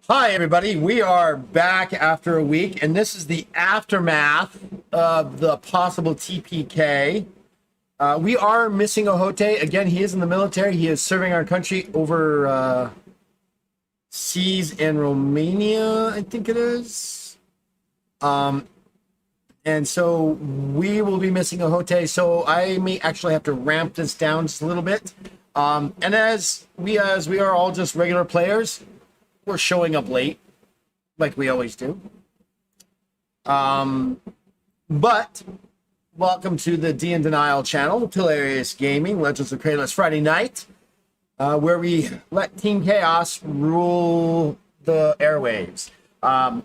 Hi, everybody. We are back after a week, and this is the aftermath of the possible TPK. We are missing Ojote. Again, he is in the military. He is serving our country over seas in Romania, I think it is. And so we will be missing Ojote. So I may actually have to ramp this down just a little bit. And as we are all just regular players, we're showing up late, like we always do. But welcome to the D in Denial channel, Hilarious Gaming, Legends of Kralis Friday night, where we let Team Chaos rule the airwaves. I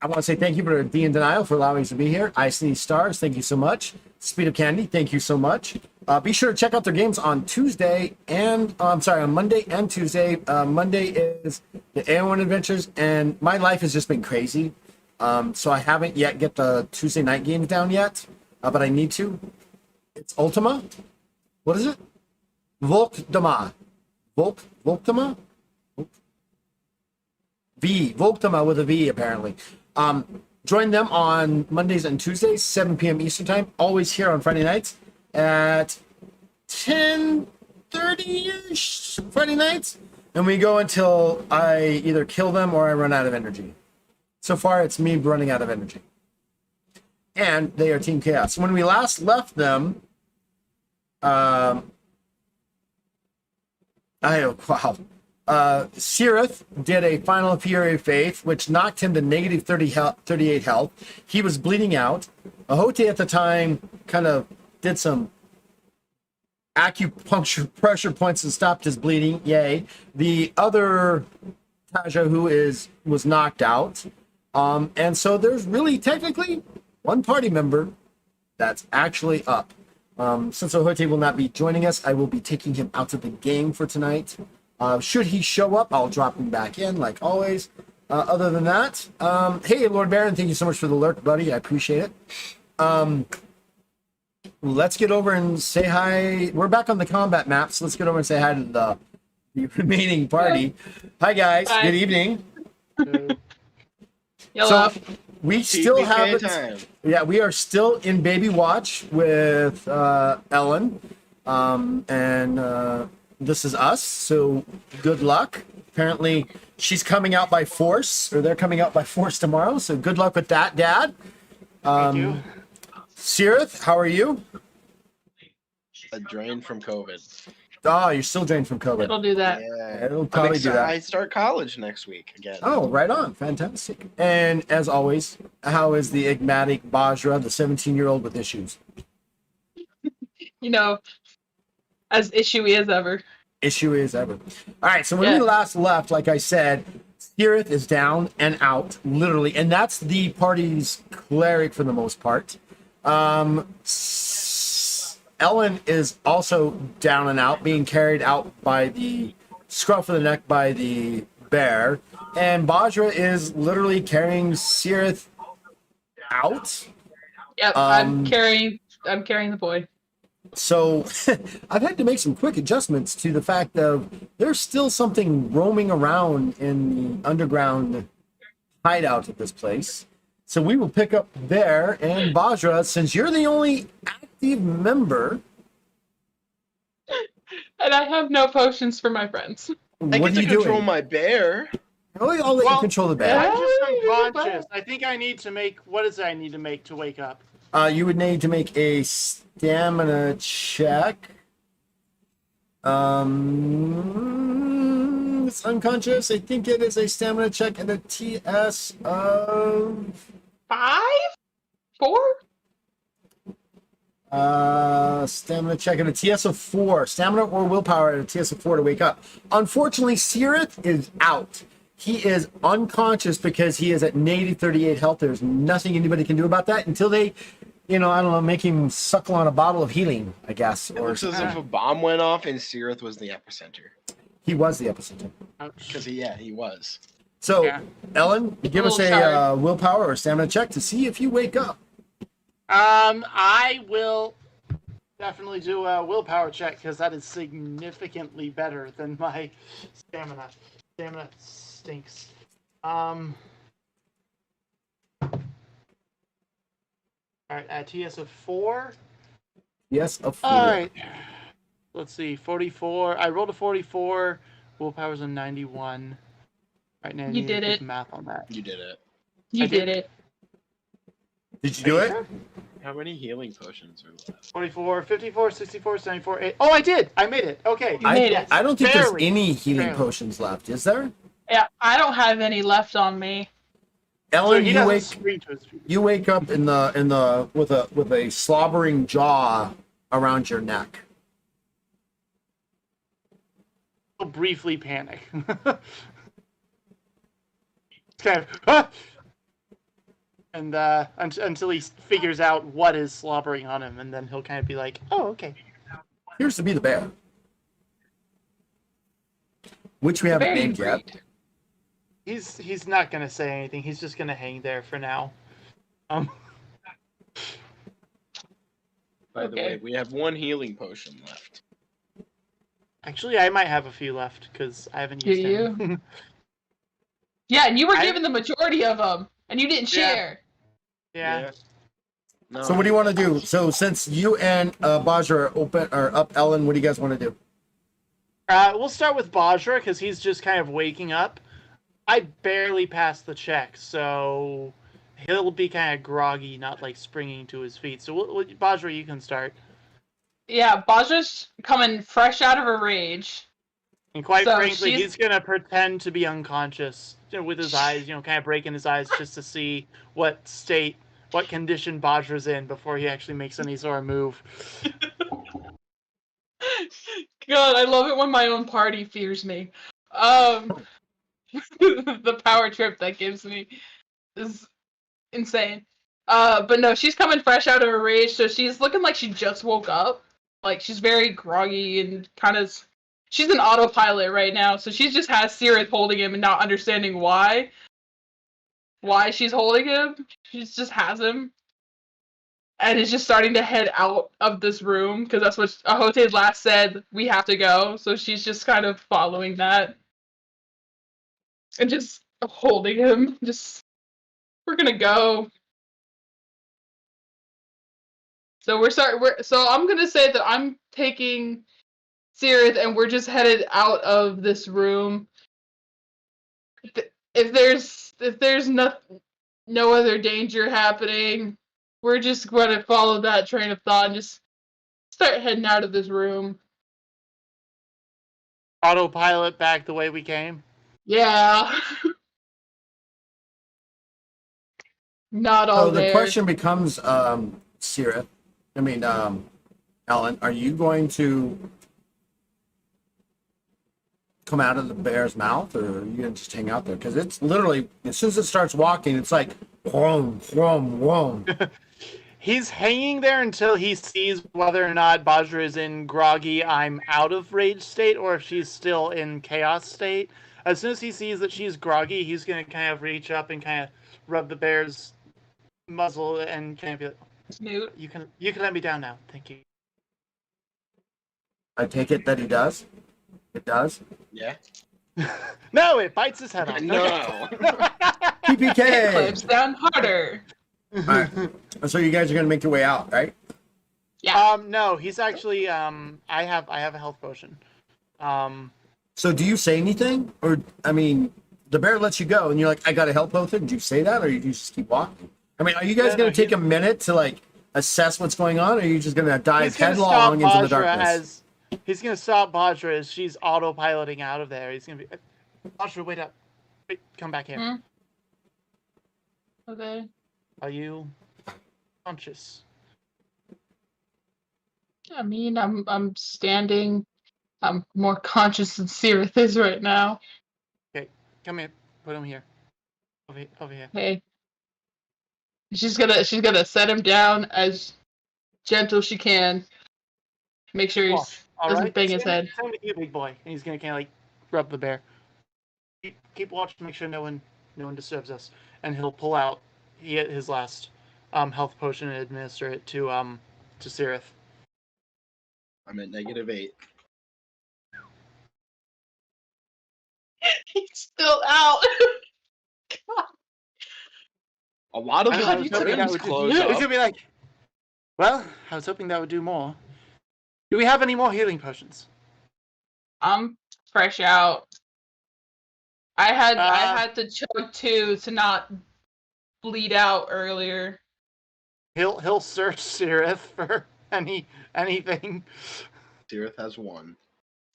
want to say thank you for D in Denial for allowing us to be here. Ice and Stars, thank you so much. Speed of Candy, thank you so much. Be sure to check out their games on Tuesday and on Monday and Tuesday. Monday is the A1 Adventures, and my life has just been crazy. So I haven't yet get the Tuesday night games down yet, but I need to. It's Ultima. What is it? Volkdama. Volkdama? Volkdama with a V, apparently. Join them on Mondays and Tuesdays, 7 p.m. Eastern Time, always here on Friday nights at 10:30-ish Friday nights. And we go until I either kill them or I run out of energy. So far, it's me running out of energy. And they are Team Chaos. When we last left them, Sirith did a Final Fury of Faith, which knocked him to negative 38 health. He was bleeding out. Ojote at the time kind of did some acupuncture pressure points and stopped his bleeding. Yay. The other Taja was knocked out. And so there's really technically one party member that's actually up. Since Ojote will not be joining us, I will be taking him out of the game for tonight. Should he show up, I'll drop him back in, like always. Other than that, hey, Lord Baron, thank you so much for the alert, buddy. I appreciate it. Let's get over and say hi. We're back on the combat map, so let's get over and say hi to the remaining party. Hi, guys. Hi. Good evening. Yellow. So we still have it. Yeah, we are still in baby watch with Ellen, and this is us. So good luck. Apparently, she's coming out by force, or they're coming out by force tomorrow. So good luck with that, Dad. Thank you. Sirith, how are you? Drained from COVID. Oh, you're still drained from COVID. It'll do that. Yeah, It'll probably do that. I start college next week again. Oh, right on. Fantastic. And as always, how is the enigmatic Bajra, the 17-year-old with issues? You know, as issuey as ever. Issue is ever. All right, so when we last left, like I said, Sirith is down and out, literally, and that's the party's cleric for the most part. Ellen is also down and out, being carried out by the scruff of the neck by the bear, and Bajra is literally carrying Sirith out. Yep, I'm carrying the boy. So I've had to make some quick adjustments to the fact of there's still something roaming around in the underground hideout at this place. So we will pick up there. And Bajra, since you're the only active member, And I have no potions for my friends. I what get are to you control doing? my bear. I'll let you control the bear. I'm just Yeah, unconscious. I think I need to make. What is it I need to make to wake up? You would need to make a stamina check. It's unconscious. I think it is a stamina check and a TS of 5? 4? stamina check and a TS of 4. Stamina or willpower and a TS of 4 to wake up. Unfortunately, Sirith is out. He is unconscious because he is at negative 38 health. There's nothing anybody can do about that until they, I don't know, make him suckle on a bottle of healing, I guess. It looks as if a bomb went off and Sirith was the epicenter. He was the epicenter. Because he was. So, Yeah. Ellen, give us a willpower or stamina check to see if you wake up. I will definitely do a willpower check because that is significantly better than my stamina. Stamina stinks. All right, at TS of 4. Yes, a 4. All right. Let's see, 44. I rolled a 44. Willpower's a 91. Right now, I You need to did do it. the math on that. You did it. You I did. did it. Did you Are do you it? sure? How many healing potions are left? 44, 54, 64, 74, 8. Oh, I did! I made it. Okay. You made it. I don't think Barely. there's any healing Barely. potions left, is there? Yeah, I don't have any left on me. So Ellen, he doesn't spring to his feet. you wake up in the with a slobbering jaw around your neck. He'll briefly panic. Kind of, "Ah!" And until he figures out what is slobbering on him, and then he'll kind of be like, "Oh, okay." Appears to be the bear, which we haven't Very named yet. great. He's not gonna say anything. He's just gonna hang there for now. By the Okay. way, we have one healing potion left. Actually, I might have a few left because I haven't Do used any. Yeah, and you were I- given the majority of them, and you didn't Yeah. share. Yeah. No. So what do you want to do? So since you and Bajra are up, Ellen, what do you guys want to do? We'll start with Bajra because he's just kind of waking up. I barely passed the check, so he'll be kind of groggy, not like springing to his feet. So Bajra, you can start. Yeah, Bajra's coming fresh out of a rage. And quite So frankly, she's- he's gonna pretend to be unconscious, with his eyes, kind of breaking his eyes just to see what condition Bajra's in before he actually makes any sort of move. God, I love it when my own party fears me. The power trip that gives me is insane. But no, she's coming fresh out of a rage, so she's looking like she just woke up. Like, she's very groggy and kind of... She's an autopilot right now, so she just has Sirith holding him and not understanding why she's holding him. She just has him. And is just starting to head out of this room, because that's what Ahote last said, we have to go. So she's just kind of following that. And just holding him. We're gonna go. So so I'm gonna say that I'm taking Sirith and we're just headed out of this room. If there's no other danger happening, we're just gonna follow that train of thought and just start heading out of this room. Autopilot back the way we came. Yeah. Not all So the there. question becomes, Sirith, Ellen, are you going to come out of the bear's mouth, or are you going to just hang out there? Because it's literally, as soon as it starts walking, it's like, whoom, whoom, whoom. He's hanging there until he sees whether or not Bajra is in groggy, I'm out of rage state, or if she's still in chaos state. As soon as he sees that she's groggy, he's going to kind of reach up and kind of rub the bear's muzzle and kind of be like, Snoot. you can let me down now. Thank you. I take it that he does. It does. Yeah. No, it bites his head off. No. PPK. Clamps down harder. All right. So you guys are going to make your way out, right? Yeah. No, he's actually I have a health potion. So do you say anything, or the bear lets you go, and you're like, I got a health potion. Do you say that, or do you just keep walking? Are you guys going to take a minute to like assess what's going on, or are you just going to dive headlong into the darkness? He's going to stop Bajra as she's autopiloting out of there. He's going to be, Bajra, wait up. Wait, come back here. Okay. Are you conscious? I'm standing. I'm more conscious than Sirith is right now. Okay, come here. Put him here. Over here. Hey. She's gonna set him down as gentle as she can. Make sure he doesn't bang his head. Same with you, big boy. And he's gonna kind of like rub the bear. Keep watch, make sure no one disturbs us. And he'll pull out his last health potion and administer it to Sirith. I'm at -8. He's still out. A lot of I God, the you took it rooms as close It's up. gonna be like, well, I was hoping that would do more. Do we have any more healing potions? I'm fresh out. I Uh, had to chug 2 to not bleed out earlier. he'll search Sirith for anything. Sirith has 1.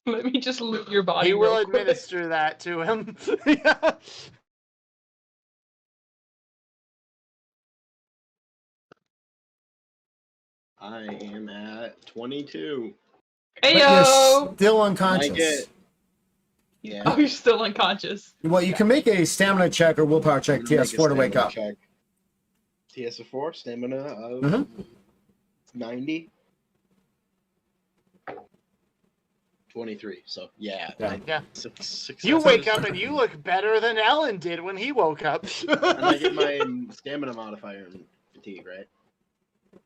Let me just loot your body. He will real quick. administer that to him. Yeah. I am at 22. But Heyo! you're still I unconscious. get. Yeah. Oh, you're still unconscious. Well, you can make a stamina check or willpower check, I'm gonna make a TS4 to wake stamina up. check. TS4, stamina of Mhm. 90. 23. So yeah. Yeah. Yeah. Six You wake successes. up and you look better than Ellen did when he woke up. And I get my stamina modifier in fatigue,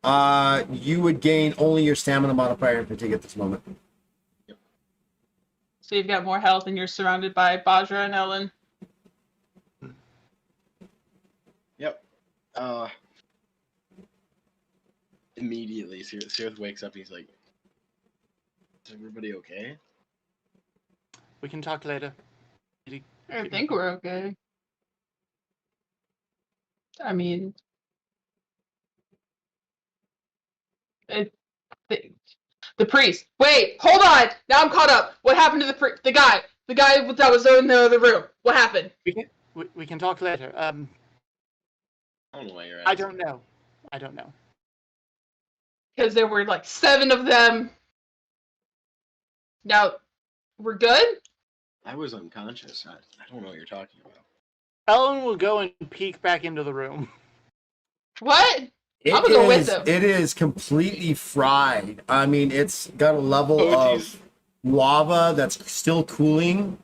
right? You would gain only your stamina modifier and fatigue at this moment. So you've got more health and you're surrounded by Bajra and Ellen. Yep. Immediately, Sirith wakes up. He's like, "Is everybody okay?" We can talk later. I think we're okay. I mean, the priest. Wait, hold on. Now I'm caught up. What happened to the guy? The guy that was in the other room. What happened? We can talk later. I don't know why you're. I don't know. I don't know. Because there were like 7 of them. Now, we're good? I was unconscious. I don't know what you're talking about. Ellen will go and peek back into the room. What? It I'm gonna go with is- them. It is completely fried. I mean, it's got a level Oh, of lava that's still cooling.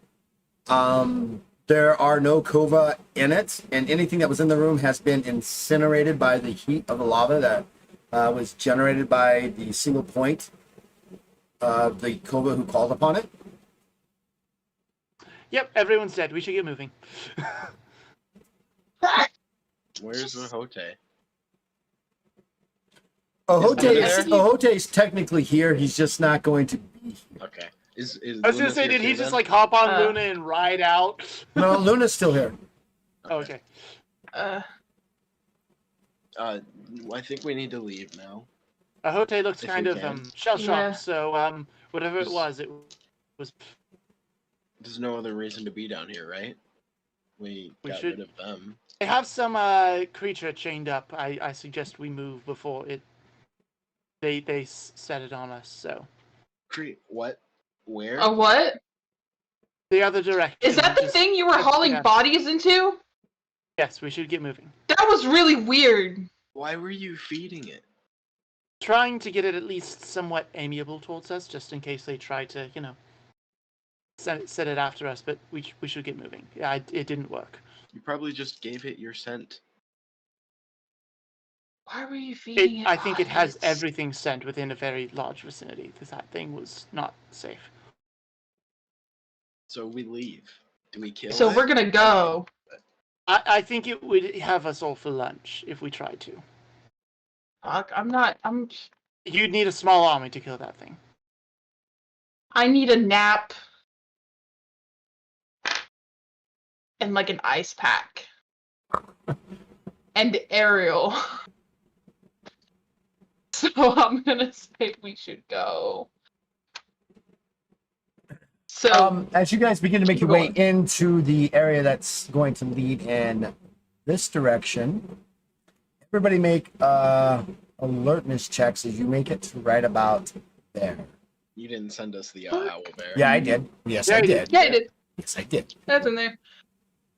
There are no kova in it, and anything that was in the room has been incinerated by the heat of the lava that was generated by the single point of the kova who called upon it. Yep, everyone's dead. We should get moving. Where's the Hote? Ohote's technically here. He's just not going to be here. Okay. Is I was gonna say, did he just like hop on Luna and ride out? No, Luna's still here. Oh, okay. I think we need to leave now. Ahote looks If kind we of can. shell shocked. Yeah. So whatever it was. There's no other reason to be down here, right? We got should- rid of them. They have some creature chained up. I suggest we move before it. They set it on us. So What? Where? A what? the other direction. Is that the just- thing you were hauling yeah. bodies into? Yes, we should get moving. That was really weird. Why were you feeding it? Trying to get it at least somewhat amiable towards us, just in case they try to, set it after us. But we should get moving. Yeah, it didn't work. You probably just gave it your scent. Why were you feeding it? I think it has bodies? everything sent within a very large vicinity. Because that thing was not safe. So we leave. Do we kill So it? we're gonna go. I think it would have us all for lunch if we tried to. Fuck, You'd need a small army to kill that thing. I need a nap. And like an ice pack. And Ariel. So I'm gonna say we should go. So As you guys begin to make your way into the area that's going to lead in this direction, everybody make alertness checks as you make it to right about there. You didn't send us the owl bear. Yeah, I did. Yes, Yeah, I you did. yeah, I did. Yes, I did. That's in there.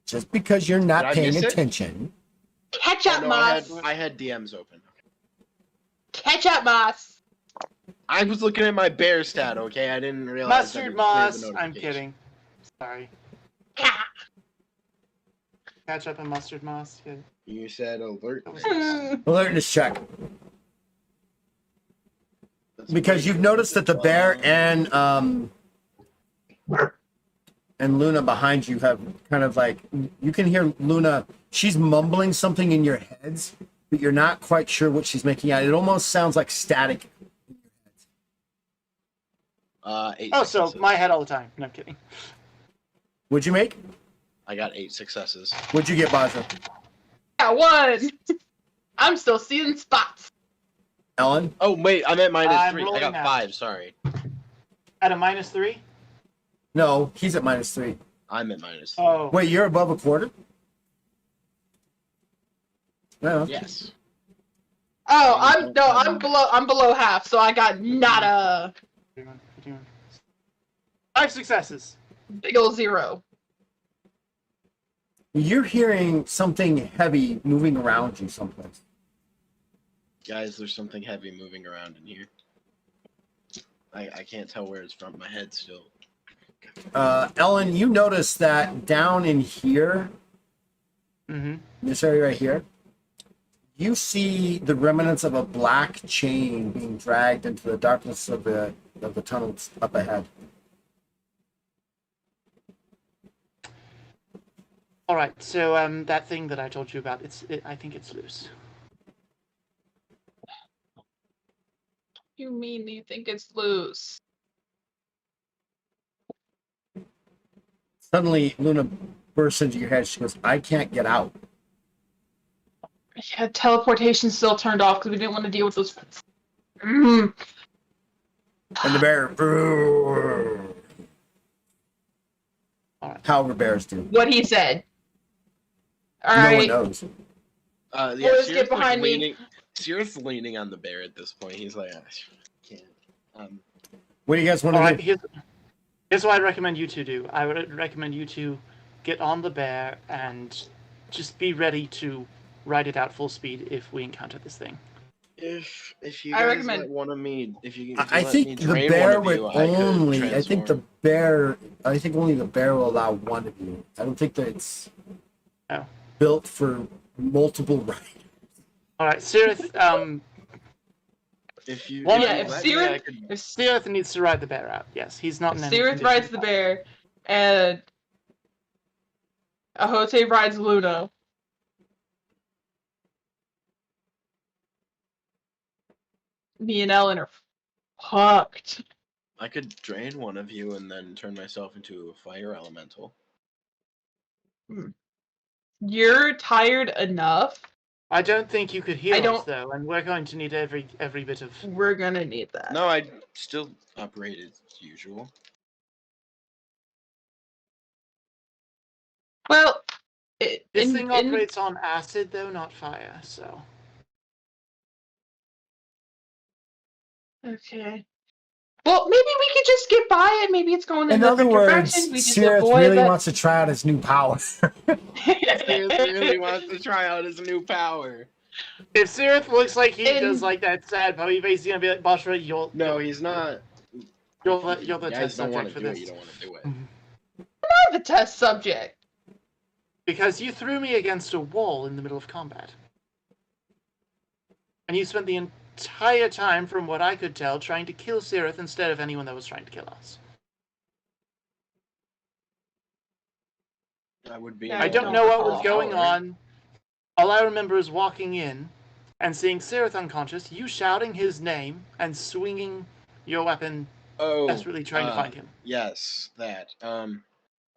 Just because you're not Did I paying miss it? attention. Catch Oh, up, no, Moss. I had DMs open. Catch up, Moss. I was looking at my bear stat, okay? I didn't realize. I Mustard didn't clear moss. the I'm notification. kidding. Sorry. Ha. Catch up in mustard moss. Yeah. You said alert. Alertness check. Because you've noticed that the bear and and Luna behind you have kind of like, you can hear Luna, she's mumbling something in your heads, but you're not quite sure what she's making out. It almost sounds like static. 8 Oh, successes. so my head all the time. No, I'm kidding. What'd you make? I got 8 successes. What'd you get, Baja? Yeah, 1. I'm still seeing spots. Ellen? Oh wait, I'm at -3. I rolling got now. 5. Sorry, At a -3? No, he's at -3. I'm at -3. Oh. Wait, you're above a quarter? No. Yes. Oh, I'm below half, so I got nada. 5 successes. Big ol' 0. You're hearing something heavy moving around you someplace. Guys, there's something heavy moving around in here. I can't tell where it's from. My head still. Ellen, you notice that down in here, Mm-hmm. this area right here, you see the remnants of a black chain being dragged into the darkness of the tunnels up ahead. All right. So that thing that I told you about, I think it's loose. You mean you think it's loose? Suddenly, Luna bursts into your head. She goes, "I can't get out." Yeah, teleportation still turned off because we didn't want to deal with those. Mm. And the bear, "Brrr." All right. However bears do. What he said. All No one right. knows. Yeah, Boys, get behind me. leaning. Sirith's leaning on the bear at this point. He's like, I can't. What do you guys want All to right. do? Here's what I'd recommend you two do. I would recommend you two get on the bear and just be ready to ride it out full speed if we encounter this thing. If you I guys recommend- let one of me, if you, I let me think the drain bear one of would you, I could only. I think the transform. bear. I think only the bear will allow one of you. I don't think that it's Oh. built for multiple riders. All right, Sirith. If you, Well, if yeah, you if let me, I Sirith, could. if Sirith needs to ride the bear out. Yes, he's not in any Sirith condition rides to the ride. bear, and Ahote rides Luna. Me and Ellen are fucked. I could drain one of you and then turn myself into a fire elemental. You're tired enough. I don't think you could heal I us don't- though, and we're going to need every bit of. We're gonna need that. No, I still operate as usual. Well, This thing operates on acid though, not fire. So Okay. Well, maybe we could just get by it. Maybe it's going in In a other different words, direction. We just Sirith avoid really that. wants to try out his new power. Sirith really wants to try out his new power. if Sirith looks like he And- does like that sad puppy face, he's gonna be like, Bashra, No, he's not. you're the You guys test don't want subject to for do this. it. You don't want to do it. I'm the test subject. Because you threw me against a wall in the middle of combat. And you spent the entire time, from what I could tell, trying to kill Sirith instead of anyone that was trying to kill us. I would be. Yeah, I don't know what was going on. All I remember is walking in and seeing Sirith unconscious, you shouting his name and swinging your weapon, Oh, desperately trying to find him. Yes, that.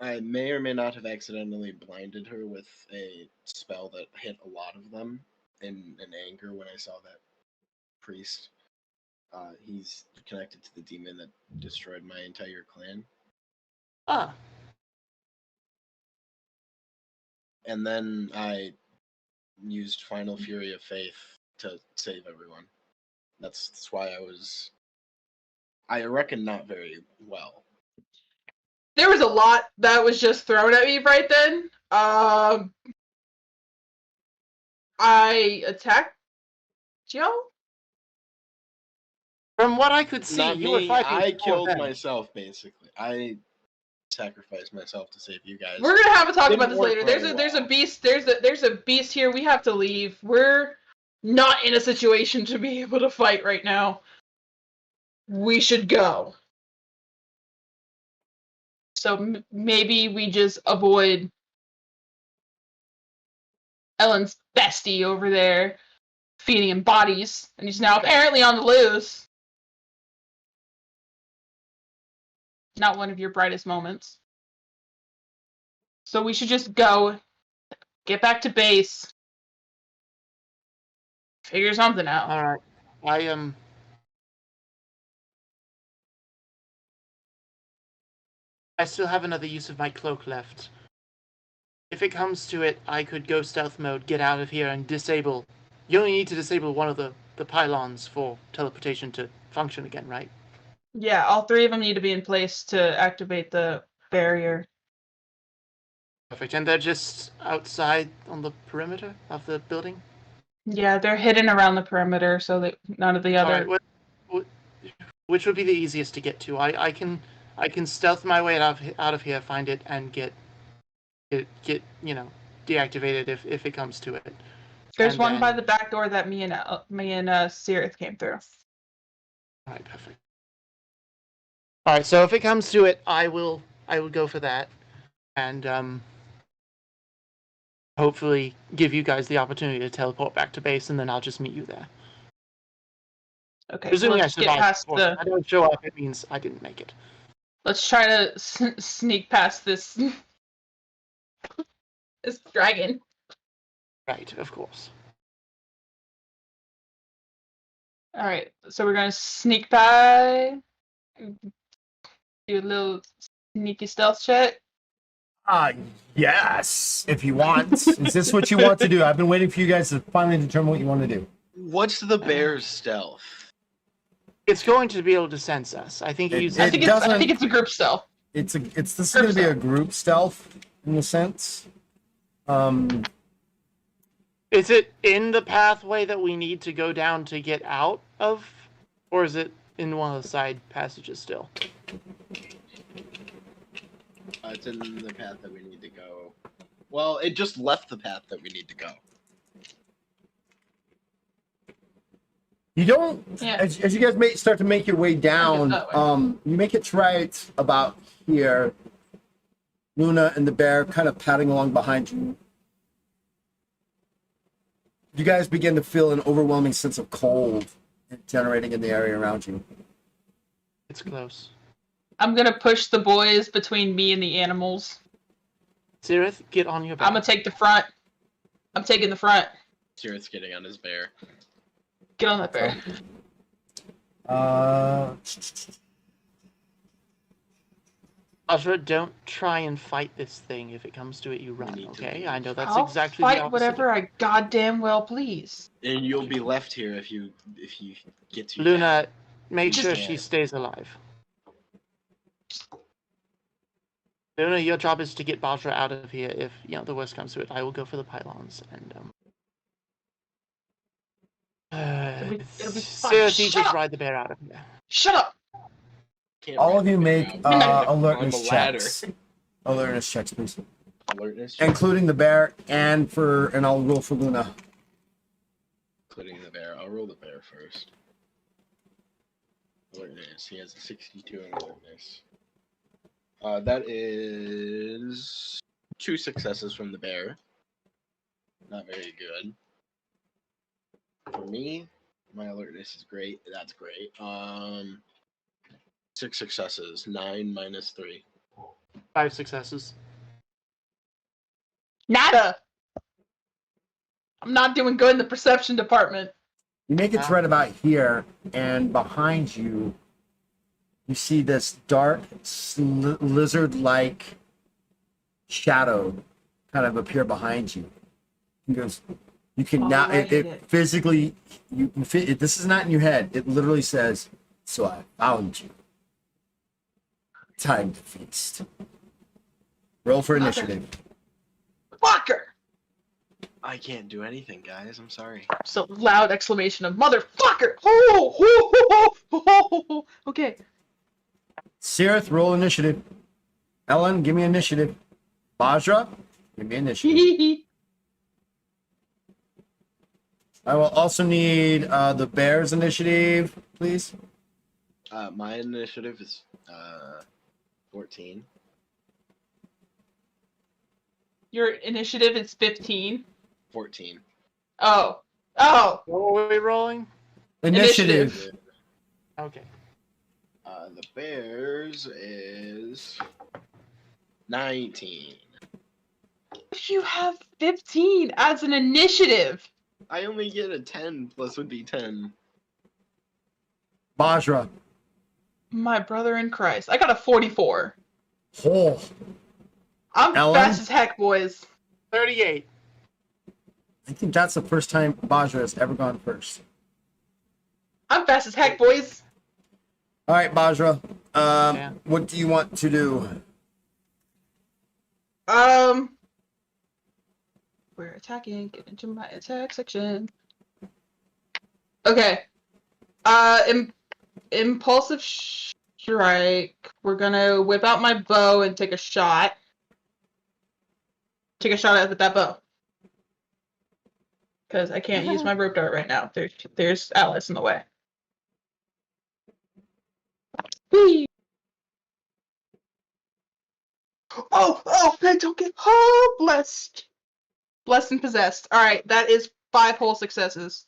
I may or may not have accidentally blinded her with a spell that hit a lot of them in anger when I saw that priest. He's connected to the demon that destroyed my entire clan. Ah, And then I used Final Fury of Faith to save everyone. That's why I reckon not very well. There was a lot that was just thrown at me right then. I attacked Joe. from what I could see, Not you were me, fighting. I for killed them. myself basically. I sacrificed myself to save you guys. We're gonna have a talk Didn't about this work later. very There's a well. beast. There's a beast here. We have to leave. We're not in a situation to be able to fight right now. We should go. So maybe we just avoid Ellen's bestie over there feeding him bodies, and he's now apparently on the loose. Not one of your brightest moments. So we should just go, get back to base, figure something out. All right. I still have another use of my cloak left. If it comes to it, I could go stealth mode, get out of here, and disable. You only need to disable one of the pylons for teleportation to function again, right? Yeah, all three of them need to be in place to activate the barrier. Perfect. And they're just outside on the perimeter of the building? Yeah, they're hidden around the perimeter so that none of the other. All right. Which would be the easiest to get to? I can stealth my way out of here, find it, and get deactivated if it comes to it. There's And one by then- the back door that me and Sirith came through. All right, perfect. All right, so if it comes to it, I will go for that, and hopefully give you guys the opportunity to teleport back to base, and then I'll just meet you there. Okay, Presuming I let's get survive. past If I don't show up, it means I didn't make it. Let's try to sneak past this this dragon. Right, of course. All right, so we're gonna sneak by, do a little sneaky stealth check. Yes, if you want. Is this what you want to do? I've been waiting for you guys to finally determine what you want to do. What's the bear's stealth? It's going to be able to sense us. I think it uses. I think it's a group stealth. This is going to be a group stealth in a sense. Is it in the pathway that we need to go down to get out of, or is it in one of the side passages still? It's in the path that we need to go. Well, it just left the path that we need to go. You don't, Yeah. as you guys start to make your way down, that way. you make it right about here. Luna and the bear kind of padding along behind you. You guys begin to feel an overwhelming sense of cold generating in the area around you. It's close. I'm gonna push the boys between me and the animals. Sirith, get on your back. I'm gonna take the front. I'm taking the front. Sirith's getting on his bear. Get on that bear. Azra, don't try and fight this thing. If it comes to it, you run, need to okay? leave. I know that's I'll exactly fight the opposite. whatever I goddamn well please. And you'll be left here if you get too Luna, make Just- sure she stays alive. Luna, your job is to get Bajra out of here. If the worst comes to it, I will go for the pylons and It'll be fine. Sirith, you Shut just up. ride the bear out of here. Shut up! Can't All ride of you the bear make out. alertness Climb a ladder. checks. Alertness checks, please. Alertness, Including the bear and I'll roll for Luna. including the bear. I'll roll the bear first. Alertness. He has a 62 in alertness. That is 2 successes from the bear. Not very good. For me, my alertness is great. That's great. 6 successes. 9 minus 3. 5 successes. Nada! I'm not doing good in the perception department. You make it to right about here, and behind you, you see this dark, lizard-like shadow kind of appear behind you. He goes, you can now, I hate it it. physically, you can fit, this is not in your head. It literally says, so I found you. Time to feast. Roll for initiative. Fucker! I can't do anything, guys. I'm sorry. So loud exclamation of motherfucker! Oh! Okay. Sirith, roll initiative. Ellen, give me initiative. Bajra, give me initiative. I will also need the bear's initiative, please. My initiative is 14. Your initiative is 15. 14. Oh. What were we rolling? Initiative. Okay. The Bears is 19. If you have 15 as an initiative. I only get a 10 plus would be 10. Bajra. My brother in Christ. I got a 44. Oh. I'm Ellen? fast as heck, boys. 38. I think that's the first time Bajra has ever gone first. I'm fast as heck, boys. All right, Bajra. Yeah. What do you want to do? We're attacking. Get into my attack section. Okay. Impulsive strike. We're gonna whip out my bow and take a shot. Take a shot at that bow. Because I can't use my rope dart right now. There's Alice in the way. Whee! Oh, I don't get blessed. Blessed and possessed. Alright, that is 5 whole successes.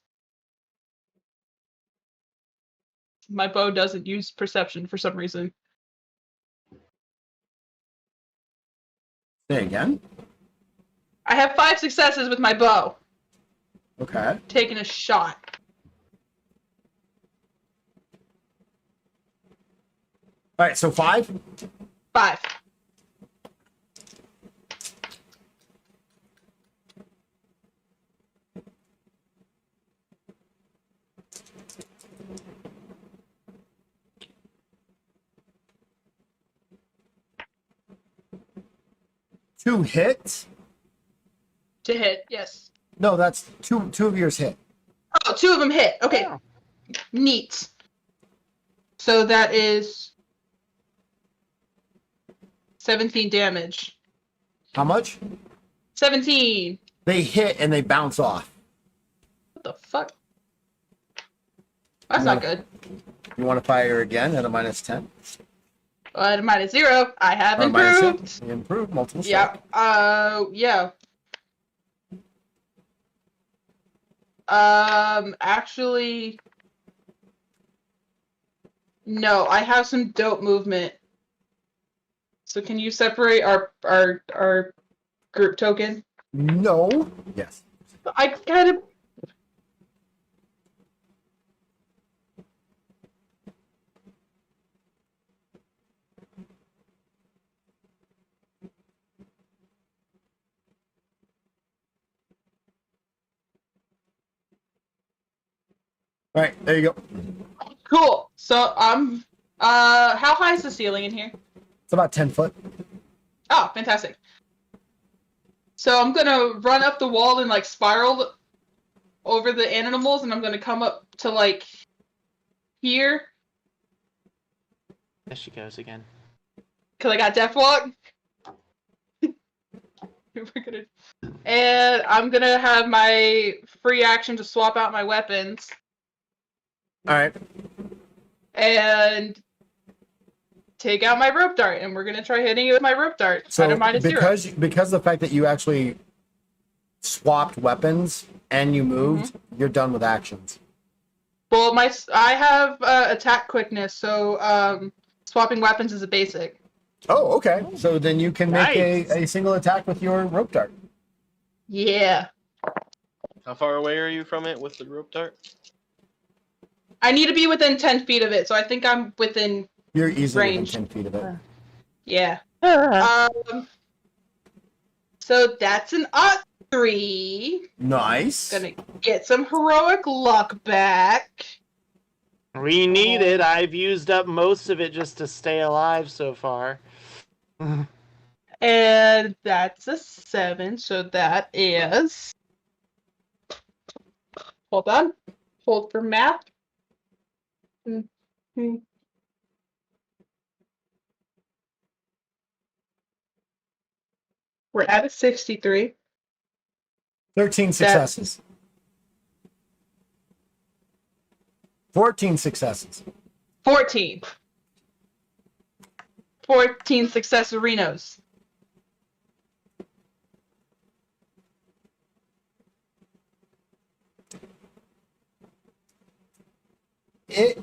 My bow doesn't use perception for some reason. Say again? I have 5 successes with my bow. Okay. Taking a shot. All right, so 5? 5. Two hits? To hit, yes. No, that's two of yours hit. Oh, 2 of them hit. Okay. Oh. Neat. So that is 17 damage. How much? 17. They hit and they bounce off. What the fuck? That's not good. You want to fire again at a -10? At a -0, I have Or improved. -10? You improved multiple Yeah. strike. Yeah. Actually, no. I have some dope movement. So can you separate our group token? No. Yes. I gotta. All right, there you go. Cool. So how high is the ceiling in here? It's about 10 foot. Oh, fantastic. So I'm gonna run up the wall and like spiral over the animals, and I'm gonna come up to like here There she goes again. because I got death walk. And I'm gonna have my free action to swap out my weapons All right. and take out my rope dart, and we're gonna try hitting it with my rope dart at So a -0. because of the fact that you actually swapped weapons and you moved, you're done with actions. Well, I have attack quickness, so swapping weapons is a basic. Oh, okay. So then you can make Nice. a single attack with your rope dart. Yeah. How far away are you from it with the rope dart? I need to be within 10 feet of it, so I think I'm within. You're easily within Range. 10 feet of it. Yeah. So that's an 3. Nice. Gonna get some heroic luck back. We need it. I've used up most of it just to stay alive so far. And that's a 7, so that is. Hold on. Hold for math. Mhm. We're at a 63. 13 successes. 14 successes. 14. 14 successorinos. it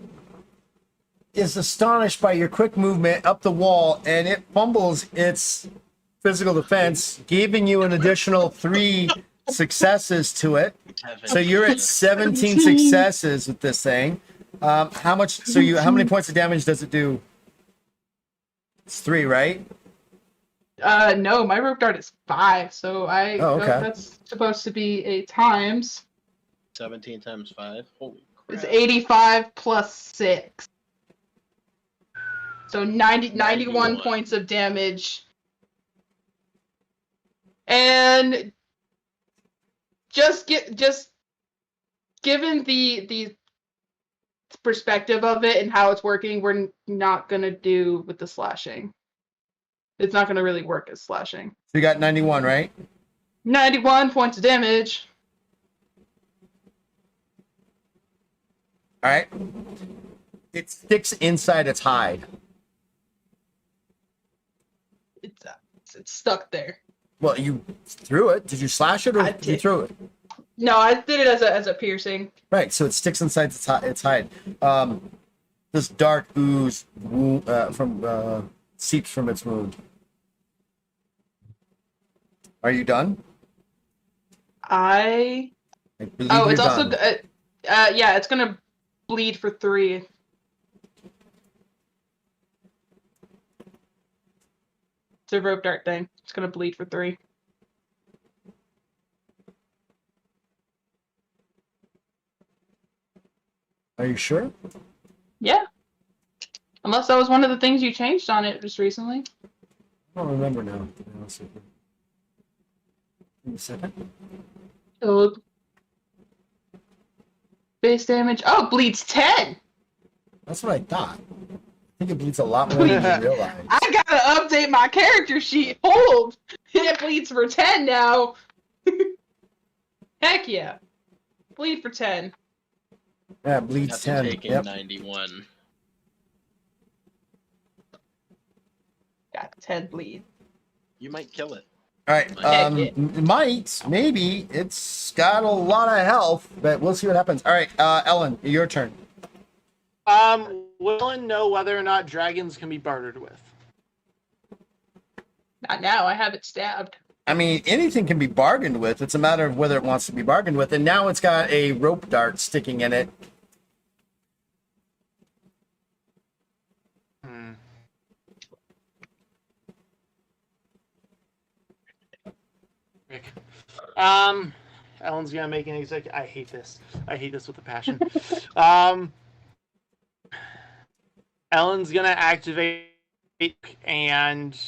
is astonished by your quick movement up the wall, and it fumbles its physical defense, giving you an additional 3 successes to it. So you're at 17 successes with this thing. How much? So how many points of damage does it do? It's 3, right? No, my rope dart is 5, so okay. that's supposed to be a times. 17 times 5. Holy crap. It's 85 plus 6. So 91 points of damage. And just given the perspective of it and how it's working, we're not gonna do with the slashing. It's not gonna really work as slashing. So you got 91, right? 91 points of damage. All right. It sticks inside its hide. It's stuck there. Well, you threw it. Did you slash it or did you throw it? No, I did it as a piercing. Right, so it sticks inside its hide. This dark ooze seeps from its wound. Are you done? I believe Oh, you're it's also done. yeah, it's gonna bleed for 3. It's a rope dart thing. It's gonna bleed for 3. Are you sure? Yeah. Unless that was one of the things you changed on it just recently. I don't remember now. To be honest with you. Give me a second. Oh. Base damage. Oh, it bleeds 10. That's what I thought. I think it bleeds a lot more than you realize. I gotta update my character sheet. Hold. It bleeds for 10 now. Heck yeah. Bleed for 10. Yeah, it bleeds After 10. taking Yep. 91. Got 10 bleed. You might kill it. All right. Might, maybe. It's got a lot of health, but we'll see what happens. All right, Ellen, your turn. Will Ellen know whether or not dragons can be bartered with? Not now. I have it stabbed. I mean, anything can be bargained with. It's a matter of whether it wants to be bargained with. And now it's got a rope dart sticking in it. Ellen's gonna make an executive. I hate this. I hate this with a passion. Ellen's gonna activate and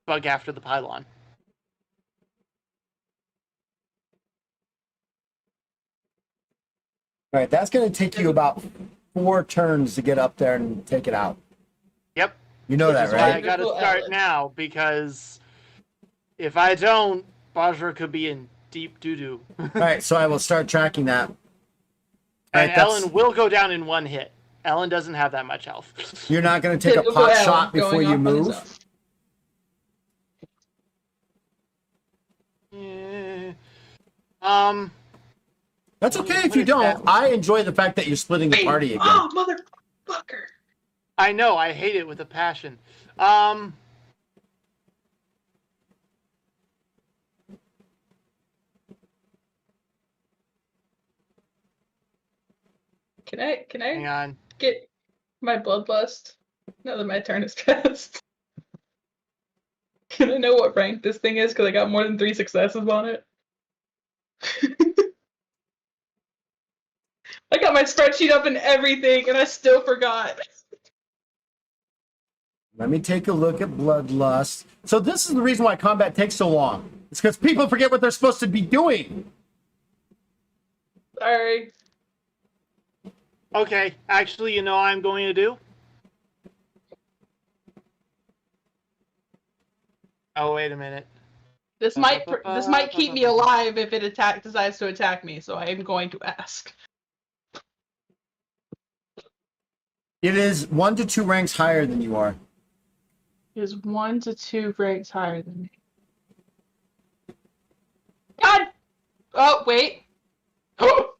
bug after the pylon. All right, that's going to take you about 4 turns to get up there and take it out. Yep. You know that, That's why I right? gotta start now, because if I don't, Bajra could be in deep doo-doo. All right, so I will start tracking that. All And right, Ellen will go down in 1 hit. Ellen doesn't have that much health. You're not going to take a Typical pot Ellen shot before going you off on his move? That's okay if you don't. I enjoy the fact that you're splitting the party again. Oh, motherfucker. I know, I hate it with a passion. Can I Hang on. get my bloodlust now that my turn is passed? Can I know what rank this thing is? Because I got more than 3 successes on it. I got my spreadsheet up and everything, and I still forgot. Let me take a look at Bloodlust. So this is the reason why combat takes so long. It's because people forget what they're supposed to be doing. Sorry. Okay, actually, you know what I'm going to do? Oh, wait a minute. This might keep me alive if it decides to attack me, so I am going to ask. It is 1 to 2 ranks higher than you are. It is 1 to 2 ranks higher than me. God! Oh, wait. Oh!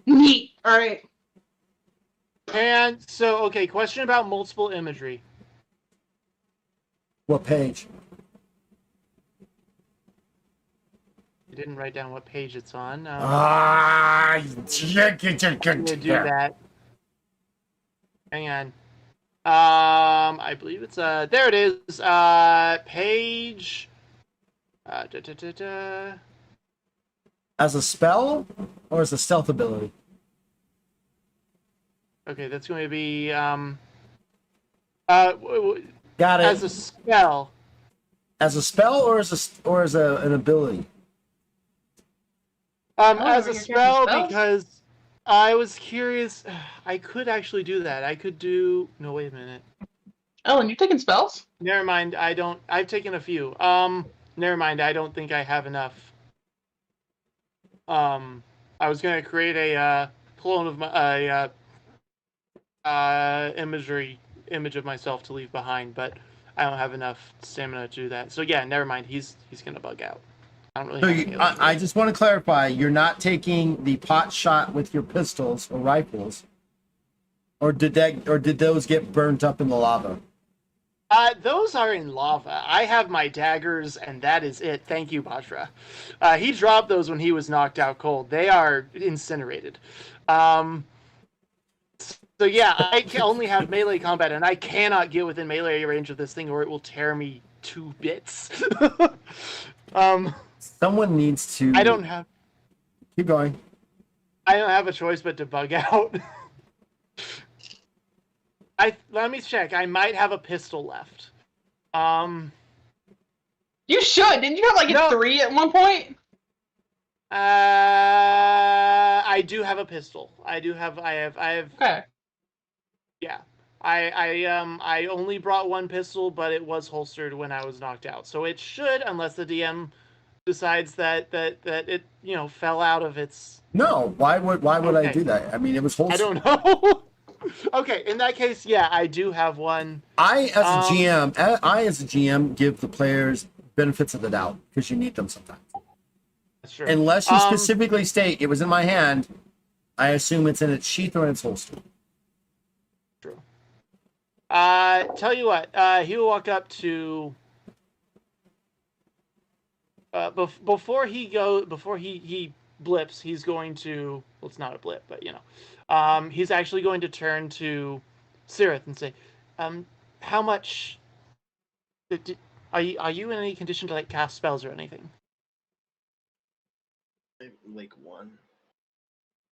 Neat. Alright. And so, okay, question about multiple imagery. What page? I didn't write down what page it's on. Ah, I'm gonna do that. Hang on. I believe it's there it is. Page. Da, da, da, da. As a spell or as a stealth ability? Okay, that's going to be Got it. as a spell. As a spell or as an ability? As over a here casting spell spells? because I was curious. I could actually do that. I could do. No, wait a minute. Oh, and you're taking spells? Never mind. I don't. I've taken a few. Never mind. I don't think I have enough. I was gonna create a clone of my image of myself to leave behind, but I don't have enough stamina to do that. So yeah, never mind. He's gonna bug out. I don't really So have any other I just want to clarify: you're not taking the pot shot with your pistols or rifles, or did those get burnt up in the lava? Those are in lava. I have my daggers, and that is it. Thank you, Bajra. He dropped those when he was knocked out cold. They are incinerated. So yeah, I can only have melee combat, and I cannot get within melee range of this thing, or it will tear me to bits. Someone needs to. I don't have. Keep going. I don't have a choice but to bug out. Let me check. I might have a pistol left. You should. Didn't you have like No. 3 at one point? I do have a pistol. I have. Okay. Yeah. I only brought one pistol, but it was holstered when I was knocked out. So it should, unless the DM decides that it fell out of its. No, why would I Okay. do that? I mean, it was I wholesome. don't know. Okay, in that case, yeah, I do have one. I as a GM give the players benefits of the doubt because you need them sometimes. That's true. Unless you specifically state it was in my hand, I assume it's in its sheath or in its holster. True. Tell you what, he will walk up to. Before he blips, he's going to. Well, it's not a blip, but he's actually going to turn to Sirith and say, how much? Are you in any condition to like cast spells or anything? Like one.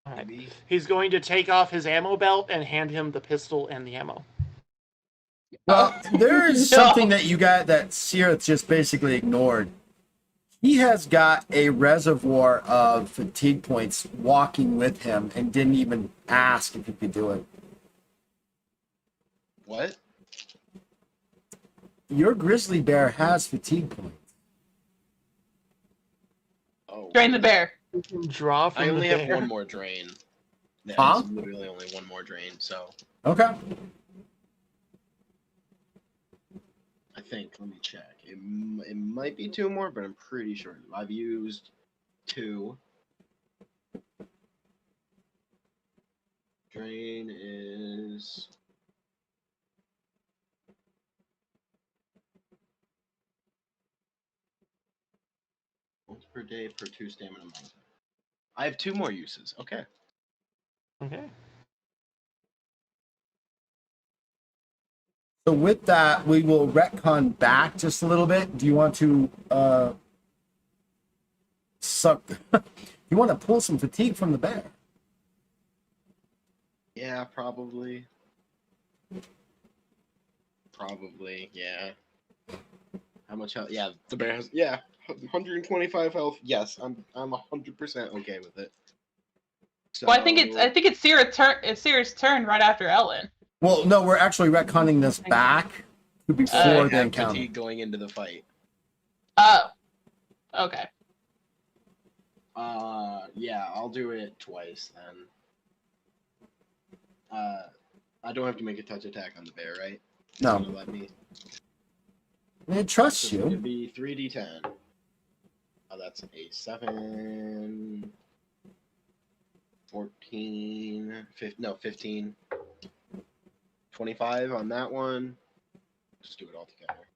All right. Maybe. He's going to take off his ammo belt and hand him the pistol and the ammo. Well, there is something that Sirith just basically ignored. He has got a reservoir of fatigue points walking with him and didn't even ask if he could do it. What? Your grizzly bear has fatigue points. Oh. Drain the bear. You can draw from I only the have bear. one more drain. Yeah, Huh? it's literally only one more drain, so Okay. I think. Let me check. It might be 2 more, but I'm pretty sure. I've used 2. Drain is. Once per day per 2 stamina mountain. I have 2 more uses. Okay. Okay. So with that, we will retcon back just a little bit. Do you want to suck? You want to pull some fatigue from the bear? Yeah, probably. Probably, yeah. How much health? Yeah, the bear has. Yeah, 125 health. Yes, I'm 100% okay with it. So, Well, I think it's Sirith's turn right after Ellen. Well, no, we're actually retconning this back to I before the have encounter. fatigue going into the fight. Oh. Okay. Yeah, I'll do it twice then. I don't have to make a touch attack on the bear, right? It's No. gonna let me. It trusts So it's gonna you. be 3d10. That's a 7, 14, 15, no, 15, 25 on that one. Just do it all together.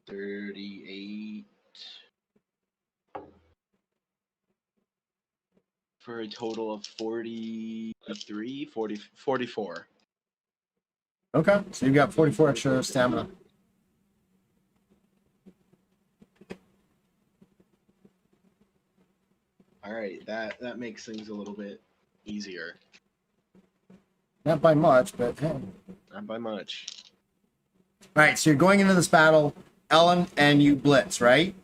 38 for a total of 43, 40, 44. Okay, so you've got 44 extra stamina. All right, that makes things a little bit easier. Not by much, but hey. Not by much. All right, so you're going into this battle, Ellen, and you blitz, right?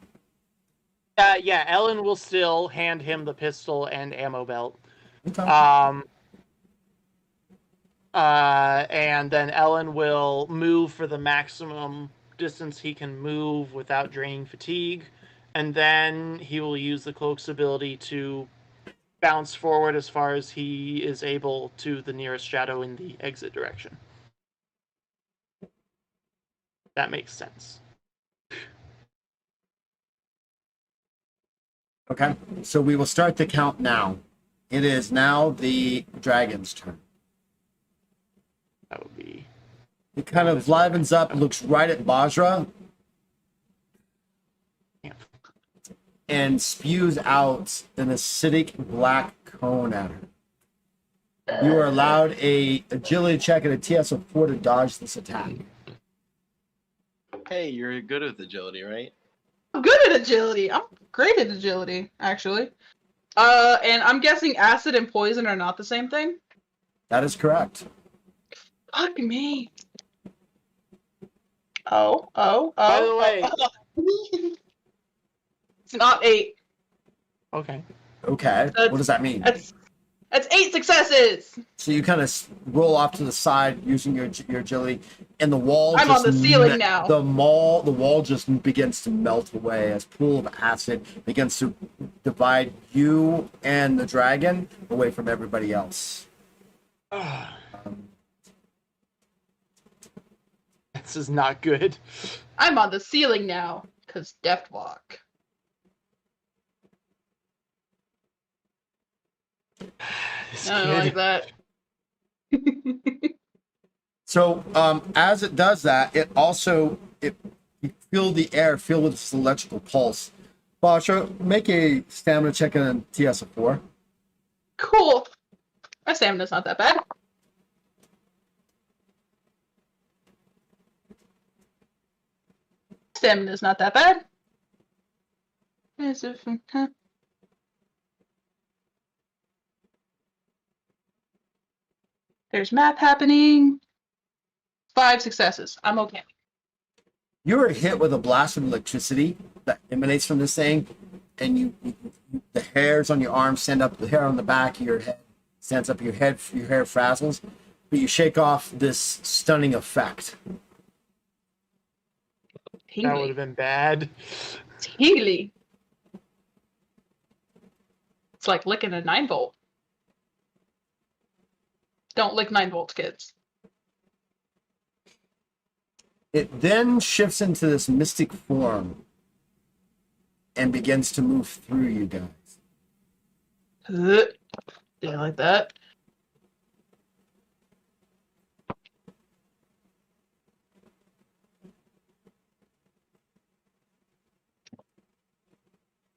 Yeah, Ellen will still hand him the pistol and ammo belt. Okay. And then Ellen will move for the maximum distance he can move without draining fatigue, and then he will use the cloak's ability to bounce forward as far as he is able to the nearest shadow in the exit direction. That makes sense. Okay, so we will start the count now. It is now the dragon's turn. That would be... It kind of livens up, looks right at Bajra, Yeah. and spews out an acidic black cone at her. You are allowed a agility check and a TS of 4 to dodge this attack. Hey, you're good with agility, right? I'm good at agility. I'm great at agility, actually. And I'm guessing acid and poison are not the same thing? That is correct. Fuck me. Oh. By the way... It's not 8. Okay. Okay, what does that mean? That's 8 successes! So you kind of roll off to the side using your agility, and the wall. I'm on the ceiling now. The wall just begins to melt away as pool of acid begins to divide you and the dragon away from everybody else. This is not good. I'm on the ceiling now, because Death Walk. This I don't like that. So as it does that, it you feel the air filled with this electrical pulse. Basha, make a stamina check and a TS of 4. Cool. My stamina's not that bad. Stamina's not that bad. There's math happening. 5 successes. I'm okay. You are hit with a blast of electricity that emanates from this thing, and the hairs on your arms stand up, the hair on the back of your head stands up, your hair frazzles, but you shake off this stunning effect. That would have been bad. Tingly. It's like licking a 9-volt. Don't lick 9-volts, kids. It then shifts into this mystic form and begins to move through you guys. Yeah, like that.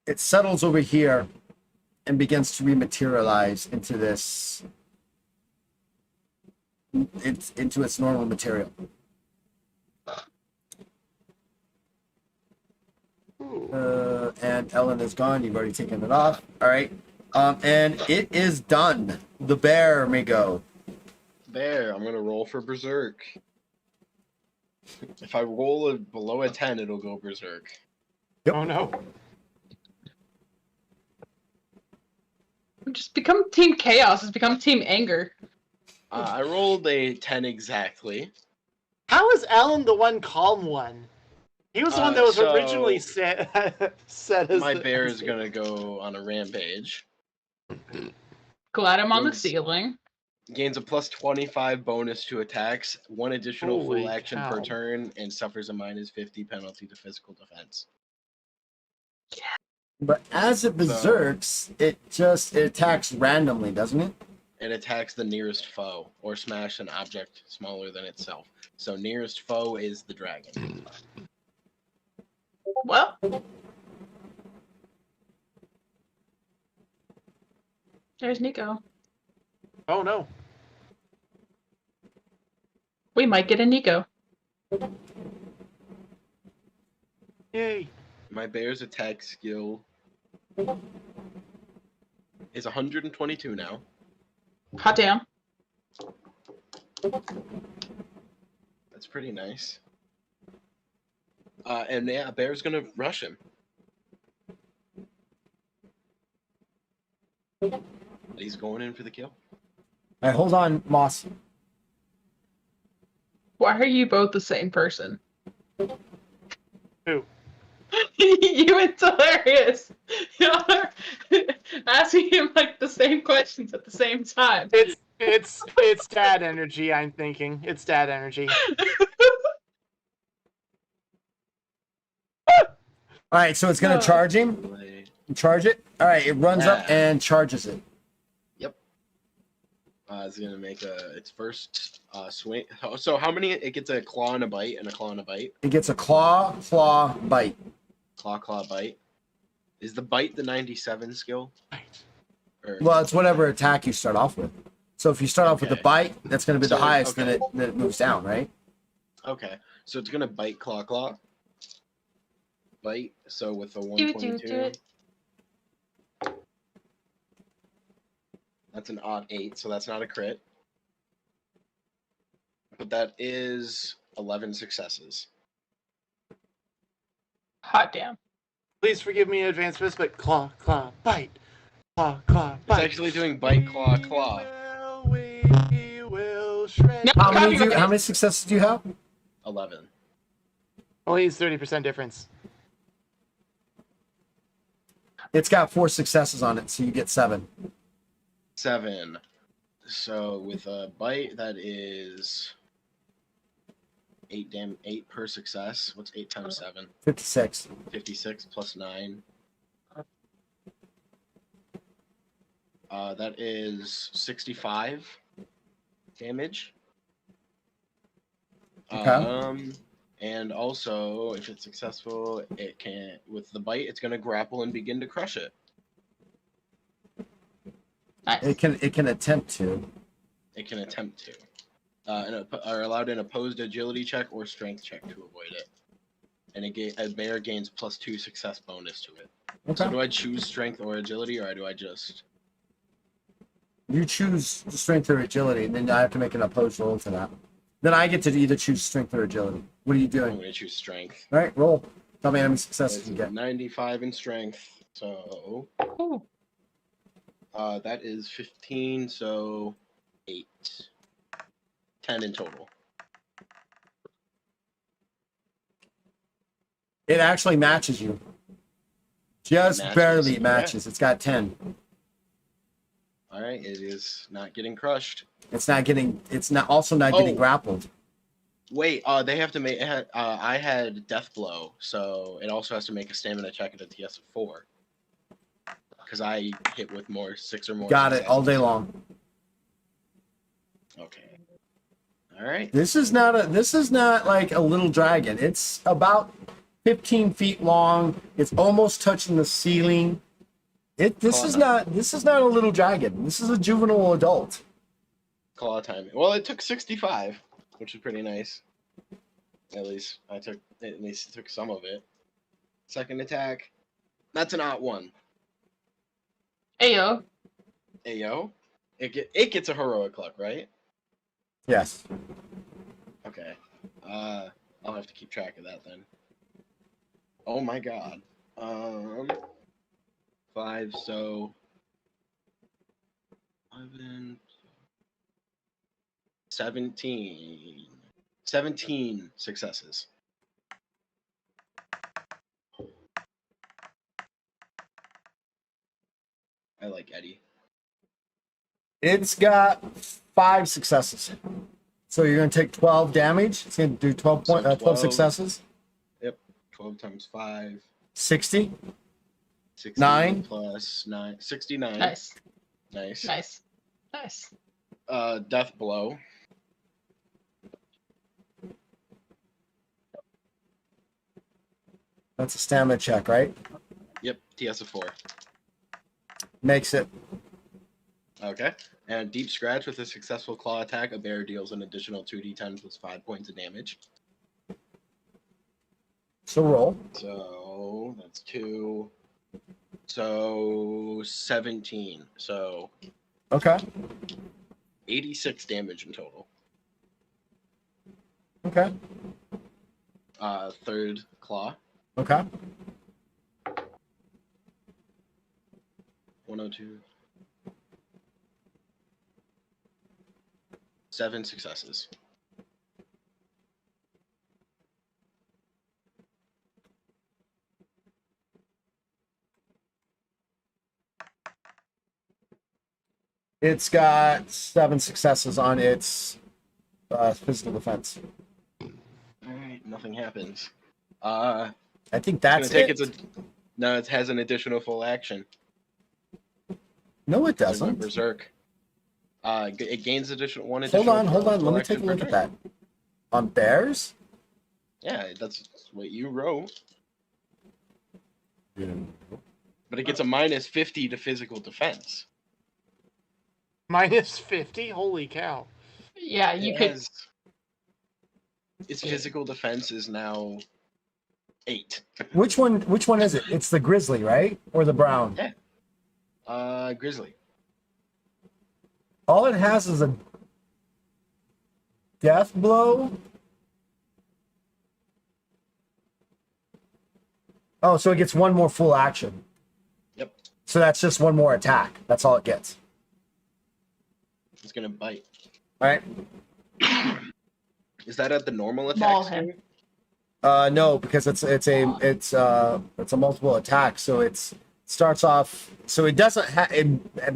It settles over here and begins to rematerialize into this, into its normal material. And Ellen is gone. You've already taken it off. All right. And it is done. The bear may go. There, I'm gonna roll for Berserk. If I roll below a 10, it'll go Berserk. Yep. Oh no. Just become Team Chaos. It's become Team Anger. I rolled a 10 exactly. How is Alan the one calm one? He was the one that was so originally set as My bear is gonna go on a rampage. Glad I'm on the Yes. ceiling. Gains a plus 25 bonus to attacks, 1 additional Holy full action cow. per turn, and suffers a minus 50 penalty to physical defense. But as it berserks, it attacks randomly, doesn't it? It attacks the nearest foe or smash an object smaller than itself. So nearest foe is the dragon. Well, there's Nico. Oh no. We might get a Nico. Yay. My bear's attack skill is 122 now. Hot damn. That's pretty nice. And yeah, bear's gonna rush him. He's going in for the kill. All right, hold on, Moss. Why are you both the same person? Who? You and Hilarious. Y'all are asking him like the same questions at the same time. It's dad energy, I'm thinking. It's dad energy. All right, so it's gonna charge him. Play. Charge it. All right, it runs up Yeah. and charges it. It's gonna make its first swing. So how many? It gets a claw and a bite, and a claw and a bite. It gets a claw, bite. Claw, bite. Is the bite the 97 skill? Or, Well, it's whatever attack you start off with. So if you start off with the Okay. bite, that's going to be the So, highest, okay. then it moves down, right? okay, so it's gonna bite, claw. Bite. So with a Do 122, it. that's an odd 8. So that's not a crit. But that is 11 successes. Hot damn. Please forgive me in advance for this, but claw, bite. Claw, bite. It's actually doing bite, claw. We will shred. No. How many, Copy. how many successes do you have? 11. Only needs 30% difference. It's got 4 successes on it, so you get 7. 7. So with a bite, that is 8 per success. What's 8 times 7? 56. 56 plus 9. That is 65 damage. Okay. And also, if it's successful, it can, with the bite, it's going to grapple and begin to crush it. Nice. It can attempt to. It can attempt to. Are allowed an opposed agility check or strength check to avoid it. And a bear gains +2 success bonus to it. So Okay. do I choose strength or agility, or do I just... You choose strength or agility, and then I have to make an opposed roll to that. Then I get to either choose strength or agility. What are you I'm doing? going to choose strength. All right, roll. Tell me how many successes It's you get. 95 in strength, so Ooh. that is 15, so 8. 10 in total. It actually matches you. Just Matches, barely yeah. matches. It's got 10. All right, it is not getting crushed. It's not getting getting Oh. grappled. Wait, they have to make. I had death blow, so it also has to make a stamina check at a TS of 4. Because I hit with 6 or more. Got it all day successes. long. Okay. All right. This is not like a little dragon. It's about 15 feet long. It's almost touching the ceiling. This is not a little dragon. This is a juvenile adult. Claw time. Well, it took 65, which is pretty nice. At least it took some of it. Second attack. That's an odd 1. Ayo. Ayo. It gets a heroic luck, right? Yes. Okay. I'll have to keep track of that then. Oh my god. 5, so 11, 17. 17 successes. I like Eddie. It's got 5 successes. So you're going to take 12 damage. It's going to do 12 So 12. successes. 12 times 5. 60. 60 9. plus 9. 69. Nice. Nice. Nice. Nice. Death blow. That's a stamina check, right? Yep, TS of 4. Makes it. Okay. And deep scratch with a successful claw attack, a bear deals an additional 2d10 plus 5 points of damage. So roll. So that's 2. So 17. So Okay. 86 damage in total. Okay. Third claw. Okay. 102. 7 successes. It's got 7 successes on its physical defense. Alright, nothing happens. Uh I think it's that's gonna take it. no, it has an additional full action. No, it 'Cause it went doesn't. berserk. It gains additional one Hold additional. on, hold on. full Let me action take a per look at turn. that. On bears? Yeah, that's what you wrote. Yeah. But it gets a minus 50 to physical defense. Minus 50? Holy cow. Yeah, you It could. has, its physical defense is now 8. Which one is it? It's the grizzly, right? Or the brown? Yeah. Grizzly. All it has is a death blow. Oh, so it gets one more full action. Yep. So that's just one more attack. That's all it gets. It's gonna bite. All right. Is that at the normal Maul attack him. speed? No, because it's a multiple attack. So it's starts off. So it doesn't have.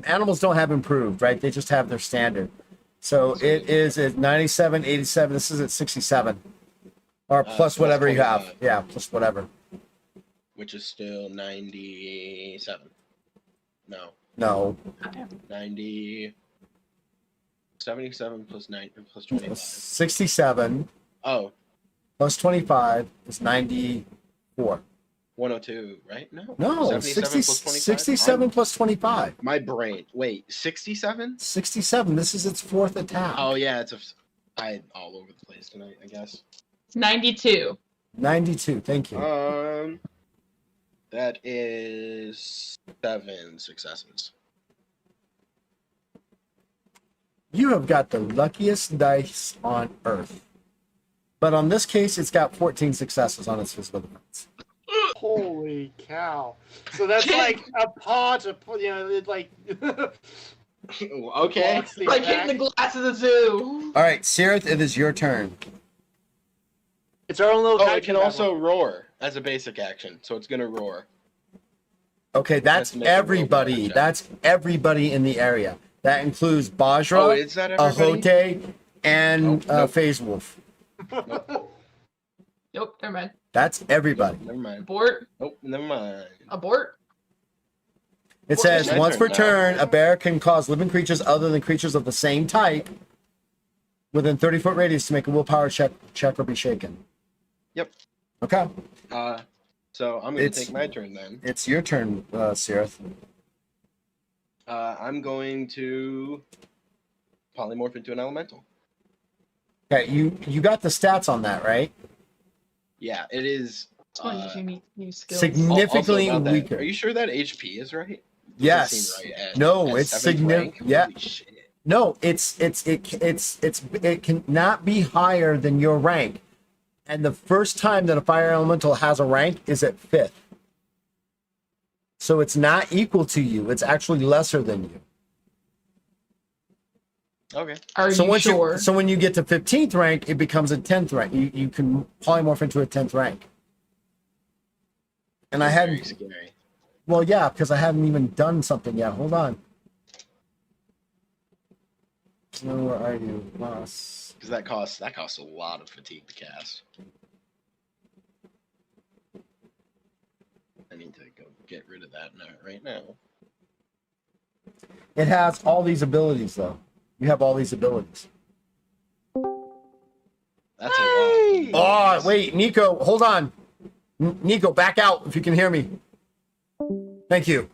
Animals don't have improved, right? They just have their standard. So it is at 97, 87. This is at 67, or plus So whatever that's you have. 25. Yeah, plus whatever. Which is still 97. No, No, 90. 77 plus 9 plus 25. 67 Oh, plus 25 is 94. 102, right? No. No, 77 60, plus 25. 67 plus 25. My brain. Wait, 67? 67. This is its fourth attack. Oh yeah, I all over the place tonight, I guess. 92. 92. Thank you. That is 7 successes. You have got the luckiest dice on earth. But on this case, it's got 14 successes on its physical defense. Holy cow. So that's like a paw to put, it's like. Okay. blocks the Like attack. hitting the glass of the zoo. All right, Sirith, it is your turn. It's our own little Oh, kaiju it can battle. also roar as a basic action, so it's gonna roar. Okay, that's Let's make a roll everybody. check. That's everybody in the area. That includes Oh, Bajra, is that everybody? Ahote, and Nope. Phase Wolf. Nope, never mind. That's everybody. Never mind. Abort. Nope, never mind. Abort. It Well, says it's my once turn per now. turn, a bear can cause living creatures other than creatures of the same type within 30-foot radius to make a willpower check or be shaken. Yep. Okay, So I'm gonna It's- take my turn then. it's your turn, Sirith. I'm going to polymorph into an elemental. Okay, you got the stats on that, right? Yeah, it is. It's one of your new skills. Significantly also about that, weaker. Are you sure that HP is right? Doesn't Yes. seem right at- No, at it's 7th significant. rank? Yeah. Holy shit. No, it cannot be higher than your rank. And the first time that a fire elemental has a rank is at 5th. So it's not equal to you. It's actually lesser than you. Okay. Are So you once sure? so when you get to 15th rank, it becomes a 10th rank. You can polymorph into a 10th rank. And I Very hadn't, scary. well, yeah, because I haven't even done something yet. Hold on. So where are you? Plus. Because that costs a lot of fatigue to cast. I need to go get rid of that right now. It has all these abilities, though. You have all these abilities. That's a lot. Oh, wait, Nico, hold on. Nico, back out if you can hear me. Thank you.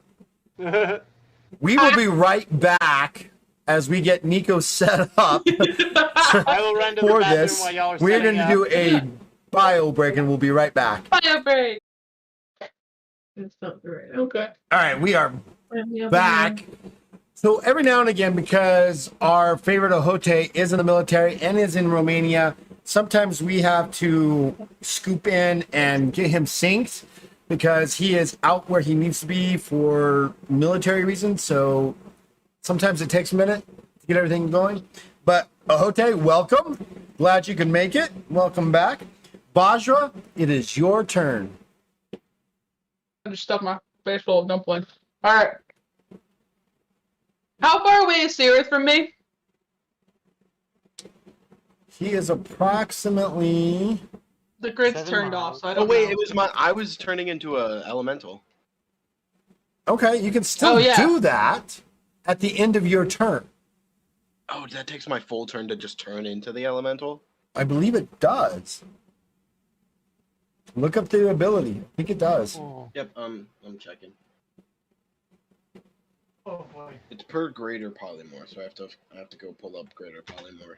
We will be right back as we get Nico set up I will run to the for bathroom this. while y'all are We're setting going to do a bio break and we'll be right back. Fire break. That's not right. Okay. All right, we are back. So every now and again, because our favorite Ojote is in the military and is in Romania, sometimes we have to scoop in and get him synced because he is out where he needs to be for military reasons. So sometimes it takes a minute to get everything going. But Ojote, welcome. Glad you can make it. Welcome back. Bajra, it is your turn. I just stuffed my face full of dumplings. All right. How far away is Sirith from me? He is approximately... The grid's 7 turned miles. off, so I don't Oh wait, know. it was I was turning into a elemental. Okay, you can still Oh, yeah. do that at the end of your turn. Oh, that takes my full turn to just turn into the elemental. I believe it does. Look up the ability. I think it does. Oh, Yep, I'm checking. oh boy. It's per greater polymorph, so I have to go pull up greater polymorph.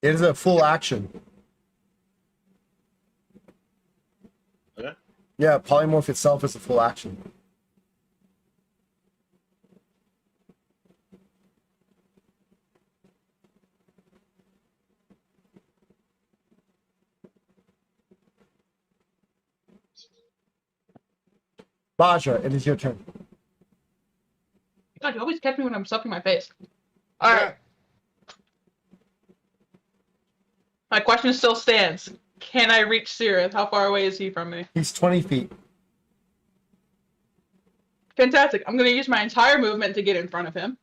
It is a full action. Okay. Yeah, polymorph itself is a full action. Bajra, it is your turn. God, you always catch me when I'm stuffing my face. All right. My question still stands. Can I reach Sirith? How far away is he from me? He's 20 feet. Fantastic. I'm going to use my entire movement to get in front of him.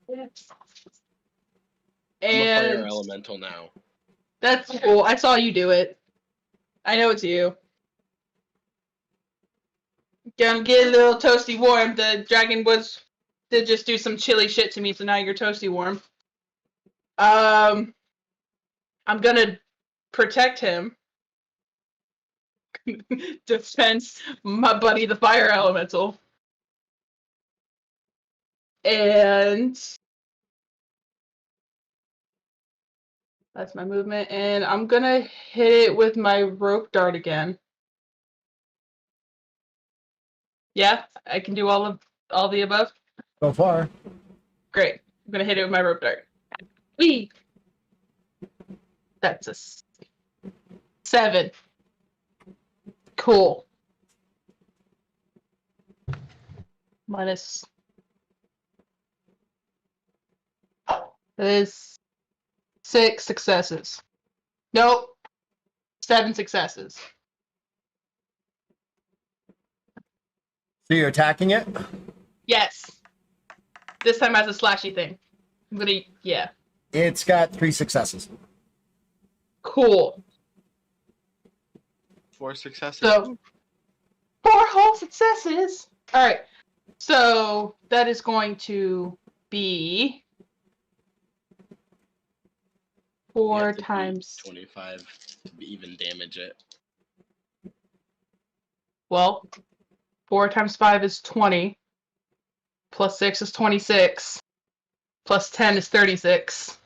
I'm a fire And elemental now. that's cool. I saw you do it. I know it's you. Gonna get a little toasty warm. The dragon did just do some chilly shit to me, so now you're toasty warm. I'm gonna protect him. Defense my buddy the fire elemental. And that's my movement. And I'm gonna hit it with my rope dart again. Yeah, I can do all the above. So far. Great. I'm gonna hit it with my rope dart. Whee! That's a 7. Cool. Minus. That is 6 successes. Nope. 7 successes. So you're attacking it? Yes. This time has a slashy thing. I'm gonna, yeah. It's got 3 successes. Cool. 4 successes. So, 4 whole successes. All right. So that is going to be You 4 have to beat times. 25 to even damage it. Well, 4 times 5 is 20. Plus 6 is 26. Plus 10 is 36.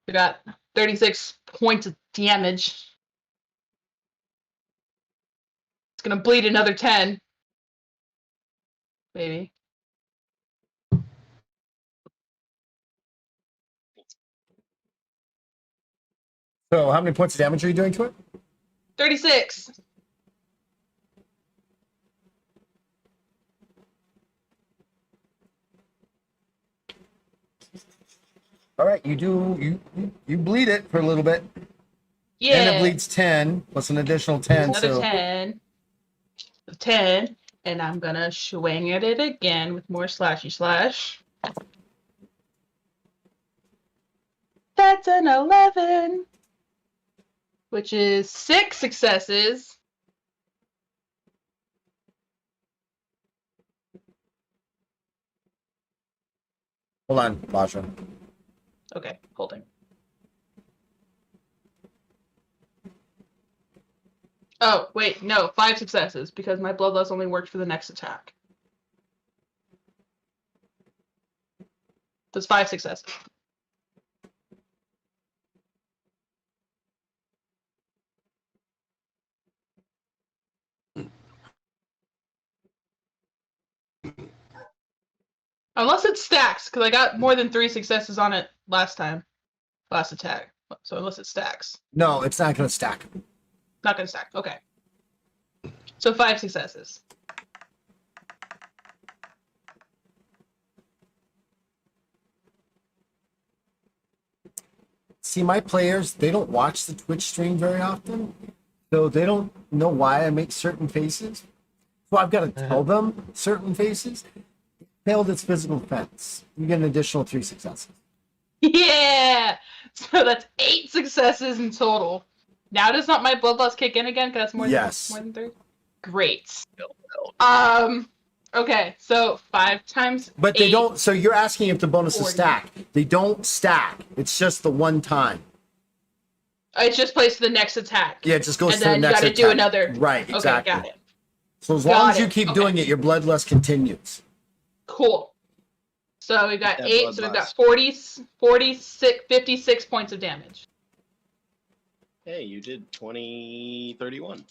We got 36 points of damage. It's gonna bleed another 10. Maybe. So how many points of damage are you doing to it? 36. All right, you bleed it for a little bit. Yeah. And it bleeds 10 plus an additional 10. Another So 10. 10. And I'm gonna swing at it again with more slashy slash. that's an 11, which is 6 successes. Hold on, Basha. Okay, holding. Oh, wait, no, 5 successes, because my bloodlust only worked for the next attack. That's 5 successes. Unless it stacks, because I got more than 3 successes on it last attack. So unless it stacks. No, it's not going to stack. Not gonna stack, okay. So 5 successes. See, my players, they don't watch the Twitch stream very often, so they don't know why I make certain faces. So I've got to tell them certain faces. Failed its physical defense. You get an additional 3 successes. Yeah! So that's 8 successes in total. Now does not my bloodlust kick in again? Because that's more Yes. than 3? Great. Okay, so 5 times But they 8. don't, so you're asking if the bonuses 40. stack. They don't stack. It's just the one time. It's just placed to the next attack. Yeah, it just goes And to the then you next gotta attack. do another. Right, exactly. Okay, got it. So as long Got as you it. keep Okay. doing it, your bloodlust continues. Cool. So we got That 8, so we've got bloodlust. 56 points of damage. Hey, you did 31.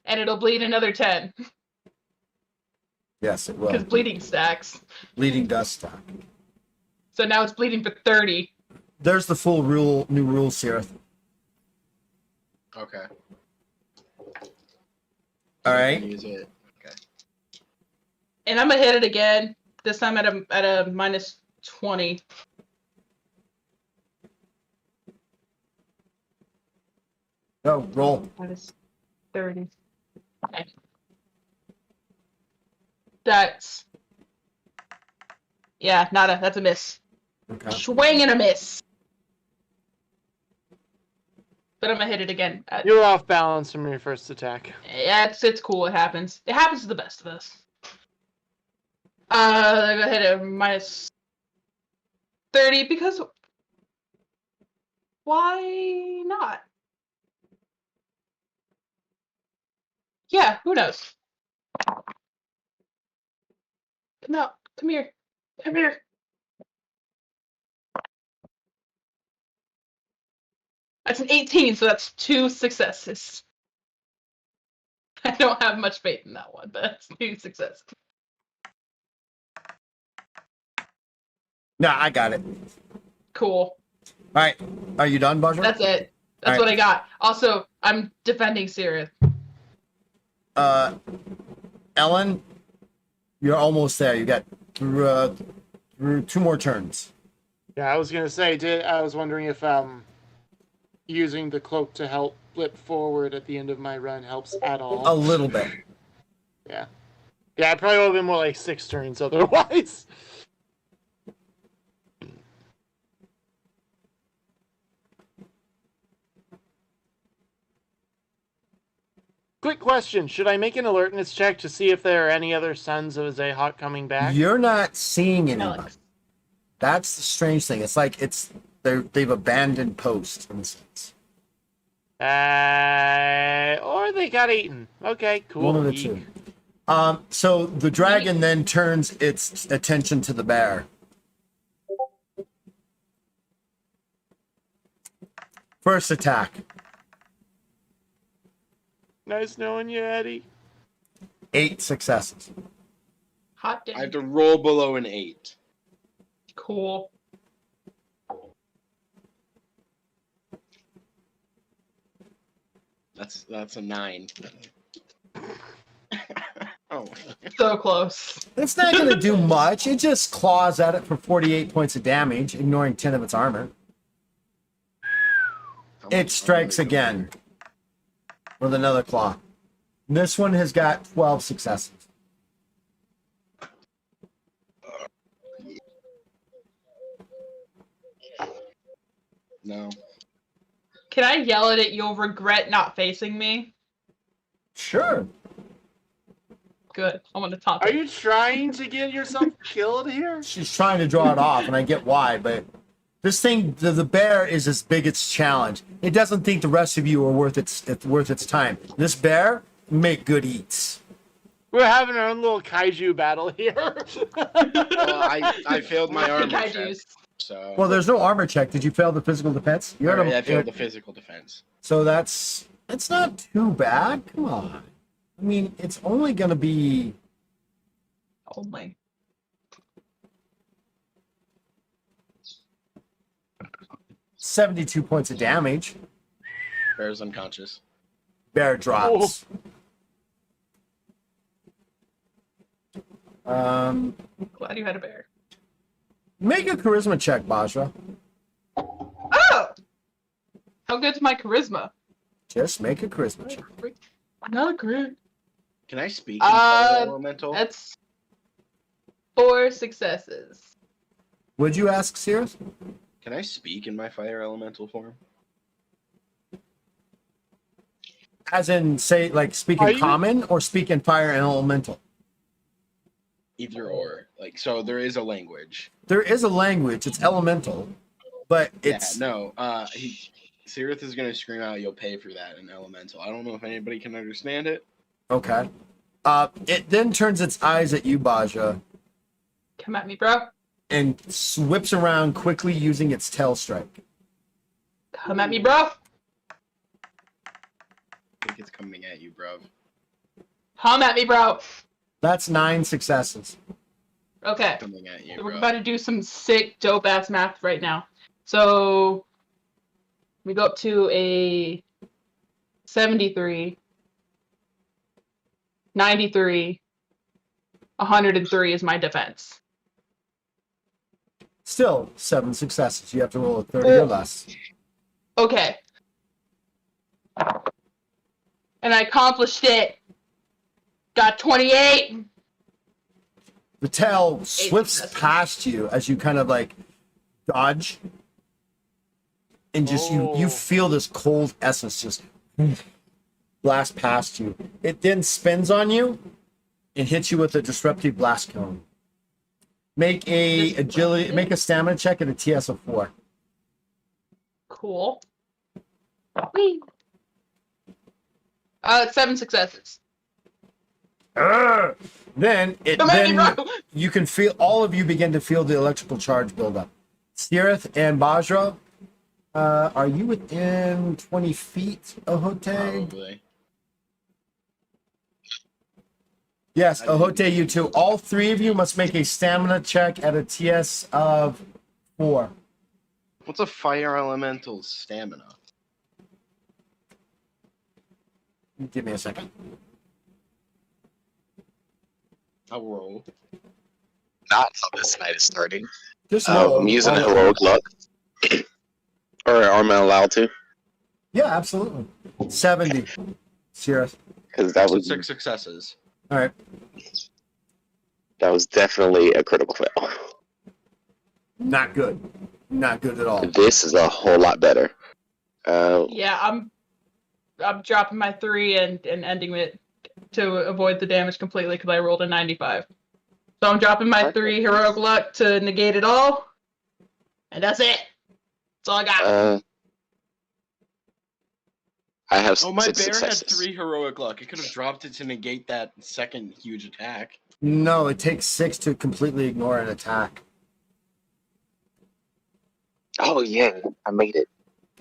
And it'll bleed another 10. Yes, it Because will. bleeding stacks. Bleeding does stack. So now it's bleeding for 30. There's the full new rule, Sirith. Okay. All right. Use it. Okay. And I'm gonna hit it again. This time at a minus 20. Go, roll. Minus 30. Okay. That's nada. That's a miss. Okay. Swing and a miss. But I'm gonna hit it again. You're off balance from your first attack. Yeah, it's cool. It happens. It happens to the best of us. I'm gonna hit it minus 30 because why not? Yeah, who knows? No, come here. Come here. That's an 18, so that's 2 successes. I don't have much faith in that one, but that's 2 successes. No, I got it. Cool. All right. Are you done, Buzzer? That's it. That's Alright. what I got. Also, I'm defending Sirith. Ellen, you're almost there. You got through 2 more turns. Yeah, I was gonna say, I was wondering if using the cloak to help flip forward at the end of my run helps at all. A little bit. Yeah. Yeah, it probably would have been more like 6 turns otherwise. Quick question. Should I make an alertness check to see if there are any other sons of Azayhawk coming back? You're not seeing anybody. Alex. That's the strange thing. It's like they've abandoned post in a sense. Or they got eaten. Okay, cool. One of the Eek. two. So the dragon then turns its attention to the bear. First attack. Nice knowing you, Eddie. 8 successes. Hot I damn. have to roll below an 8. Cool. That's a 9. Oh. So close. It's not going to do much. It just claws at it for 48 points of damage, ignoring 10 of its armor. It strikes again with another claw. This one has got 12 successes. No. Can I yell at it? You'll regret not facing me. Sure. Good. I want to top Are it. you trying to get yourself killed here? She's trying to draw it off, and I get why, but this thing, the bear is its biggest challenge. It doesn't think the rest of you are worth its time. This bear make good eats. We're having our own little kaiju battle here. Well, I failed my armor check, Kaijus. so. Well, there's no armor check. Did you fail the physical defense? You're Alright, I failed the physical defense. So it's not too bad. Come on. I mean, it's only gonna be Only. $72 points of damage. Bear's unconscious. Bear drops. Glad you had a bear. Make a charisma check, Bajra. Oh! How good's my charisma? Just make a charisma check. Not great. Can I speak in fire elemental? That's 4 successes. Would you ask, Sirius? Can I speak in my fire elemental form? As in, say, like, speak Are in you- common or speak in fire and elemental? Either or. Like, so there is a language. There is a language. It's elemental, but it's Yeah, no. Sirith is gonna scream out, "You'll pay for that" in elemental. I don't know if anybody can understand it. okay. It then turns its eyes at you, Baja, Come at me, bro. and whips around quickly using its tail strike. Come at me, bro. I think it's coming at you, bro. Come at me, bro. That's 9 successes. Okay. Coming at you, So we're bro. about to do some sick, dope ass math right now. So we go up to a 73, 93, 103 is my defense. Still 7 successes. You have to roll a 30 or less. Okay. And I accomplished it. Got 28. The tail swips past you as you kind of like dodge, and just you feel this cold essence just blast past you. It then spins on you and hits you with a disruptive blast cone. Make a stamina check at a TS of 4. Cool. Whee. 7 successes. Then Come at me, bro. you can feel, all of you begin to feel the electrical charge build up. Sirith and Bajra, are you within 20 feet of Hote? Probably. Yes, I think- Ahote, you too. All 3 of you must make a stamina check at a TS of 4. What's a fire elemental's stamina? Give me a second. I'll roll. Not until this night is starting. Just roll. I'm using a heroic luck. Or am I allowed to? Yeah, absolutely. 70. Sirith. Because that was 6 successes. All right. definitely a critical fail. Not good. Not good at all. This is a whole lot better. Yeah, I'm dropping my 3 and ending it to avoid the damage completely because I rolled a 95. So I'm dropping my 3 heroic luck to negate it all, and that's it. That's all I got. I have Oh, my six bear had successes. 3 heroic luck. It could have dropped it to negate that second huge attack. No, it takes 6 to completely ignore an attack. Oh yeah, I made it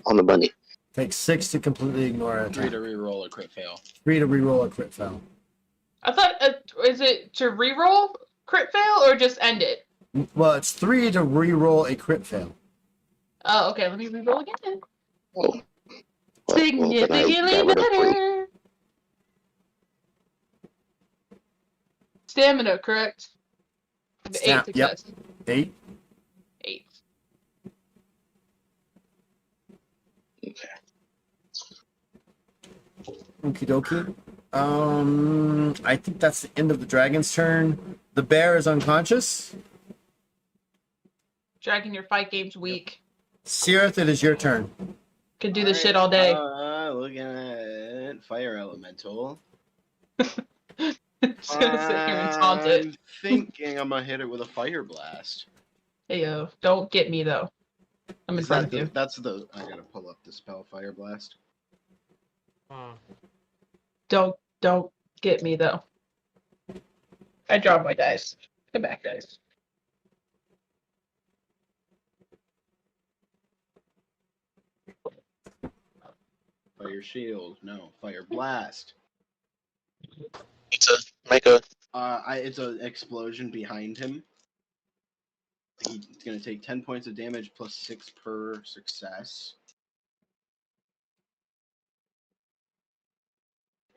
on the bunny. Takes 6 to completely ignore an 3 attack. to reroll a crit fail. 3 to reroll a crit fail. I thought, is it to reroll crit fail or just end it? Well, it's 3 to reroll a crit fail. Oh, okay. Let me reroll again. Oh. Well, then I Significantly got rid of 3. better. Stamina, correct? The 8 Yep. success. 8. 8. Okie dokie. I think that's the end of the dragon's turn. The bear is unconscious. Dragging your fight game's weak. Sirith, it is your turn. Could do this shit all day. Looking at fire elemental. Just gonna sit here and taunt it. I'm thinking I'm gonna hit it with a fire blast. Hey yo, don't get me though. I'm in Is front that of you. That's the. I gotta pull up the spell fire blast. Don't get me though. I dropped my dice. Come back, guys. Fire shield. No, fire blast. Make a It's an explosion behind him. He's gonna take 10 points of damage plus 6 per success.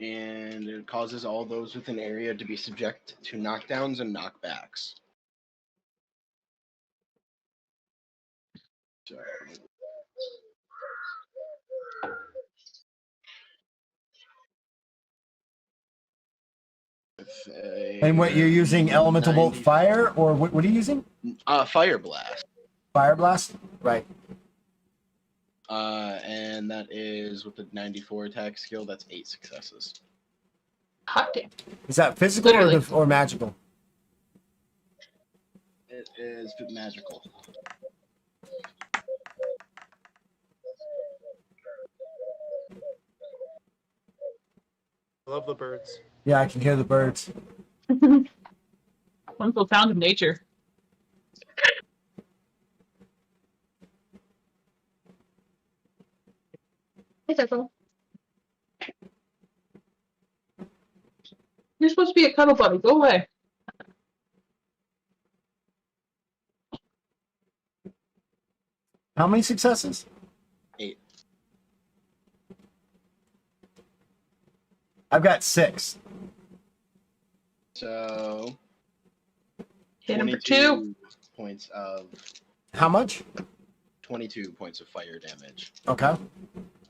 And it causes all those within area to be subject to knockdowns and knockbacks. So, with And what you're using, elemental bolt 90 fire, or what are you using? Fire blast. Fire blast, right? And that is with the 94 attack skill. That's 8 successes. Hot damn. Is that physical Literally. or magical? It is magical. I love the birds. Yeah, I can hear the birds. Wonderful sound of nature. Hey, Cecil. You're supposed to be a cuddle buddy. Go away. How many successes? 8. I've got 6. So Hit him for 22 2. points of How much? 22 points of fire damage. Okay.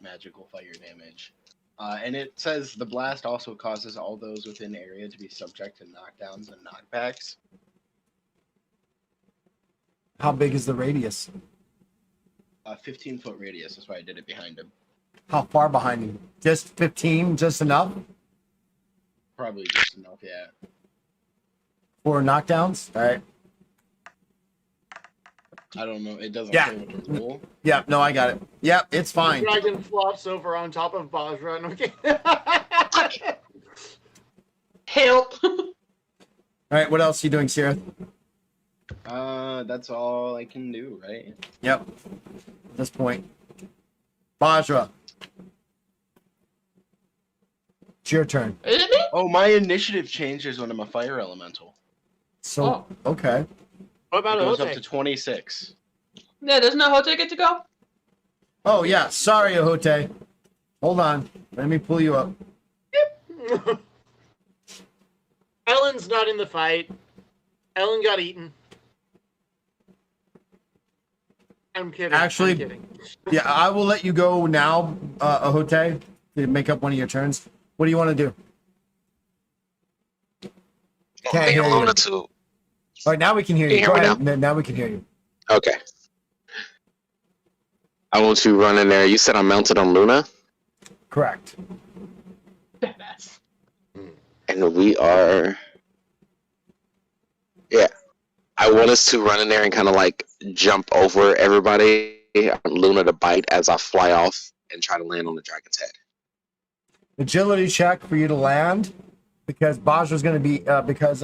Magical fire damage. And it says the blast also causes all those within area to be subject to knockdowns and knockbacks. How big is the radius? 15-foot radius. That's why I did it behind him. How far behind you? Just 15, just enough Probably just enough, yeah. for knockdowns? All right. I don't know. It doesn't Yeah. say what to roll. Yeah, no, I got it. Yep, it's fine. All Dragon flops over on top of Bajra. Okay. Help. right, what else are you doing, Sierra? That's all I can do, right? Yep. At this point. Bajra. It's your turn. Is it me? Oh, my initiative changes when I'm a fire elemental. So, okay. What It about goes up Ote? to 26. Yeah, doesn't Ahote get to go? Oh, yeah. Sorry, Ahote. Hold on. Let me pull you up. Ellen's not in the fight. Ellen got eaten. I'm kidding. Actually- I'm kidding. Yeah, I will let you go now, Ahote, to make up one of your turns. What do you want to do? Can't me hear and you. Luna too. All right, now we can hear Can you. you Go hear me ahead. Now we can hear you. Okay. I want you to run in there. You said I'm mounted on Luna, Correct. Badass. and we are. Yeah. I want us to run in there and kind of like jump over everybody. I want Luna to bite as I fly off and try to land on the dragon's head. Agility check for you to land, because Bajra's going to be, because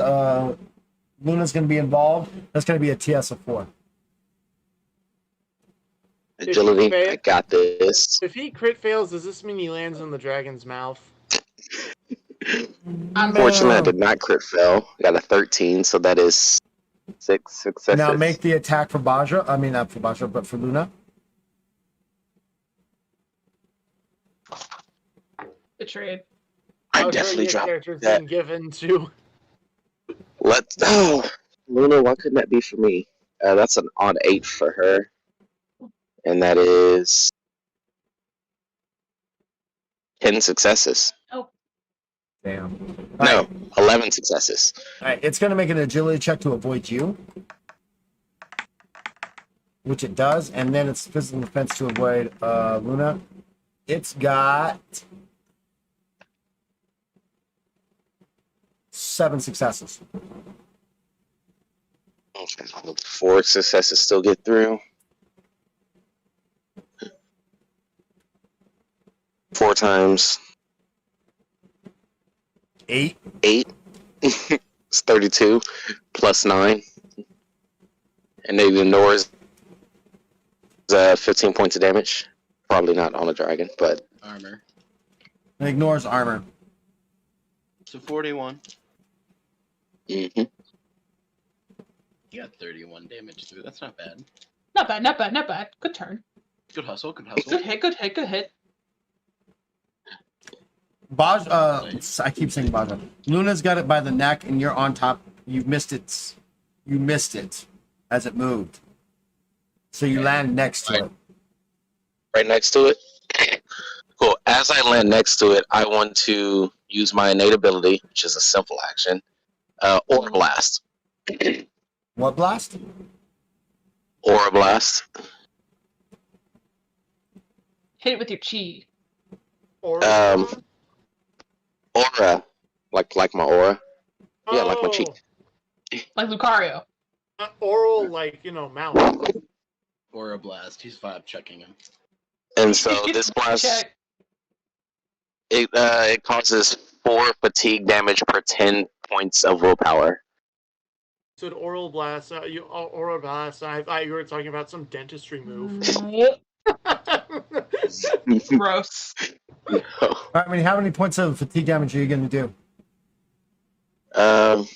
Luna's going to be involved. That's going to be a TS of 4. Agility, fail- I got this. If he crit fails, does this mean he lands in the dragon's mouth? Fortunately, I did not crit fail. I got a 13, so that is 6 successes. Now make the attack for Bajra. I mean, not for Bajra, but for Luna. Betrayed. I Oh, definitely your dropped character's that. been given to. Let's. Oh, Luna, why couldn't that be for me? That's an odd 8 for her. And that is 10 successes. Damn. No, 11 successes. All right, it's going to make an agility check to avoid you. which it does, and then it's physical defense to avoid Luna. It's got 7 successes. Okay. 4 successes still get through. 4 times 8. 8. It's 32 plus 9. And it ignores 15 points of damage. Probably not on a dragon, but Armor. It ignores armor. So 41. mm-hmm. You got 31 damage through. That's not bad. Not bad, not bad, not bad. Good turn. Good hustle. Good hustle. Good hit, good hit, good hit. I keep saying Baja. Luna's got it by the neck, and you're on top. You missed it. You missed it as it moved. So you land next to it. Right next to it. Cool. As I land next to it, I want to use my innate ability, which is a simple action, Aura Blast. What blast? Aura Blast. Hit it with your chi. Or Aura, like my aura. Yeah, like my cheek. Like Lucario. Oral, mouth. Aura blast. He's vibe checking him. And so this blast, Check. it causes 4 fatigue damage per 10 points of willpower. So the oral blast, oral blast. I thought you were talking about some dentistry move. Gross. I mean, how many points of fatigue damage are you going to do?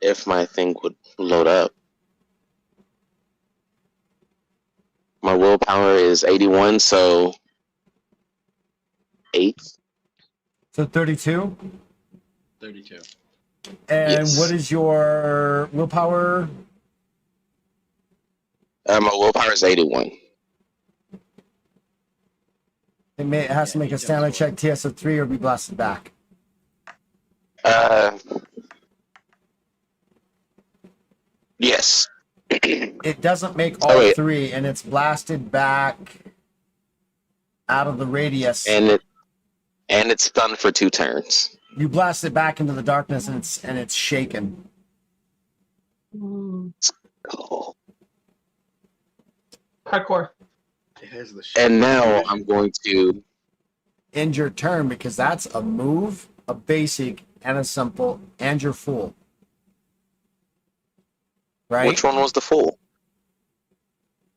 If my thing would load up. My willpower is 81, so 8. So 32. 32. And Yes. what is your willpower? My willpower is 81. It has to make a stamina check, TS of 3, or be blasted back. Yes. It doesn't make all wait. 3, and it's blasted back out of the radius. And it's stunned for 2 turns. You blast it back into the darkness, and it's shaken. Oh. Hardcore. It has the And now I'm going to End your turn, because that's a move, a basic, and a simple, and your full. Right? Which one was the full?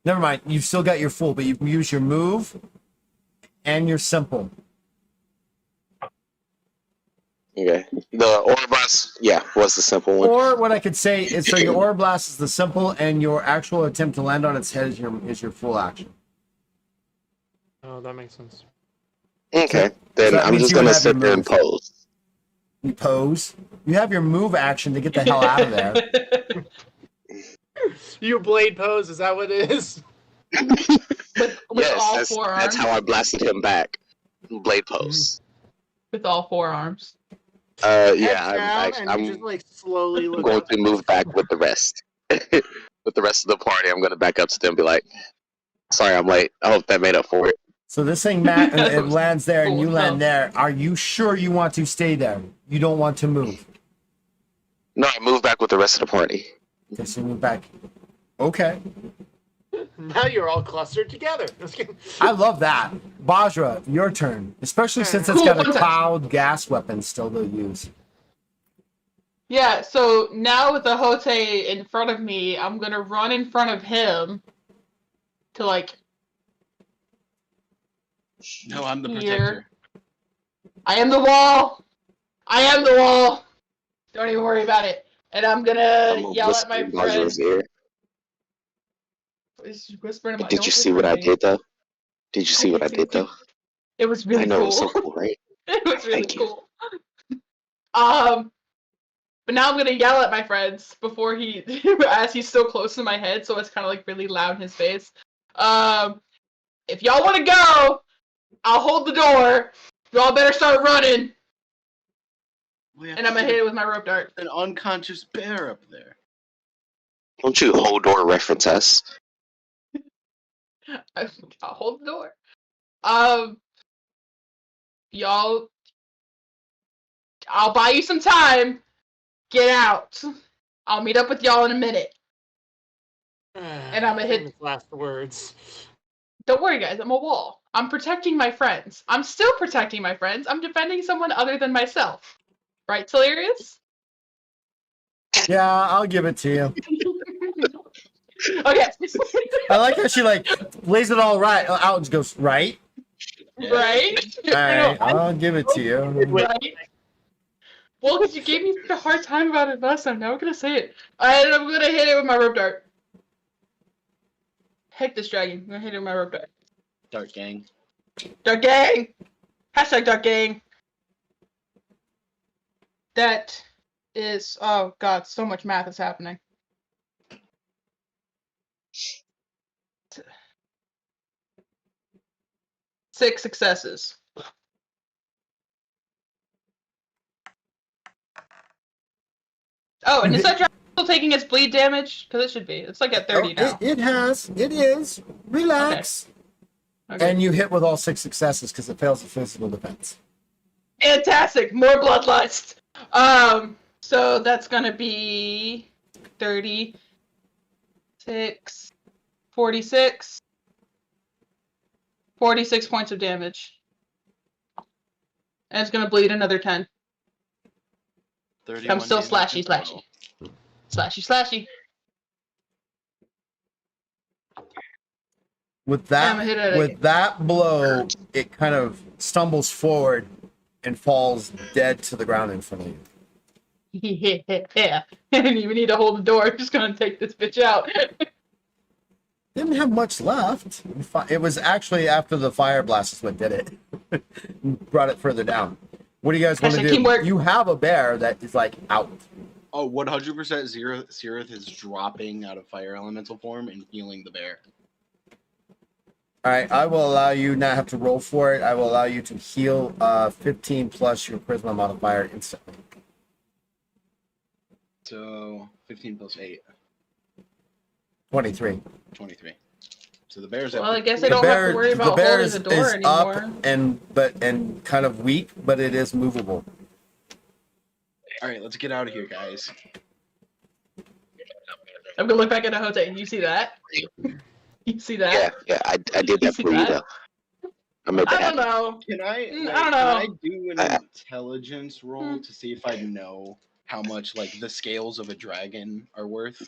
Never mind. You've still got your full, but you've used your move and your simple. Okay. The Aura Blast, was the simple one. Or what I could say is, so your Aura Blast is the simple, and your actual attempt to land on its head is your full action. Oh, that makes sense. Okay. So Then that I'm means just you going to have your sit there and move. pose. You pose. You have your move action to get the hell out of there. You blade pose, is that what it is? with all Yes, 4 arms. that's how I blasted him back. Blade pose. With all 4 arms. Head Yeah, down, I'm and you just like slowly look going up. to move back with the rest. With the rest of the party, I'm going to back up to them and be like, sorry, I'm late. I hope that made up for it. So this thing, Matt, it lands there, and you Cool. land there. Are you sure you want to stay there? You don't want to move? No, I moved back with the rest of the party. Okay, so you move back. Okay. Now you're all clustered together. Just kidding. I love that. Bajra, your turn. Especially since it's Cool, got a one touch. cloud gas weapon still to use. Yeah, so now with the Hote in front of me, I'm gonna run in front of him to No, I'm the Here. protector. I am the wall! I am the wall! Don't even worry about it. And I'm gonna I'm yell at my whispering in Bajra's friend. ear. He's whispering in my But did don't you see whisper what I to me. did, though? Did you see what I did did, see- though? It was really I know, cool. it was so cool, right? It was really Thank you. cool. But now I'm gonna yell at my friends before he, as he's so close to my head, so it's kind of like really loud in his face. If y'all want to go, I'll hold the door. Y'all better start running. We have And to I'm gonna get hit it with my rope dart. an unconscious bear up there. Don't you hold door reference us? I'll hold the door. Y'all, I'll buy you some time. Get out. I'll meet up with y'all in a minute. And I'm gonna hit. Famous last words. Don't worry, guys. I'm a wall. I'm protecting my friends. I'm still protecting my friends. I'm defending someone other than myself. Right, Hilarious? Yeah, I'll give it to you. Okay. I like how she like lays it all right out and goes right. Right? All right, I'll give it to you. Right? Well, because you gave me such a hard time about it last time. Now I'm gonna say it. And I'm gonna hit it with my rope dart. Heck this dragon. I'm gonna hit it with my rope dart. Dark gang. Dark gang! Hashtag dark gang. That is, oh god, so much math is happening. Six successes. Oh, and is that dragon still taking its bleed damage? Because it should be. It's like at 30 now. It has. It is. Relax. Okay. And you hit with all 6 successes because it fails the physical defense. Fantastic! More bloodlust! So that's gonna be 36, 46, 46 points of damage. And it's gonna bleed another 10. 31 I'm still damage slashy, as well. slashy. Slashy, slashy. With Yeah, I'm gonna hit it with that blow, it kind of stumbles forward and falls dead to the ground in front of you. Yeah. I didn't even need to hold the door. I'm just gonna take this bitch out. Didn't have much left. It was actually after the fire blast is what did it. Brought it further down. What do you guys want to Hashtag do? teamwork. You have a bear that is like out. Oh, 100% Zerith is dropping out of fire elemental form and healing the bear. All right, I will allow you not have to roll for it. I will allow you to heal 15 plus your charisma modifier instantly. So 15 plus 8, 23. 23. So the bear's Well, I at guess I don't have to worry about holding the door anymore. Up and kind of weak, but it is movable. All right, let's get out of here, guys. I'm gonna look back at the Jose. You see that? You see that? Yeah, I did You that see for you that? though. I made that I don't happen. know. Can I? Mm, Like, I don't Can I know. do an I- intelligence roll to see if I know how much like the scales of a dragon are worth?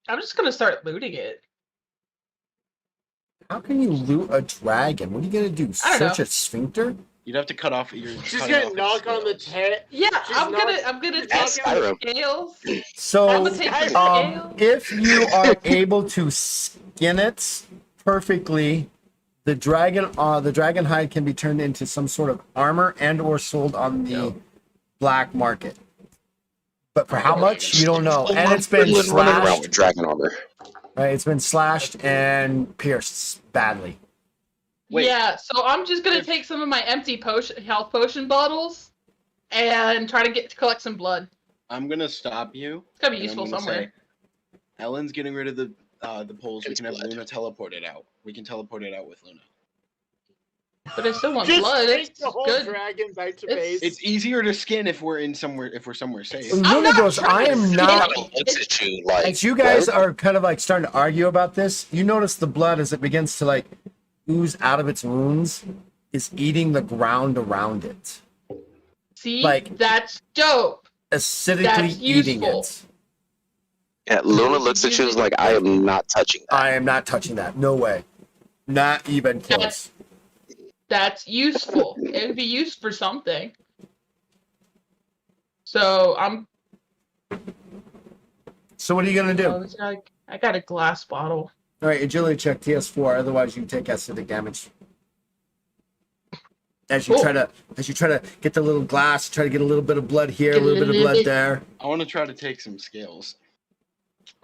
I'm just gonna start looting it. How can you loot a dragon? What are you gonna do? I don't Search know. a sphincter? You'd have to cut off your. She's cutting gonna off its knock on the scales. head. Yeah, She's I'm not- gonna That's take the Skyrim. scales. I'm So, gonna take the scales. if you are able to skin it perfectly, the dragon hide can be turned into some sort of armor and or sold on the black market. But for how much, you don't know. And it's been Running around slashed. with dragon armor. Right, it's been slashed and pierced badly. Wait. Yeah, so I'm just gonna take some of my empty health potion bottles and try to collect some blood. I'm gonna stop you. It's gotta be and I'm useful gonna somewhere. say, Ellen's getting rid of the poles. We It's can have blood. Luna teleport it out. We can teleport it out with Luna. But I still want Just blood. take It's the whole good. dragon back to It's- base. It's easier to skin if we're somewhere safe. I'm Luna not goes, trying I to am skin not. it. Kind of looks at you like. As you guys what? are kind of like starting to argue about this, you notice the blood as it begins to like ooze out of its wounds is eating the ground around it, See, like- that's dope. acidically That's eating useful. it. Yeah, Luna looks at you and is like, I am not touching that. I am not touching that. No way. Not even close. That's useful. It would be used for something. So So what are you gonna do? I got a glass bottle. All right, agility check TS4. Otherwise, you take acidic damage. As you Cool. try to get the little glass, try to get a little bit of blood here, a little bit of blood there. I want to try to take some scales.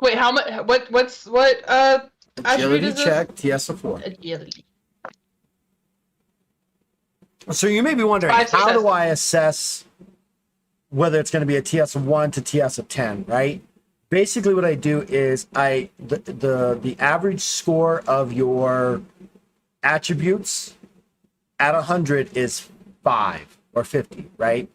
Wait, how much? What? Agility is this? check TS4. Agility. So you may be wondering, 5 how do successes. I assess whether it's going to be a TS of 1 to TS of 10, right? basically what I do is the average score of your attributes at 100 is 5 or 50, right?